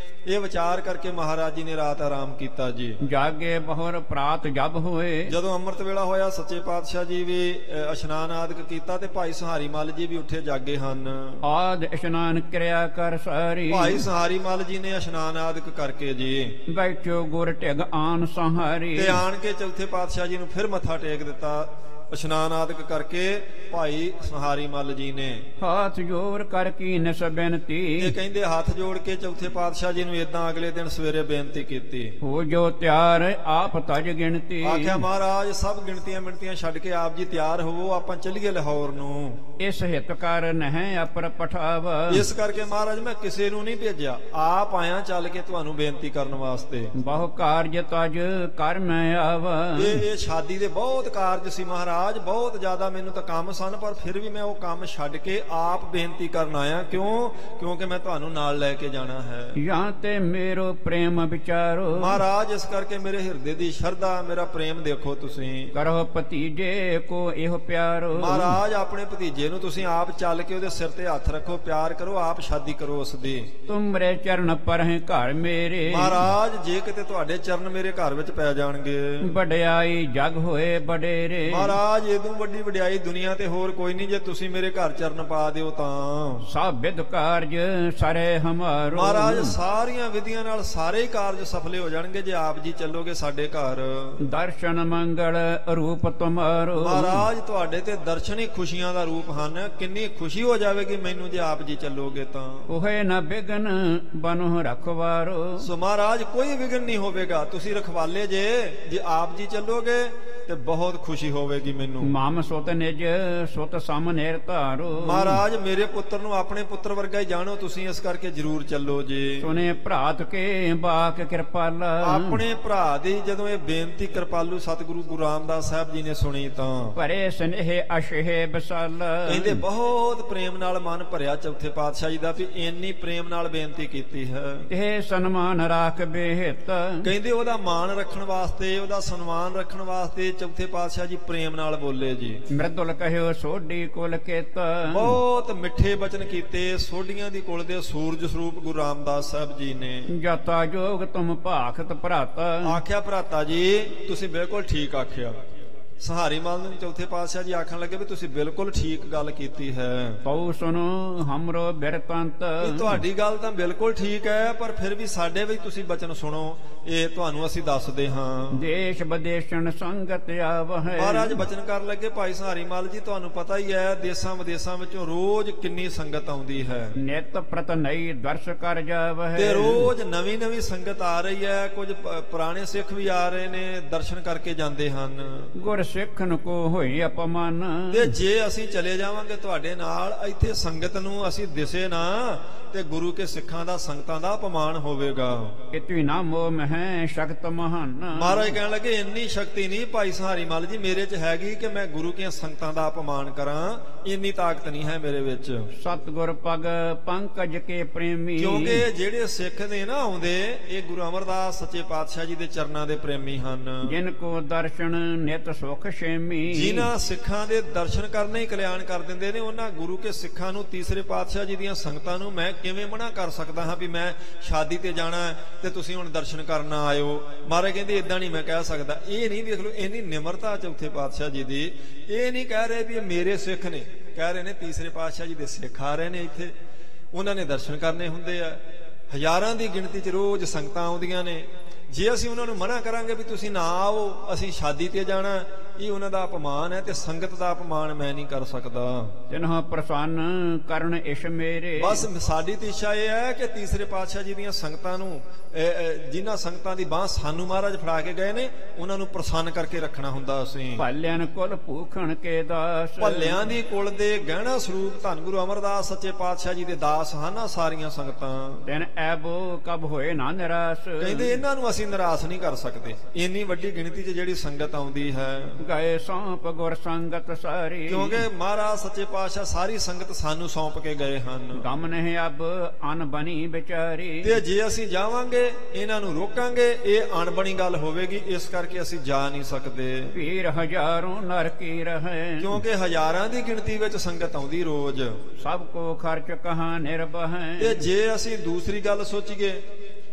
A: ਇਹ ਵਿਚਾਰ ਕਰਕੇ ਮਹਾਰਾਜ ਜੀ ਨੇ ਰਾਤ ਆਰਾਮ ਕੀਤਾ ਜੀ।
B: ਜਾਗੇ ਬਹੁਰ ਪ੍ਰਾਤ ਜਬ ਹੋਏ,
A: ਜਦੋਂ ਅੰਮ੍ਰਿਤ ਵੇਲਾ ਹੋਇਆ ਸੱਚੇ ਪਾਤਸ਼ਾਹ ਜੀ ਵੀ ਇਸ਼ਨਾਨ ਆਦਿਕ ਕੀਤਾ ਤੇ ਭਾਈ ਸੰਹਾਰੀ ਮੱਲ ਜੀ ਵੀ ਉੱਠੇ ਜਾਗੇ ਹਨ।
B: ਆਦ ਇਸ਼ਨਾਨ ਕਿਰਿਆ ਕਰ ਸਾਰੀ,
A: ਭਾਈ ਸੰਹਾਰੀ ਮੱਲ ਜੀ ਨੇ ਇਸ਼ਨਾਨ ਆਦਿਕ ਕਰਕੇ ਜੀ
B: ਬੈਠੋ ਗੁਰ ਢਿਗ ਆਨ ਸੰਹਾਰੀ,
A: ਤੇ ਆਣ ਕੇ ਚੌਥੇ ਪਾਤਸ਼ਾਹ ਜੀ ਨੂੰ ਫਿਰ ਮੱਥਾ ਟੇਕ ਦਿੱਤਾ। ਇਸ਼ਨਾਨ ਆਦਿਕ ਕਰਕੇ ਭਾਈ ਸੰਹਾਰੀ ਮੱਲ ਜੀ ਨੇ
B: ਹੱਥ ਜੋੜ ਕਰ ਕੀ ਨਿਸ ਬੇਨਤੀ,
A: ਇਹ ਕਹਿੰਦੇ ਹੱਥ ਜੋੜ ਕੇ ਚੌਥੇ ਪਾਤਸ਼ਾਹ ਜੀ ਨੂੰ ਏਦਾਂ ਅਗਲੇ ਦਿਨ ਸਵੇਰੇ ਬੇਨਤੀ ਕੀਤੀ।
B: ਹੋ ਜੋ ਤਿਆਰ ਆਪ ਤਜ ਗਿਣਤੀ,
A: ਆਖਿਆ ਮਹਾਰਾਜ ਸਭ ਗਿਣਤੀਆਂ ਮਿਣਤੀਆਂ ਛੱਡ ਕੇ ਆਪ ਜੀ ਤਿਆਰ ਹੋਵੋ, ਆਪਾਂ ਚੱਲੀਏ ਲਾਹੌਰ ਨੂੰ।
B: ਇਸ ਹਿਤ ਕਰ ਨਹਿ ਅਪਰ ਪਠਾਵ,
A: ਇਸ ਕਰਕੇ ਮਹਾਰਾਜ ਮੈਂ ਕਿਸੇ ਨੂੰ ਨਹੀਂ ਭੇਜਿਆ, ਆਪ ਆਇਆ ਚੱਲ ਕੇ ਤੁਹਾਨੂੰ ਬੇਨਤੀ ਕਰਨ ਵਾਸਤੇ।
B: ਬਹੁ ਕਾਰਜ ਤਜ ਕਰ ਮੈਂ ਆਵ,
A: ਇਹ ਸ਼ਾਦੀ ਦੇ ਬਹੁਤ ਕਾਰਜ ਸੀ ਮਹਾਰਾਜ, ਬਹੁਤ ਜ਼ਿਆਦਾ ਮੈਨੂੰ ਤਾਂ ਕੰਮ ਸਨ, ਪਰ ਫਿਰ ਵੀ ਮੈਂ ਉਹ ਕੰਮ ਛੱਡ ਕੇ ਆਪ ਬੇਨਤੀ ਕਰਨ ਆਇਆ। ਕਿਉਂ? ਕਿਉਂਕਿ ਮੈਂ ਤੁਹਾਨੂੰ ਨਾਲ ਲੈ ਕੇ ਜਾਣਾ ਹੈ।
B: ਜਾਂ ਤੇ ਮੇਰੋ ਪ੍ਰੇਮ ਵਿਚਾਰੋ,
A: ਮਹਾਰਾਜ ਇਸ ਕਰਕੇ ਮੇਰੇ ਹਿਰਦੇ ਦੀ ਸ਼ਰਧਾ, ਮੇਰਾ ਪ੍ਰੇਮ ਦੇਖੋ ਤੁਸੀਂ।
B: ਕਰੋ ਭਤੀਜੇ ਕੋ ਇਹੋ ਪਿਆਰੋ,
A: ਮਹਾਰਾਜ ਆਪਣੇ ਭਤੀਜੇ ਨੂੰ ਤੁਸੀਂ ਆਪ ਚੱਲ ਕੇ ਉਹਦੇ ਸਿਰ ਤੇ ਹੱਥ ਰੱਖੋ, ਪਿਆਰ ਕਰੋ, ਆਪ ਸ਼ਾਦੀ ਕਰੋ ਉਸ ਦੀ।
B: ਤੁਮਰੇ ਚਰਨ ਪਰਹਿ ਘਰ ਮੇਰੇ,
A: ਮਹਾਰਾਜ ਜੇ ਕਿਤੇ ਤੁਹਾਡੇ ਚਰਨ ਮੇਰੇ ਘਰ ਵਿੱਚ ਪੈ ਜਾਣਗੇ,
B: ਵਡਿਆਈ ਜਗ ਹੋਏ ਵਡੇਰੇ,
A: ਮਹਾਰਾਜ ਇਹਦੋਂ ਵੱਡੀ ਵਡਿਆਈ ਦੁਨੀਆ ਤੇ ਹੋਰ ਕੋਈ ਨਹੀਂ ਜੇ ਤੁਸੀਂ ਮੇਰੇ ਘਰ ਚਰਨ ਪਾ ਦਿਓ ਤਾਂ।
B: ਸਭ ਵਿਧ ਕਾਰਜ ਸਾਰੇ ਹਮਾਰੋ,
A: ਮਹਾਰਾਜ ਸਾਰੀਆਂ ਵਿਧੀਆਂ ਨਾਲ ਸਾਰੇ ਕਾਰਜ ਸਫਲੇ ਹੋ ਜਾਣਗੇ ਜੇ ਆਪ ਜੀ ਚੱਲੋਗੇ ਸਾਡੇ ਘਰ।
B: ਦਰਸ਼ਨ ਮੰਗਲ ਰੂਪ ਤੁਮਾਰੋ,
A: ਮਹਾਰਾਜ ਤੁਹਾਡੇ ਤੇ ਦਰਸ਼ਨ ਹੀ ਖੁਸ਼ੀਆਂ ਦਾ ਰੂਪ ਹਨ। ਕਿੰਨੀ ਖੁਸ਼ੀ ਹੋ ਜਾਵੇਗੀ ਮੈਨੂੰ ਜੇ ਆਪ ਜੀ ਚੱਲੋਗੇ ਤਾਂ।
B: ਹੋਏ ਨਾ ਬਿਗਨ ਬਨੋ ਰਖਵਾਰੋ,
A: ਸੋ ਮਹਾਰਾਜ ਕੋਈ ਵਿਗਨ ਨਹੀਂ ਹੋਵੇਗਾ, ਤੁਸੀਂ ਰਖਵਾਲੇ ਜੇ ਆਪ ਜੀ ਚੱਲੋਗੇ ਤੇ ਬਹੁਤ ਖੁਸ਼ੀ ਹੋਵੇਗੀ ਮੈਨੂੰ।
B: ਮਾਮ ਸੁਤ ਨਿਜ ਸੁਤ ਸਮ ਨੇਰ ਧਾਰੋ,
A: ਮਹਾਰਾਜ ਮੇਰੇ ਪੁੱਤਰ ਨੂੰ ਆਪਣੇ ਪੁੱਤਰ ਵਰਗਾ ਹੀ ਜਾਣੋ ਤੁਸੀਂ, ਇਸ ਕਰਕੇ ਜਰੂਰ ਚੱਲੋ ਜੀ।
B: ਸੁਨੇ ਭਰਾਤ ਕੇ ਬਾਕ ਕਿਰਪਾਲਾ,
A: ਆਪਣੇ ਭਰਾ ਦੀ ਜਦੋਂ ਇਹ ਬੇਨਤੀ ਕਿਰਪਾਲੂ ਸਤਿਗੁਰੂ ਗੁਰੂ ਰਾਮਦਾਸ ਸਾਹਿਬ ਜੀ ਨੇ ਸੁਣੀ ਤਾਂ
B: ਭਰੇ ਸਨੇਹ ਅਸ਼ਹਿ ਬਸਾਲਾ,
A: ਕਹਿੰਦੇ ਬਹੁਤ ਪ੍ਰੇਮ ਨਾਲ ਮਨ ਭਰਿਆ ਚੌਥੇ ਪਾਤਸ਼ਾਹ ਜੀ ਦਾ ਵੀ ਇੰਨੀ ਪ੍ਰੇਮ ਨਾਲ ਬੇਨਤੀ ਕੀਤੀ ਹੈ।
B: ਇਹ ਸਨਮਾਨ ਰਾਖ ਬੇਹਿਤ,
A: ਕਹਿੰਦੇ ਉਹਦਾ ਮਾਣ ਰੱਖਣ ਵਾਸਤੇ, ਉਹਦਾ ਸਨਮਾਨ ਰੱਖਣ ਵਾਸਤੇ ਚੌਥੇ ਪਾਤਸ਼ਾਹ ਜੀ ਪ੍ਰੇਮ ਨਾਲ ਬੋਲੇ ਜੀ।
B: ਮ੍ਰਿਦੁਲ ਕਹਿਓ ਸੋਢੀ ਕੁਲ ਕੇਤ,
A: ਬਹੁਤ ਮਿੱਠੇ ਬਚਨ ਕੀਤੇ ਸੋਢੀਆਂ ਦੀ ਕੁਲ ਦੇ ਸੂਰਜ ਸਰੂਪ ਗੁਰੂ ਰਾਮਦਾਸ ਸਾਹਿਬ ਜੀ ਨੇ।
B: ਜਤਾ ਜੋਗ ਤੁਮ ਭਾਖਤ ਭਰਾਤਾ,
A: ਆਖਿਆ ਭਰਾਤਾ ਜੀ ਤੁਸੀਂ ਬਿਲਕੁਲ ਠੀਕ ਆਖਿਆ। ਸੰਹਾਰੀ ਮੱਲ ਨੂੰ ਚੌਥੇ ਪਾਤਸ਼ਾਹ ਜੀ ਆਖਣ ਲੱਗੇ ਵੀ ਤੁਸੀਂ ਬਿਲਕੁਲ ਠੀਕ ਗੱਲ ਕੀਤੀ ਹੈ।
B: ਪਉ ਸੁਨੋ ਹਮਰੋ ਬਿਰਤੰਤ,
A: ਤੁਹਾਡੀ ਗੱਲ ਤਾਂ ਬਿਲਕੁਲ ਠੀਕ ਹੈ, ਪਰ ਫਿਰ ਵੀ ਸਾਡੇ ਵੀ ਤੁਸੀਂ ਬਚਨ ਸੁਣੋ, ਇਹ ਤੁਹਾਨੂੰ ਅਸੀਂ ਦੱਸਦੇ ਹਾਂ।
B: ਦੇਸ਼ ਵਿਦੇਸ਼ਣ ਸੰਗਤ ਆਵਹਿ,
A: ਮਹਾਰਾਜ ਬਚਨ ਕਰਨ ਲੱਗੇ ਭਾਈ ਸੰਹਾਰੀ ਮੱਲ ਜੀ ਤੁਹਾਨੂੰ ਪਤਾ ਹੀ ਹੈ ਦੇਸ਼ਾਂ ਵਿਦੇਸ਼ਾਂ ਵਿੱਚੋਂ ਰੋਜ਼ ਕਿੰਨੀ ਸੰਗਤ ਆਉਂਦੀ ਹੈ।
B: ਨਿਤ ਪ੍ਰਤ ਨਈ ਦਰਸ਼ ਕਰ ਜਾਵਹਿ,
A: ਤੇ ਰੋਜ਼ ਨਵੀਂ ਨਵੀਂ ਸੰਗਤ ਆ ਰਹੀ ਹੈ। ਕੁਝ ਪੁਰਾਣੇ ਸਿੱਖ ਵੀ ਆ ਰਹੇ ਨੇ, ਦਰਸ਼ਨ ਕਰਕੇ ਜਾਂਦੇ ਹਨ।
B: ਗੁਰ ਸਿੱਖਨ ਕੋ ਹੋਈ ਅਪਮਾਨ।
A: ਤੇ ਜੇ ਅਸੀਂ ਚਲੇ ਜਾਵਾਂਗੇ ਤੁਹਾਡੇ ਨਾਲ, ਇੱਥੇ ਸੰਗਤ ਨੂੰ ਅਸੀਂ ਦਿਸੇ ਨਾ, ਤੇ ਗੁਰੂ ਕੇ ਸਿੱਖਾਂ ਦਾ, ਸੰਗਤਾਂ ਦਾ ਅਪਮਾਨ ਹੋਵੇਗਾ।
B: ਇਤੁ ਨਾ ਮੋਹ ਮਹਿ ਸ਼ਕਤ ਮਹਾਨ।
A: ਮਹਾਰਾਜ ਕਹਿਣ ਲੱਗੇ ਇੰਨੀ ਸ਼ਕਤੀ ਨਹੀਂ ਭਾਈ ਸਹਾਰੀ ਮੱਲ ਜੀ ਮੇਰੇ 'ਚ ਹੈਗੀ ਕਿ ਮੈਂ ਗੁਰੂ ਕੇ ਸੰਗਤਾਂ ਦਾ ਅਪਮਾਨ ਕਰਾਂ, ਇੰਨੀ ਤਾਕਤ ਨਹੀਂ ਹੈ ਮੇਰੇ ਵਿੱਚ।
B: ਸਤਿਗੁਰ ਪਗ ਪੰਕਜ ਕੇ ਪ੍ਰੇਮੀ।
A: ਕਿਉਂਕਿ ਜਿਹੜੇ ਸਿੱਖ ਨੇ ਨਾ ਆਉਂਦੇ, ਇਹ ਗੁਰੂ ਅਮਰਦਾਸ ਸੱਚੇ ਪਾਤਸ਼ਾਹ ਜੀ ਦੇ ਚਰਨਾਂ ਦੇ ਪ੍ਰੇਮੀ ਹਨ।
B: ਜਿਨ ਕੋ ਦਰਸ਼ਨ ਨਿਤ ਸੁਖ ਛੇਮੀ।
A: ਜਿਨ੍ਹਾਂ ਸਿੱਖਾਂ ਦੇ ਦਰਸ਼ਨ ਕਰਨੇ ਹੀ ਕਲਿਆਣ ਕਰ ਦਿੰਦੇ ਨੇ, ਉਹਨਾਂ ਗੁਰੂ ਕੇ ਸਿੱਖਾਂ ਨੂੰ, ਤੀਸਰੇ ਪਾਤਸ਼ਾਹ ਜੀ ਦੀਆਂ ਸੰਗਤਾਂ ਨੂੰ ਮੈਂ ਕਿਵੇਂ ਮਨਾ ਕਰ ਸਕਦਾ ਹਾਂ ਵੀ ਮੈਂ ਸ਼ਾਦੀ ਤੇ ਜਾਣਾ ਤੇ ਤੁਸੀਂ ਹੁਣ ਦਰਸ਼ਨ ਕਰਨ ਆਇਓ। ਮਹਾਰਾਜ ਕਹਿੰਦੇ ਇਦਾਂ ਨਹੀਂ ਮੈਂ ਕਹਿ ਸਕਦਾ। ਇਹ ਨਹੀਂ, ਵੇਖ ਲਓ ਇੰਨੀ ਨਿਮਰਤਾ ਚੌਥੇ ਪਾਤਸ਼ਾਹ ਜੀ ਦੀ। ਇਹ ਨਹੀਂ ਕਹਿ ਰਹੇ ਵੀ ਇਹ ਮੇਰੇ ਸਿੱਖ ਨੇ, ਕਹਿ ਰਹੇ ਨੇ ਤੀਸਰੇ ਪਾਤਸ਼ਾਹ ਜੀ ਦੇ ਸਿੱਖ ਆ ਰਹੇ ਨੇ ਇੱਥੇ, ਉਹਨਾਂ ਨੇ ਦਰਸ਼ਨ ਕਰਨੇ ਹੁੰਦੇ ਆ। ਹਜ਼ਾਰਾਂ ਦੀ ਗਿਣਤੀ 'ਚ ਰੋਜ਼ ਸੰਗਤਾਂ ਆਉਂਦੀਆਂ ਨੇ। ਜੇ ਅਸੀਂ ਉਹਨਾਂ ਨੂੰ ਮਨਾ ਕਰਾਂਗੇ ਵੀ ਤੁਸੀਂ ਨਾ ਆਓ, ਅਸੀਂ ਸ਼ਾਦੀ ਤੇ ਜਾਣਾ, ਇਹ ਉਹਨਾਂ ਦਾ ਅਪਮਾਨ ਹੈ ਤੇ ਸੰਗਤ ਦਾ ਅਪਮਾਨ ਮੈਂ ਨਹੀਂ ਕਰ ਸਕਦਾ।
B: ਤਿਨਹ ਪ੍ਰਸੰਨ ਕਰਨ ਇਸ਼ ਮੇਰੇ।
A: ਬਸ ਸਾਡੀ ਤੇ ਇੱਛਾ ਇਹ ਹੈ ਕਿ ਤੀਸਰੇ ਪਾਤਸ਼ਾਹ ਜੀ ਦੀਆਂ ਸੰਗਤਾਂ ਨੂੰ, ਜਿਨ੍ਹਾਂ ਸੰਗਤਾਂ ਦੀ ਬਾਂਹ ਸਾਨੂੰ ਮਹਾਰਾਜ ਫੜਾ ਕੇ ਗਏ ਨੇ, ਉਹਨਾਂ ਨੂੰ ਪ੍ਰਸੰਨ ਕਰਕੇ ਰੱਖਣਾ ਹੁੰਦਾ ਅਸੀਂ।
B: ਭਲਿਆਨ ਕੁਲ ਭੂਖਣ ਕੇ ਦਾਸ।
A: ਭੱਲਿਆਂ ਦੀ ਕੁਲ ਦੇ ਗਹਿਣਾ ਸਰੂਪ ਧੰਨ ਗੁਰੂ ਅਮਰਦਾਸ ਸੱਚੇ ਪਾਤਸ਼ਾਹ ਜੀ ਦੇ ਦਾਸ ਹਨ ਸਾਰੀਆਂ ਸੰਗਤਾਂ।
B: ਤਿਨ ਐਬੋ ਕਬ ਹੋਏ ਨਾ ਨਿਰਾਸ਼।
A: ਕਹਿੰਦੇ ਇਹਨਾਂ ਨੂੰ ਅਸੀਂ ਨਿਰਾਸ਼ ਨਹੀਂ ਕਰ ਸਕਦੇ। ਇੰਨੀ ਵੱਡੀ ਗਿਣਤੀ 'ਚ ਜਿਹੜੀ ਸੰਗਤ ਆਉਂਦੀ ਹੈ।
B: ਗਏ ਸੌਂਪ ਗੁਰ ਸੰਗਤ ਸਾਰੀ।
A: ਕਿਉਂਕਿ ਮਹਾਰਾਜ ਸੱਚੇ ਪਾਤਸ਼ਾਹ ਸਾਰੀ ਸੰਗਤ ਸਾਨੂੰ ਸੌਂਪ ਕੇ ਗਏ ਹਨ।
B: ਗਮ ਨਹੀਂ ਅਬ ਅਨ ਬਣੀ ਵਿਚਾਰੀ।
A: ਤੇ ਜੇ ਅਸੀਂ ਜਾਵਾਂਗੇ, ਇਹਨਾਂ ਨੂੰ ਰੋਕਾਂਗੇ, ਇਹ ਅਣਬਣੀ ਗੱਲ ਹੋਵੇਗੀ। ਇਸ ਕਰਕੇ ਅਸੀਂ ਜਾ ਨਹੀਂ ਸਕਦੇ।
B: ਭੀੜ ਹਜ਼ਾਰੋਂ ਨਰ ਕੀ ਰਹੇ।
A: ਕਿਉਂਕਿ ਹਜ਼ਾਰਾਂ ਦੀ ਗਿਣਤੀ ਵਿੱਚ ਸੰਗਤ ਆਉਂਦੀ ਰੋਜ਼।
B: ਸਭ ਕੋ ਖਰਚ ਕਹਾਂ ਨਿਰਭੈ।
A: ਤੇ ਜੇ ਅਸੀਂ ਦੂਸਰੀ ਗੱਲ ਸੋਚੀਏ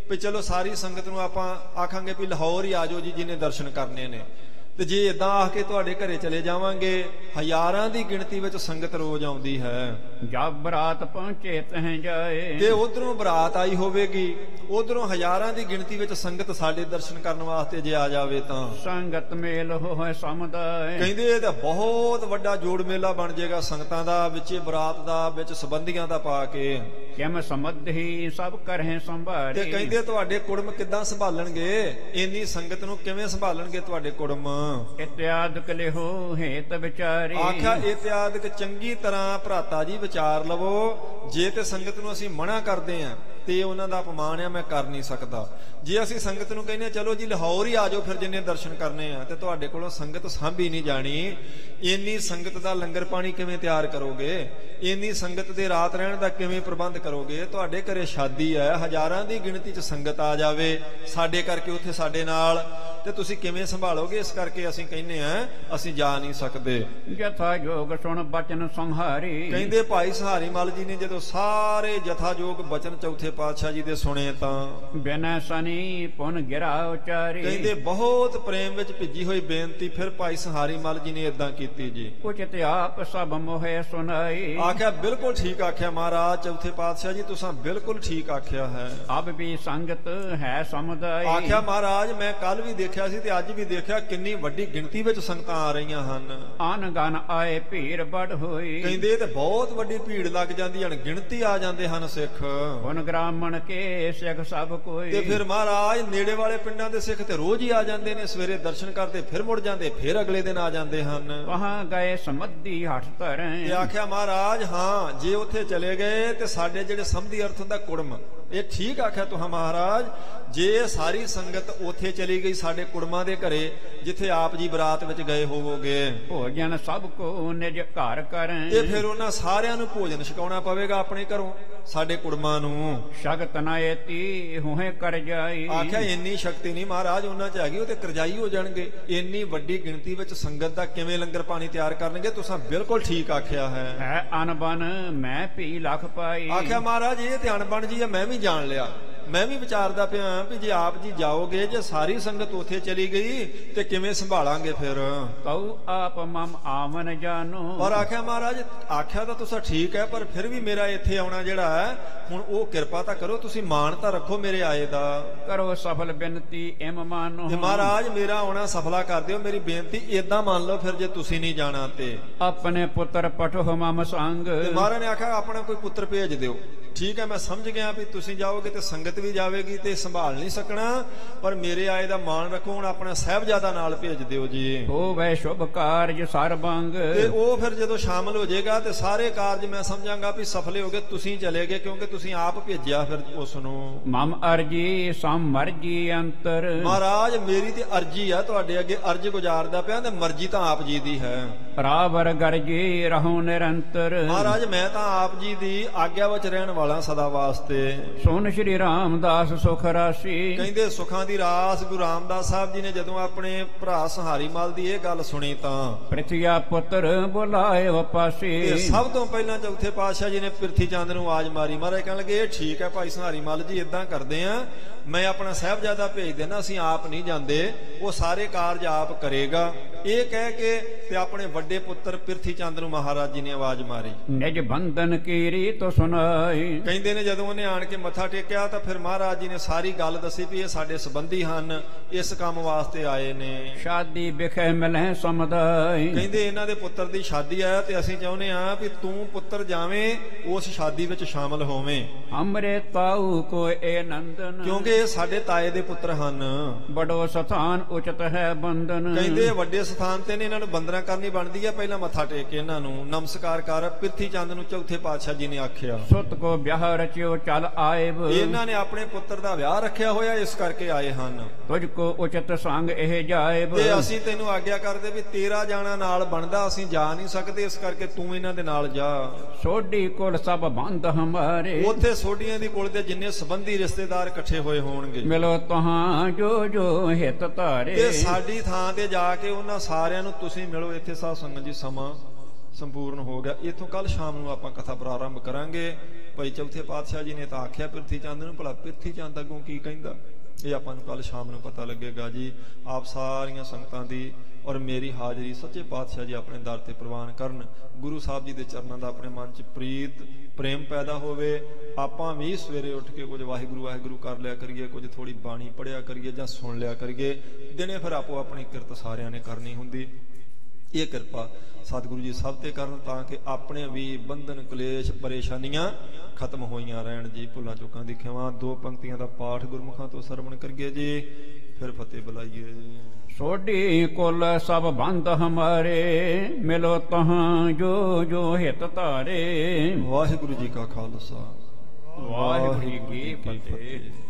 A: ਵੀ ਚਲੋ ਸਾਰੀ ਸੰਗਤ ਨੂੰ ਆਪਾਂ ਆਖਾਂਗੇ ਵੀ ਲਾਹੌਰ ਹੀ ਆਜੋ ਜੀ ਜਿਹਨੇ ਦਰਸ਼ਨ ਕਰਨੇ ਨੇ, ਤੇ ਜੇ ਇਦਾਂ ਆਖ ਕੇ ਤੁਹਾਡੇ ਘਰੇ ਚਲੇ ਜਾਵਾਂਗੇ, ਹਜ਼ਾਰਾਂ ਦੀ ਗਿਣਤੀ ਵਿੱਚ ਸੰਗਤ ਰੋਜ਼ ਆਉਂਦੀ ਹੈ।
B: ਜਬ ਬਰਾਤ ਪਹੁੰਚੇ ਤਹਿ ਜਾਏ।
A: ਤੇ ਉਧਰੋਂ ਬਰਾਤ ਆਈ ਹੋਵੇਗੀ, ਉਧਰੋਂ ਹਜ਼ਾਰਾਂ ਦੀ ਗਿਣਤੀ ਵਿੱਚ ਸੰਗਤ ਸਾਡੇ ਦਰਸ਼ਨ ਕਰਨ ਵਾਸਤੇ ਜੇ ਆ ਜਾਵੇ ਤਾਂ
B: ਸੰਗਤ ਮੇਲ ਹੋਏ ਸਮੁਦਾਇ।
A: ਕਹਿੰਦੇ ਇਹ ਤਾਂ ਬਹੁਤ ਵੱਡਾ ਜੋੜ ਮੇਲਾ ਬਣ ਜਾਏਗਾ ਸੰਗਤਾਂ ਦਾ, ਵਿੱਚੇ ਬਰਾਤ ਦਾ, ਵਿੱਚ ਸੰਬੰਧੀਆਂ ਦਾ ਪਾ ਕੇ।
B: ਕਿਮ ਸਮਧੀ ਸਭ ਕਰਹਿ ਸੰਭਾਰੀ।
A: ਤੇ ਕਹਿੰਦੇ ਤੁਹਾਡੇ ਕੁੜਮ ਕਿੱਦਾਂ ਸੰਭਾਲਣਗੇ, ਇੰਨੀ ਸੰਗਤ ਨੂੰ ਕਿਵੇਂ ਸੰਭਾਲਣਗੇ ਤੁਹਾਡੇ ਕੁੜਮ।
B: ਇਤਿਆਦਿਕ ਲਿਹੋ ਹੇਤ ਵਿਚਾਰੀ।
A: ਆਖਿਆ ਇਤਿਆਦਿਕ ਚੰਗੀ ਤਰ੍ਹਾਂ ਭਰਾਤਾ ਜੀ ਵਿਚਾਰ ਲਵੋ। ਜੇ ਤੇ ਸੰਗਤ ਨੂੰ ਅਸੀਂ ਮਨਾ ਕਰਦੇ ਆਂ ਤੇ ਉਹਨਾਂ ਦਾ ਅਪਮਾਨ ਆ, ਮੈਂ ਕਰ ਨਹੀਂ ਸਕਦਾ। ਜੇ ਅਸੀਂ ਸੰਗਤ ਨੂੰ ਕਹਿੰਦੇ ਚਲੋ ਜੀ ਲਾਹੌਰ ਹੀ ਆ ਜਾਓ ਫਿਰ ਜਿੰਨੇ ਦਰਸ਼ਨ ਕਰਨੇ ਆ, ਤੇ ਤੁਹਾਡੇ ਕੋਲੋਂ ਸੰਗਤ ਸਾਂਭੀ ਨਹੀਂ ਜਾਣੀ। ਇੰਨੀ ਸੰਗਤ ਦਾ ਲੰਗਰ ਪਾਣੀ ਕਿਵੇਂ ਤਿਆਰ ਕਰੋਗੇ, ਇੰਨੀ ਸੰਗਤ ਦੇ ਰਾਤ ਰਹਿਣ ਦਾ ਕਿਵੇਂ ਪ੍ਰਬੰਧ ਕਰੋਗੇ। ਤੁਹਾਡੇ ਘਰੇ ਸ਼ਾਦੀ ਹੈ, ਹਜ਼ਾਰਾਂ ਦੀ ਗਿਣਤੀ 'ਚ ਸੰਗਤ ਆ ਜਾਵੇ ਸਾਡੇ ਕਰਕੇ ਉੱਥੇ ਸਾਡੇ ਨਾਲ, ਤੇ ਤੁਸੀਂ ਕਿਵੇਂ ਸੰਭਾਲੋਗੇ। ਇਸ ਕਰਕੇ ਅਸੀਂ ਕਹਿੰਦੇ ਆ ਅਸੀਂ ਜਾ ਨਹੀਂ ਸਕਦੇ।
B: ਜਥਾ ਜੋਗ ਸੁਣ ਬਚਨ ਸੰਹਾਰੀ।
A: ਕਹਿੰਦੇ ਭਾਈ ਸਹਾਰੀ ਮੱਲ ਜੀ ਨੇ ਜਦੋਂ ਸਾਰੇ ਜਥਾ ਜੋਗ ਬਚਨ ਚੌਥੇ ਪਾਤਸ਼ਾਹ ਜੀ ਦੇ ਸੁਣੇ ਤਾਂ
B: ਬਿਨੈ ਸਨੀ ਪੁਨ ਗਿਰਾ ਉਚਾਰੀ।
A: ਕਹਿੰਦੇ ਬਹੁਤ ਪ੍ਰੇਮ ਵਿੱਚ ਭਿੱਜੀ ਹੋਈ ਬੇਨਤੀ ਫਿਰ ਭਾਈ ਸਹਾਰੀ ਮੱਲ ਜੀ ਨੇ ਇਦਾਂ ਕੀਤੀ ਜੀ।
B: ਉਚਿਤ ਆਪ ਸਭ ਮੋਹੇ ਸੁਨਾਈ।
A: ਆਖਿਆ ਬਿਲਕੁਲ ਠੀਕ ਆਖਿਆ ਮਹਾਰਾਜ ਚੌਥੇ ਪਾਤਸ਼ਾਹ ਜੀ, ਤੁਸੀਂ ਬਿਲਕੁਲ ਠੀਕ ਆਖਿਆ ਹੈ।
B: ਅਬ ਵੀ ਸੰਗਤ ਹੈ ਸਮੁਦਾਇ।
A: ਆਖਿਆ ਮਹਾਰਾਜ ਮੈਂ ਕੱਲ ਵੀ ਦੇਖਿਆ ਸੀ ਤੇ ਅੱਜ ਵੀ ਦੇਖਿਆ ਕਿੰਨੀ ਵੱਡੀ ਗਿਣਤੀ ਵਿੱਚ ਸੰਗਤਾਂ ਆ ਰਹੀਆਂ ਹਨ।
B: ਆਨ ਗਨ ਆਏ ਭੀੜ ਬੜ ਹੋਈ।
A: ਕਹਿੰਦੇ ਤੇ ਬਹੁਤ ਵੱਡੀ ਭੀੜ ਲੱਗ ਜਾਂਦੀ ਹਨ, ਗਿਣਤੀ ਆ ਜਾਂਦੇ ਹਨ ਸਿੱਖ।
B: ਹੁਣ ਗ੍ਰਾਮਣ ਕੇ ਸਿੱਖ ਸਭ ਕੋਈ।
A: ਤੇ ਫਿਰ ਮਹਾਰਾਜ ਨੇੜੇ ਵਾਲੇ ਪਿੰਡਾਂ ਦੇ ਸਿੱਖ ਤੇ ਰੋਜ਼ ਹੀ ਆ ਜਾਂਦੇ ਨੇ, ਸਵੇਰੇ ਦਰਸ਼ਨ ਕਰਦੇ ਫਿਰ ਮੁੜ ਜਾਂਦੇ, ਫਿਰ ਅਗਲੇ ਦਿਨ ਆ ਜਾਂਦੇ ਹਨ।
B: ਵਹਾਂ ਗਏ ਸਮੱਧੀ ਹੱਠ ਧਰੇ।
A: ਤੇ ਆਖਿਆ ਮਹਾਰਾਜ ਹਾਂ ਜੇ ਉੱਥੇ ਚਲੇ ਗਏ ਤੇ ਸਾਡੇ ਜਿਹੜੇ ਸਮਧੀ ਅਰਥ ਹੁੰਦਾ ਕੁੜਮ, ਇਹ ਠੀਕ ਆਖਿਆ ਤੁਹਾਂ ਮਹਾਰਾਜ। ਜੇ ਸਾਰੀ ਸੰਗਤ ਉੱਥੇ ਚਲੀ ਗਈ ਸਾਡੇ ਕੁੜਮਾਂ ਦੇ ਘਰੇ ਜਿੱਥੇ ਆਪ ਜੀ ਬਰਾਤ ਵਿੱਚ ਗਏ ਹੋਵੋਗੇ,
B: ਭੋਜਨ ਸਭ ਕੋ ਨਿਜ ਘਰ ਕਰੇ।
A: ਤੇ ਫਿਰ ਉਹਨਾਂ ਸਾਰਿਆਂ ਨੂੰ ਭੋਜਨ ਛਕਾਉਣਾ ਪਵੇਗਾ ਆਪਣੇ ਘਰੋਂ ਸਾਡੇ ਕੁੜਮਾਂ ਨੂੰ।
B: ਸ਼ਗਤ ਨਾ ਏਤੀ ਹੋਏ ਕਰ ਜਾਈ।
A: ਆਖਿਆ ਇੰਨੀ ਸ਼ਕਤੀ ਨਹੀਂ ਮਹਾਰਾਜ ਉਹਨਾਂ 'ਚ ਹੈਗੀ, ਉਹ ਤੇ ਕਰਜਾਈ ਹੋ ਜਾਣਗੇ। ਇੰਨੀ ਵੱਡੀ ਗਿਣਤੀ ਵਿੱਚ ਸੰਗਤ ਦਾ ਕਿਵੇਂ ਲੰਗਰ ਪਾਣੀ ਤਿਆਰ ਕਰਨਗੇ। ਤੁਸੀਂ ਬਿਲਕੁਲ ਠੀਕ ਆਖਿਆ ਹੈ।
B: ਅਨਬਨ ਮੈਂ ਭੀ ਲੱਖ ਪਾਈ।
A: ਆਖਿਆ ਮਹਾਰਾਜ ਇਹ ਤੇ ਅਣਬਣ ਜੀ ਹੈ, ਮੈਂ ਵੀ ਜਾਣ ਲਿਆ। ਮੈਂ ਵੀ ਵਿਚਾਰਦਾ ਪਿਆ ਵੀ ਜੇ ਆਪ ਜੀ ਜਾਓਗੇ, ਜੇ ਸਾਰੀ ਸੰਗਤ ਉੱਥੇ ਚਲੀ ਗਈ ਤੇ ਕਿਵੇਂ ਸੰਭਾਲਾਂਗੇ ਫਿਰ।
B: ਕਉ ਆਪ ਮਮ ਆਵਨ ਜਾਨੋ।
A: ਪਰ ਆਖਿਆ ਮਹਾਰਾਜ ਆਖਿਆ ਤਾਂ ਤੁਸੀਂ ਠੀਕ ਹੈ, ਪਰ ਫਿਰ ਵੀ ਮੇਰਾ ਇੱਥੇ ਆਉਣਾ ਜਿਹੜਾ ਹੈ ਹੁਣ ਉਹ ਕਿਰਪਾ ਤਾਂ ਕਰੋ, ਤੁਸੀਂ ਮਾਣ ਤਾਂ ਰੱਖੋ ਮੇਰੇ ਆਏ ਦਾ।
B: ਕਰੋ ਸਫਲ ਬੇਨਤੀ ਇਮ ਮਾਨੋ।
A: ਤੇ ਮਹਾਰਾਜ ਮੇਰਾ ਆਉਣਾ ਸਫਲਾ ਕਰ ਦਿਓ, ਮੇਰੀ ਬੇਨਤੀ ਏਦਾਂ ਮੰਨ ਲਓ ਫਿਰ ਜੇ ਤੁਸੀਂ ਨਹੀਂ ਜਾਣਾ ਤੇ।
B: ਆਪਣੇ ਪੁੱਤਰ ਪਠੋ ਮਮ ਸੰਗ।
A: ਤੇ ਮਹਾਰਾਜ ਨੇ ਆਖਿਆ ਆਪਣਾ ਕੋਈ ਪੁੱਤਰ ਭੇਜ ਦਿਓ। ਠੀਕ ਹੈ ਮੈਂ ਸਮਝ ਗਿਆ ਵੀ ਤੁਸੀਂ ਜਾਓਗੇ ਤੇ ਸੰਗਤ ਵੀ ਜਾਵੇਗੀ ਤੇ ਸੰਭਾਲ ਨਹੀਂ ਸਕਣਾ, ਪਰ ਮੇਰੇ ਆਏ ਦਾ ਮਾਣ ਰੱਖੋ, ਹੁਣ ਆਪਣਾ ਸਾਹਿਬਜ਼ਾਦਾ ਨਾਲ ਭੇਜ ਦਿਓ ਜੀ।
B: ਹੋਵੇ ਸ਼ੁਭ ਕਾਰਜ ਸਰਬੰਗ,
A: ਤੇ ਉਹ ਫਿਰ ਜਦੋਂ ਸ਼ਾਮਲ ਹੋ ਜਾਏਗਾ ਤੇ ਸਾਰੇ ਕਾਰਜ ਮੈਂ ਸਮਝਾਂਗਾ ਵੀ ਸਫਲੇ ਹੋ ਗਏ, ਤੁਸੀਂ ਚਲੇ ਗਏ ਕਿਉਂਕਿ ਤੁਸੀਂ ਆਪ ਭੇਜਿਆ ਫਿਰ ਉਸ ਨੂੰ।
B: ਮਮ ਅਰਜੀ ਸਮ ਮਰਜੀ ਅੰਤਰ,
A: ਮਹਾਰਾਜ ਮੇਰੀ ਤੇ ਅਰਜੀ ਆ ਤੁਹਾਡੇ ਅੱਗੇ, ਅਰਜ ਗੁਜ਼ਾਰਦਾ ਪਿਆ ਤੇ ਮਰਜੀ ਤਾਂ ਆਪ ਜੀ ਦੀ ਹੈ।
B: ਰਾਵਰ ਗਰਜੀ ਰਹੋ ਨਿਰੰਤਰ,
A: ਮਹਾਰਾਜ ਮੈਂ ਤਾਂ ਆਪ ਜੀ ਦੀ ਆਗਿਆ ਵਿੱਚ ਰਹਿਣ ਵਾਲਾ ਸਦਾ ਵਾਸਤੇ।
B: ਸੁਨ ਸ਼੍ਰੀ ਰਾਮਦਾਸ ਸੁਖ ਰਾਸੀ,
A: ਕਹਿੰਦੇ ਸੁਖਾਂ ਦੀ ਰਾਸ ਗੁਰੂ ਰਾਮਦਾਸ ਸਾਹਿਬ ਜੀ ਨੇ ਜਦੋਂ ਆਪਣੇ ਭਰਾ ਸੰਹਾਰੀ ਮਲ ਦੀ ਇਹ ਗੱਲ ਸੁਣੀ ਤਾਂ
B: ਪ੍ਰਿਥਿਆ ਪੁੱਤਰ ਬੁਲਾਏ ਵਪਾਸੀ,
A: ਸਭ ਤੋਂ ਪਹਿਲਾਂ ਚੌਥੇ ਪਾਤਸ਼ਾਹ ਜੀ ਨੇ ਪ੍ਰਿਥੀ ਚੰਦ ਨੂੰ ਆਵਾਜ਼ ਮਾਰੀ। ਮਹਾਰਾਜ ਕਹਿਣ ਲੱਗੇ ਇਹ ਠੀਕ ਹੈ ਭਾਈ ਸੰਹਾਰੀ ਮਲ ਜੀ, ਇਦਾਂ ਕਰਦੇ ਆ ਮੈਂ ਆਪਣਾ ਸਾਹਿਬਜ਼ਾਦਾ ਭੇਜ ਦੇਣਾ, ਅਸੀਂ ਆਪ ਨਹੀਂ ਜਾਂਦੇ, ਉਹ ਸਾਰੇ ਕਾਰਜ ਆਪ ਕਰੇਗਾ। ਇਹ ਕਹਿ ਕੇ ਤੇ ਆਪਣੇ ਵੱਡੇ ਪੁੱਤਰ ਪ੍ਰਿਥੀ ਚੰਦ ਨੂੰ ਮਹਾਰਾਜ ਜੀ ਨੇ ਆਵਾਜ਼ ਮਾਰੀ।
B: ਨਿਜ ਬੰਧਨ ਕੀ ਰੀਤ ਸੁਣਾਈ,
A: ਕਹਿੰਦੇ ਨੇ ਜਦੋਂ ਉਹਨੇ ਆਣ ਕੇ ਮੱਥਾ ਟੇਕਿਆ ਤਾਂ ਫਿਰ ਮਹਾਰਾਜ ਜੀ ਨੇ ਸਾਰੀ ਗੱਲ ਦੱਸੀ ਵੀ ਇਹ ਸਾਡੇ ਸੰਬੰਧੀ ਹਨ, ਇਸ ਕੰਮ ਵਾਸਤੇ ਆਏ ਨੇ।
B: ਸ਼ਾਦੀ ਬਿਖੇ ਮਿਲੈ ਸਮਦਾਈ,
A: ਕਹਿੰਦੇ ਇਹਨਾਂ ਦੇ ਪੁੱਤਰ ਦੀ ਸ਼ਾਦੀ ਆ ਤੇ ਅਸੀਂ ਚਾਹੁੰਦੇ ਆ ਵੀ ਤੂੰ ਪੁੱਤਰ ਜਾਵੇਂ ਉਸ ਸ਼ਾਦੀ ਵਿੱਚ ਸ਼ਾਮਲ ਹੋਵੇਂ।
B: ਅਮਰੇ ਤਾਊ ਕੋ ਏ ਨੰਦਨ,
A: ਕਿਉਂਕਿ ਇਹ ਸਾਡੇ ਤਾਏ ਦੇ ਪੁੱਤਰ ਹਨ।
B: ਬੜੋ ਸਥਾਨ ਉਚਿਤ ਹੈ ਬੰਦਨ,
A: ਕਹਿੰਦੇ ਵੱਡੇ ਸਥਾਨ ਤੇ ਨੇ ਇਹਨਾਂ ਨੂੰ ਬੰਦਨਾ ਕਰਨੀ ਬਣਦੀ ਹੈ, ਪਹਿਲਾਂ ਮੱਥਾ ਟੇਕ ਕੇ ਇਹਨਾਂ ਨੂੰ ਨਮਸਕਾਰ ਕਰ। ਪ੍ਰਿਥੀ ਚੰਦ ਨੂੰ ਚੌਥੇ ਪਾਤਸ਼ਾਹ ਜੀ ਨੇ ਆਖਿਆ
B: ਸੁਤ ਕੋ ਵਿਆਹ ਰਚਿਓ ਚਲ ਆਇਬ,
A: ਇਹਨਾਂ ਨੇ ਆਪਣੇ ਪੁੱਤਰ ਦਾ ਵਿਆਹ ਰੱਖਿਆ ਹੋਇਆ ਇਸ ਕਰਕੇ ਆਏ ਹਨ।
B: ਤੁਝ ਕੋ ਉਚਿਤ ਸੰਗ ਇਹ ਜਾਇਬ,
A: ਤੇ ਅਸੀਂ ਤੈਨੂੰ ਆਗਿਆ ਕਰਦੇ ਵੀ ਤੇਰਾ ਜਾਣਾ ਨਾਲ ਬਣਦਾ, ਅਸੀਂ ਜਾ ਨਹੀਂ ਸਕਦੇ, ਇਸ ਕਰਕੇ ਤੂੰ ਇਹਨਾਂ ਦੇ ਨਾਲ ਜਾ।
B: ਸੋਢੀ ਕੁਲ ਸਭ ਬੰਦ ਹਮਾਰੇ,
A: ਉੱਥੇ ਸੋਢੀਆਂ ਦੀ ਕੁਲ ਦੇ ਜਿੰਨੇ ਸੰਬੰਧੀ ਰਿਸ਼ਤੇਦਾਰ ਇਕੱਠੇ ਹੋਏ ਹੋਣਗੇ।
B: ਮਿਲੋ ਤਹਾਂ ਜੋ ਜੋ ਹਿਤ ਧਾਰੇ,
A: ਤੇ ਸਾਡੀ ਥਾਂ ਤੇ ਜਾ ਕੇ ਉਹਨਾਂ ਸਾਰਿਆਂ ਨੂੰ ਤੁਸੀਂ ਮਿਲੋ। ਇੱਥੇ ਸਾਧ ਸੰਗਤ ਜੀ ਸਮਾਂ ਸੰਪੂਰਨ ਹੋ ਗਿਆ। ਇੱਥੋਂ ਕੱਲ ਸ਼ਾਮ ਨੂੰ ਆਪਾਂ ਕਥਾ ਪ੍ਰਾਰੰਭ ਕਰਾਂਗੇ। ਭਾਈ ਚੌਥੇ ਪਾਤਸ਼ਾਹ ਜੀ ਨੇ ਤਾਂ ਆਖਿਆ ਪ੍ਰਿਥੀ ਚੰਦ ਨੂੰ, ਭਲਾ ਪ੍ਰਿਥੀ ਚੰਦ ਅੱਗੋਂ ਕੀ ਕਹਿੰਦਾ ਇਹ ਆਪਾਂ ਨੂੰ ਕੱਲ ਸ਼ਾਮ ਨੂੰ ਪਤਾ ਲੱਗੇਗਾ ਜੀ। ਆਪ ਸਾਰੀਆਂ ਸੰਗਤਾਂ ਦੀ ਔਰ ਮੇਰੀ ਹਾਜ਼ਰੀ ਸੱਚੇ ਪਾਤਸ਼ਾਹ ਜੀ ਆਪਣੇ ਦਰ ਤੇ ਪ੍ਰਵਾਨ ਕਰਨ। ਗੁਰੂ ਸਾਹਿਬ ਜੀ ਦੇ ਚਰਨਾਂ ਦਾ ਆਪਣੇ ਮਨ 'ਚ ਪ੍ਰੀਤ ਪ੍ਰੇਮ ਪੈਦਾ ਹੋਵੇ। ਆਪਾਂ ਵੀ ਸਵੇਰੇ ਉੱਠ ਕੇ ਕੁਝ ਵਾਹਿਗੁਰੂ ਵਾਹਿਗੁਰੂ ਕਰ ਲਿਆ ਕਰੀਏ, ਕੁਝ ਥੋੜੀ ਬਾਣੀ ਪੜਿਆ ਕਰੀਏ ਜਾਂ ਸੁਣ ਲਿਆ ਕਰੀਏ। ਦਿਨੇ ਫਿਰ ਆਪੋ ਆਪਣੀ ਕਿਰਤ ਸਾਰਿਆਂ ਨੇ ਕਰਨੀ ਹੁੰਦੀ। ਇਹ ਕਿਰਪਾ ਸਤਿਗੁਰੂ ਜੀ ਸਭ ਤੇ ਕਰਨ ਤਾਂ ਕਿ ਆਪਣੇ ਵੀ ਬੰਧਨ ਕਲੇਸ਼ ਪਰੇਸ਼ਾਨੀਆਂ ਖਤਮ ਹੋਈਆਂ ਰਹਿਣ ਜੀ। ਭੁੱਲਾਂ ਚੁੱਕਾਂ ਦੀ ਖਿਮਾ। 2 ਪੰਕਤੀਆਂ ਦਾ ਪਾਠ ਗੁਰਮੁਖਾਂ ਤੋਂ ਸਰਵਣ ਕਰੀਏ ਜੀ, ਫਿਰ ਫਤਿਹ ਬੁਲਾਈਏ।
B: ਸੋਢੀ ਕੁਲ ਸਭ ਬੰਦ ਹਮਾਰੇ, ਮਿਲੋ ਤਹਾਂ ਜੋ ਜੋ ਹਿਤ ਧਾਰੇ।
A: ਵਾਹਿਗੁਰੂ ਜੀ ਕਾ ਖਾਲਸਾ,
B: ਵਾਹਿਗੁਰੂ ਜੀ ਕੀ ਫਤਿਹ।